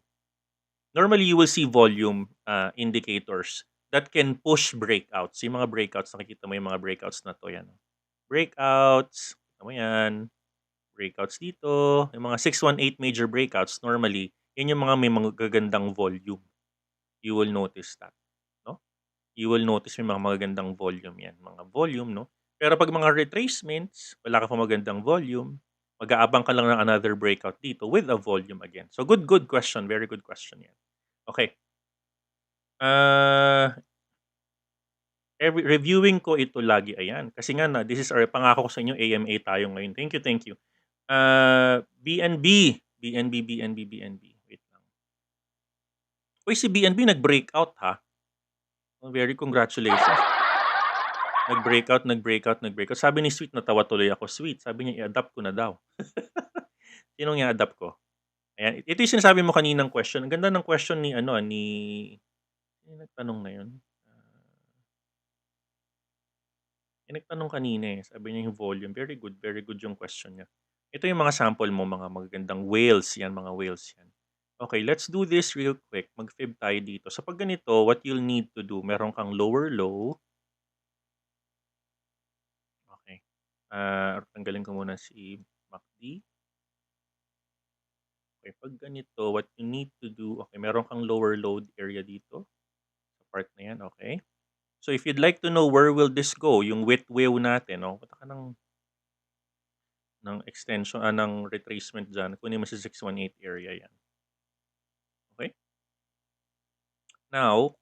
Normally, you will see volume indicators that can push breakouts. Yung mga breakouts, nakikita mo yung mga breakouts na to. Yan. Breakouts. Nakita mo yan. Breakouts dito. Yung mga 618 major breakouts, normally, yun yung mga may mga gagandang volume. You will notice that. No? You will notice may mga magagandang volume yan. Mga volume, no? Pero pag mga retracements, wala ka pa magandang volume, mag-aabang ka lang ng another breakout dito with a volume again. So, good question. Very good question yan. Okay. Reviewing ko ito lagi. Ayan. Kasi nga, this is our pangako ko sa inyo, AMA tayo ngayon. Thank you. BNB. Wait lang. Uy, si BNB nag-breakout, ha? Oh, very congratulations. Nag-breakout. Sabi ni Sweet, natawa tuloy ako. Sweet, sabi niya, i-adapt ko na daw. Sinong i-adapt ko? Ayan. Ito yung sinasabi mo kaninang question. Ang ganda ng question ni, nagtanong na yun. Nagtanong kanina eh. Sabi niya yung volume. Very good yung question niya. Ito yung mga sample mo, mga magagandang whales. Yan, mga whales yan. Okay, let's do this real quick. Mag-fib tayo dito. So pag ganito, what you'll need to do, meron kang lower low. Okay. Tanggalin ko muna si MACD. Okay, pag ganito, what you need to do, okay, meron kang lower load area dito. Sa part na yan, okay. So if you'd like to know where will this go, yung width wave natin, punta ka ng extension, ng retracement dyan, kunin mo sa 618 area yan. Okay? Now,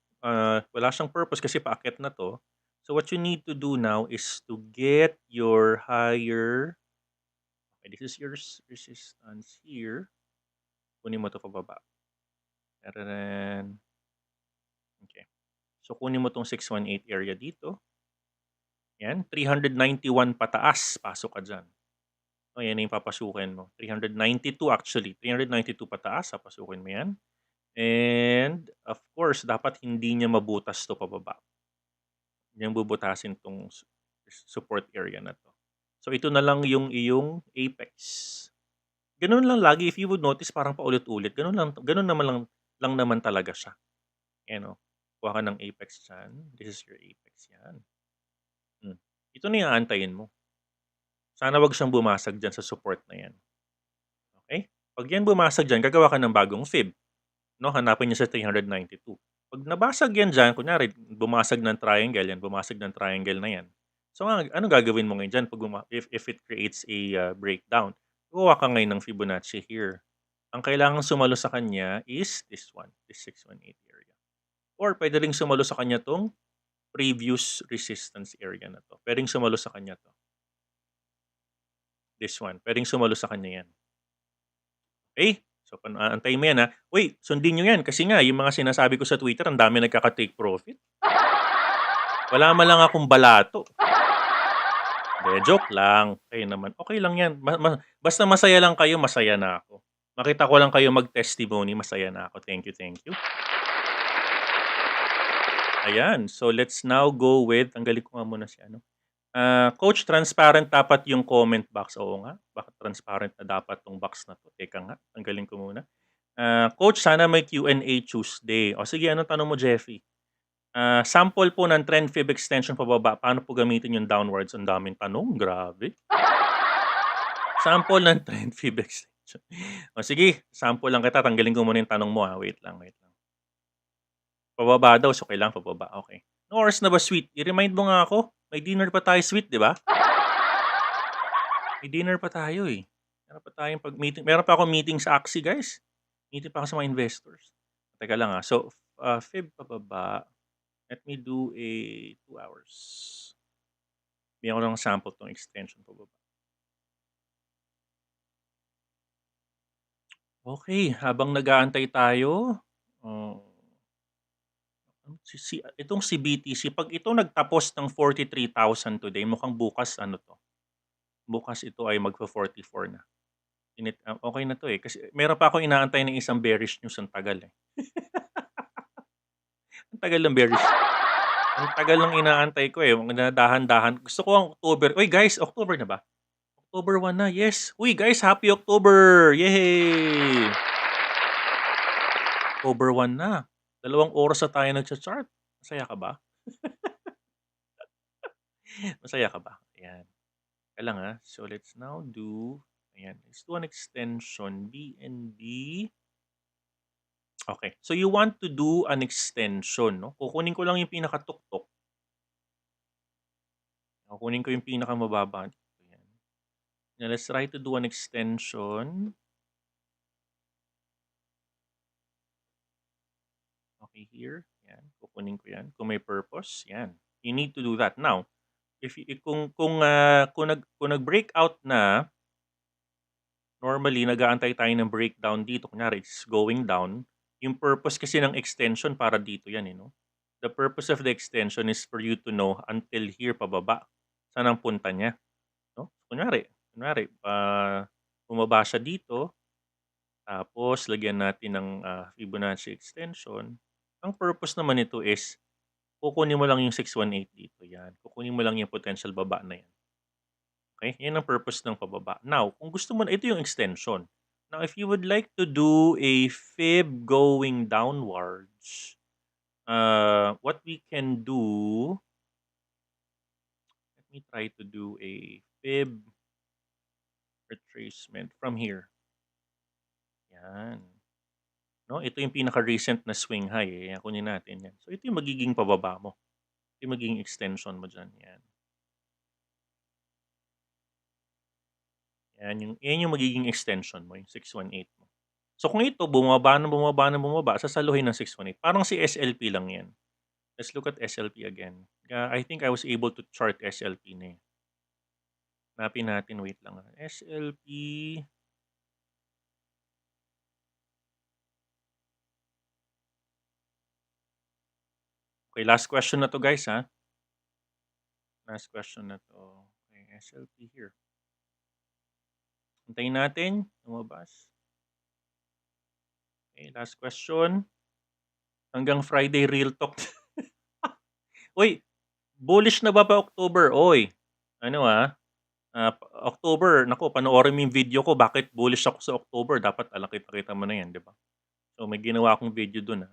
wala siyang purpose kasi paakyat na to. So what you need to do now is to get your higher, okay, this is your resistance here. Kunin mo to pababa. And then, okay. So kunin mo tong 618 area dito. Yan, 391 pataas, pasok ka dyan. O, yan yung papasukin mo. 392 actually. 392 pataas, papasukin mo yan. And, of course, dapat hindi niya mabutas to pababa. Hindi niya bubutasin tong support area na to. So, ito na lang yung iyong apex. Ganun lang lagi. If you would notice, parang paulit-ulit. Ganun naman lang naman talaga siya. Yan o. Kuha ka ng apex dyan. This is your apex. Yan. Ito na yung aantayin mo. Sana wag siyang bumasag dyan sa support na yan. Okay? Pag yan bumasag diyan, gagawa ka ng bagong fib, no? Hanapin niyo sa 392. Pag nabasag yan diyan, kunyari bumasag ng triangle yan, bumasag ng triangle na yan. So ano gagawin mo ngayon diyan pag if it creates a breakdown? Kukuha ka ngayon ng Fibonacci here. Ang kailangang sumalo sa kanya is this one, this 618 area. Or pwede ring sumalo sa kanya tong previous resistance area na to. Pwedeng sumalo sa kanya to. This one. Pwedeng sumalo sa kanya yan. Okay? So, antayin mo yan ha. Uy, sundin nyo yan. Kasi nga, yung mga sinasabi ko sa Twitter, ang dami nagkaka-take profit. Wala man lang akong balato. Joke lang. Kayo naman. Okay lang yan. Basta masaya lang kayo, masaya na ako. Makita ko lang kayo mag-testimony, masaya na ako. Thank you, thank you. Ayan. So, let's now go with, tanggalin ko nga muna siya. Coach, transparent dapat yung comment box. Oo nga. Bakit transparent na dapat tong box na to? Teka nga. Tanggalin ko muna. Coach, sana may Q&A Tuesday. O sige, anong tanong mo, Jeffy? Sample po ng trend fib extension pababa. Paano po gamitin yung downwards? Ang daming tanong. Grabe. Sample ng trend fib extension. O sige, sample lang kita. Tanggalin ko muna yung tanong mo. Wait lang. Pababa daw. So, kailangan pababa. Okay. No oras na ba, sweet? I-remind mo nga ako. May dinner pa tayo, sweet, di ba? May dinner pa tayo eh. Meron pa akong meeting sa Axie, guys. Meeting pa ako sa mga investors. Teka lang ha. So, fib pababa. Let me do a 2 hours. Bigyan ko lang ng sample tong extension pababa. Okay, habang nag-aantay tayo, itong si BTC, pag ito nagtapos ng 43,000 today, mukhang bukas bukas ito ay magpa-44 na. Okay na to eh. Kasi meron pa akong inaantay ng isang bearish news. Ang tagal eh. Ang tagal ng bearish. Ang tagal ng inaantay ko eh. Dahan-dahan. Gusto ko ang October. Uy guys, October na ba? October 1 na. Yes. Uy guys, happy October. Yay! October 1 na. 2 oras na tayo nag-chart. Masaya ka ba? Masaya ka ba? Ayan. Kaya lang ha. So let's now do, ayan, let's do an extension. BNB. Okay. So you want to do an extension, no? Kukunin ko lang yung pinakatuktok. Kukunin ko yung pinakamababa. Ayan. Now let's try to do an extension. Okay, here. Yan. Kukunin ko yan. Kung may purpose, yan. You need to do that. Now, kung nag-breakout na, normally, nag-aantay tayo ng breakdown dito. Kunyari, it's going down. Yung purpose kasi ng extension para dito yan, no? The purpose of the extension is for you to know until here pababa. Saan ang punta niya? No? Kunyari, bumaba siya dito. Tapos, lagyan natin ng Fibonacci extension. Ang purpose naman nito is, kukunin mo lang yung 618 dito. Yan. Kukunin mo lang yung potential baba na yan. Okay? Yan ang purpose ng pababa. Now, kung gusto mo na, ito yung extension. Now, if you would like to do a fib going downwards, what we can do, let me try to do a fib retracement from here. Yan. No, ito yung pinaka-recent na swing high eh. Kunin natin yan. So, ito yung magiging pababa mo. Ito yung magiging extension mo dyan. Yan. Yan yung magiging extension mo, yung 618 mo. So, kung ito, bumaba, sasaluhin ng 618. Parang si SLP lang yan. Let's look at SLP again. I think I was able to chart SLP na eh. Hanapin natin, wait lang. SLP. Okay, last question na to guys ha. Last question na to. Okay, SLP here. Hintayin natin. Lumabas. Okay, last question. Hanggang Friday real talk. Uy, bullish na ba October? Oy, ano October, naku, panoorin mo yung video ko, bakit bullish ako sa October. Dapat kita mo na yan, di ba? So, may ginawa akong video dun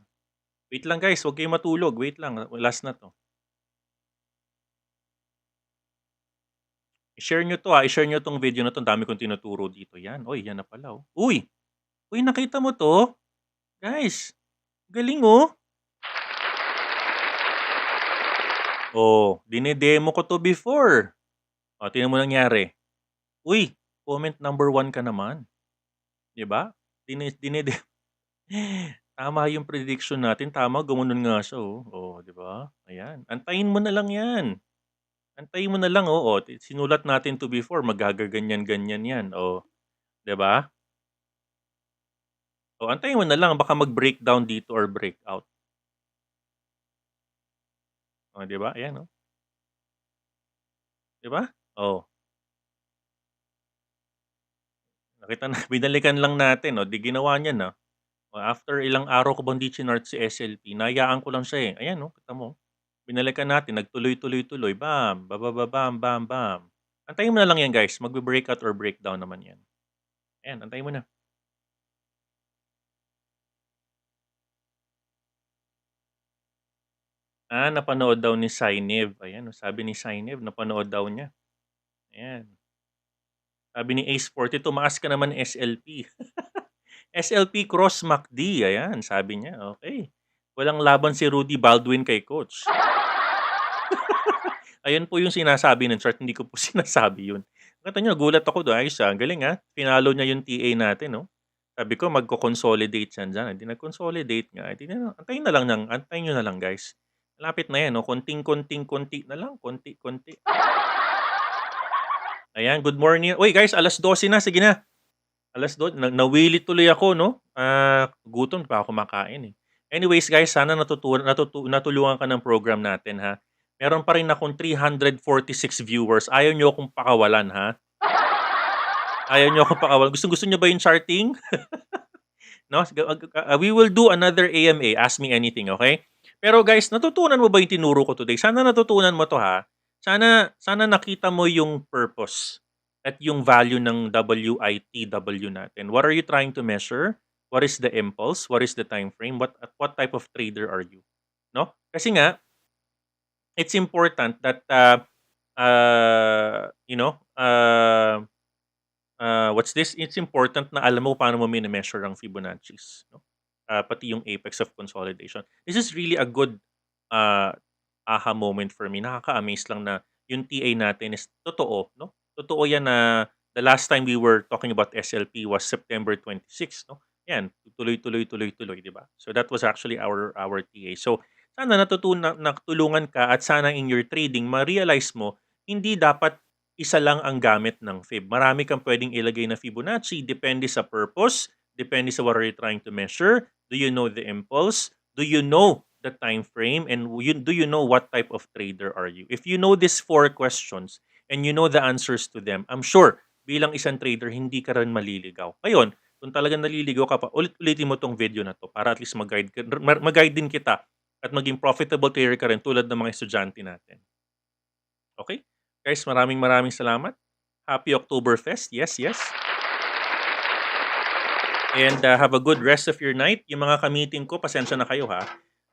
Wait lang guys, huwag kayong matulog. Wait lang, last na to. I-share nyo to I-share nyo tong video na to. Dami kong tinuturo dito. Yan, oy, yan na pala Uy, Uy, nakita mo 'to? Guys, galing oh. Oh, dine-demo ko 'to before. Oh, tingnan mo nangyari. Uy, comment number 1 ka naman. 'Di ba? Dinede tama yung prediction natin, tama gumunon nga siya oh. Oh, 'di ba? Ayan, antayin mo na lang 'yan. Antayin mo na lang oh. Oh, sinulat natin 'to before, magaganyan-ganyan 'yan. Oh, 'di ba? Oh, antayin mo na lang baka mag-breakdown dito or breakout. Oh, 'di ba? Ayan oh. 'Di ba? Oh. Nakita na binalikan lang natin, oh, 'di ginawa niya na. Oh, after ilang araw ko bang 'di chinart si SLP, hinahayaan ko lang siya, eh. Ayan, oh, kita mo. Binalikan natin, nagtuloy-tuloy-tuloy, bam, bam, bam, bam. Antayin mo na lang 'yan, guys, magbe-breakout or breakdown naman 'yan. Ayan, antayin mo na. Napanood daw ni Sainev. Ayan, oh, sabi ni Sainev napanood daw niya. Ayan. Sabi ni Ace40, tumaas ka naman SLP. SLP cross MACD, ayan, sabi niya, okay. Walang laban si Rudy Baldwin kay coach. Ayun po yung sinasabi ng chart, hindi ko po sinasabi yun. Nakita niyo, nagulat ako doon, ayos galing finalo niya yung TA natin, no? Sabi ko, magko-consolidate yan dyan. Hindi nag-consolidate nga. Antayin nyo na lang, guys. Malapit na yan, no? Konti na lang, konti. Ayan, good morning. Uy, guys, 12:00 na, sige na. 12:00, nawili tuloy ako, no? Gutom pa ako kumakain, eh. Anyways, guys, sana natulungan ka ng program natin, ha? Meron pa rin akong 346 viewers. Ayaw nyo akong pakawalan, ha? Ayaw nyo akong pakawalan. Gusto nyo ba yung charting? No? We will do another AMA. Ask me anything, okay? Pero guys, natutunan mo ba yung tinuro ko today? Sana natutunan mo to, ha? Sana nakita mo yung purpose at yung value ng WITW natin. What are you trying to measure? What is the impulse? What is the time frame? What type of trader are you? No? Kasi nga, it's important that what's this? It's important na alam mo paano mo mini-measure ang Fibonacci's, no? Pati yung apex of consolidation. This is really a good aha moment for me. Nakaka-amaze lang na yung TA natin is totoo, no? Totoo yan na the last time we were talking about SLP was September 26, no? Yan, tuloy, di ba? So that was actually our TA. So sana natulungan ka at sana in your trading, ma-realize mo, hindi dapat isa lang ang gamit ng Fib. Marami kang pwedeng ilagay na Fibonacci, depende sa purpose, depende sa what are you trying to measure. Do you know the impulse? Do you know the time frame? And do you know what type of trader are you? If you know these 4 questions and you know the answers to them, I'm sure bilang isang trader, hindi ka rin maliligaw. Ngayon, kung talagang naliligaw ka pa, ulit-ulitin mo tong video na to para at least mag-guide din kita at maging profitable trader ka rin tulad ng mga estudyante natin. Okay? Guys, maraming salamat. Happy Oktoberfest. Yes. And have a good rest of your night. Yung mga ka-meeting ko, pasensya na kayo, ha?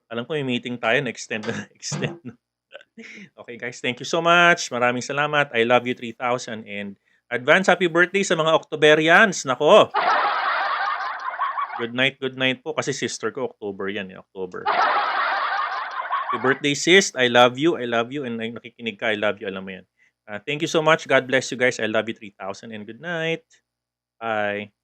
Alam ko may meeting tayo, na-extend. Okay, guys, thank you so much. Maraming salamat. I love you 3,000. And advance happy birthday sa mga Octoberians. Nako. Good night po. Kasi sister ko, October yan, October. Happy birthday, sis. I love you. And nakikinig ka, I love you. Alam mo yan. Thank you so much. God bless you guys. I love you 3,000. And good night. Bye.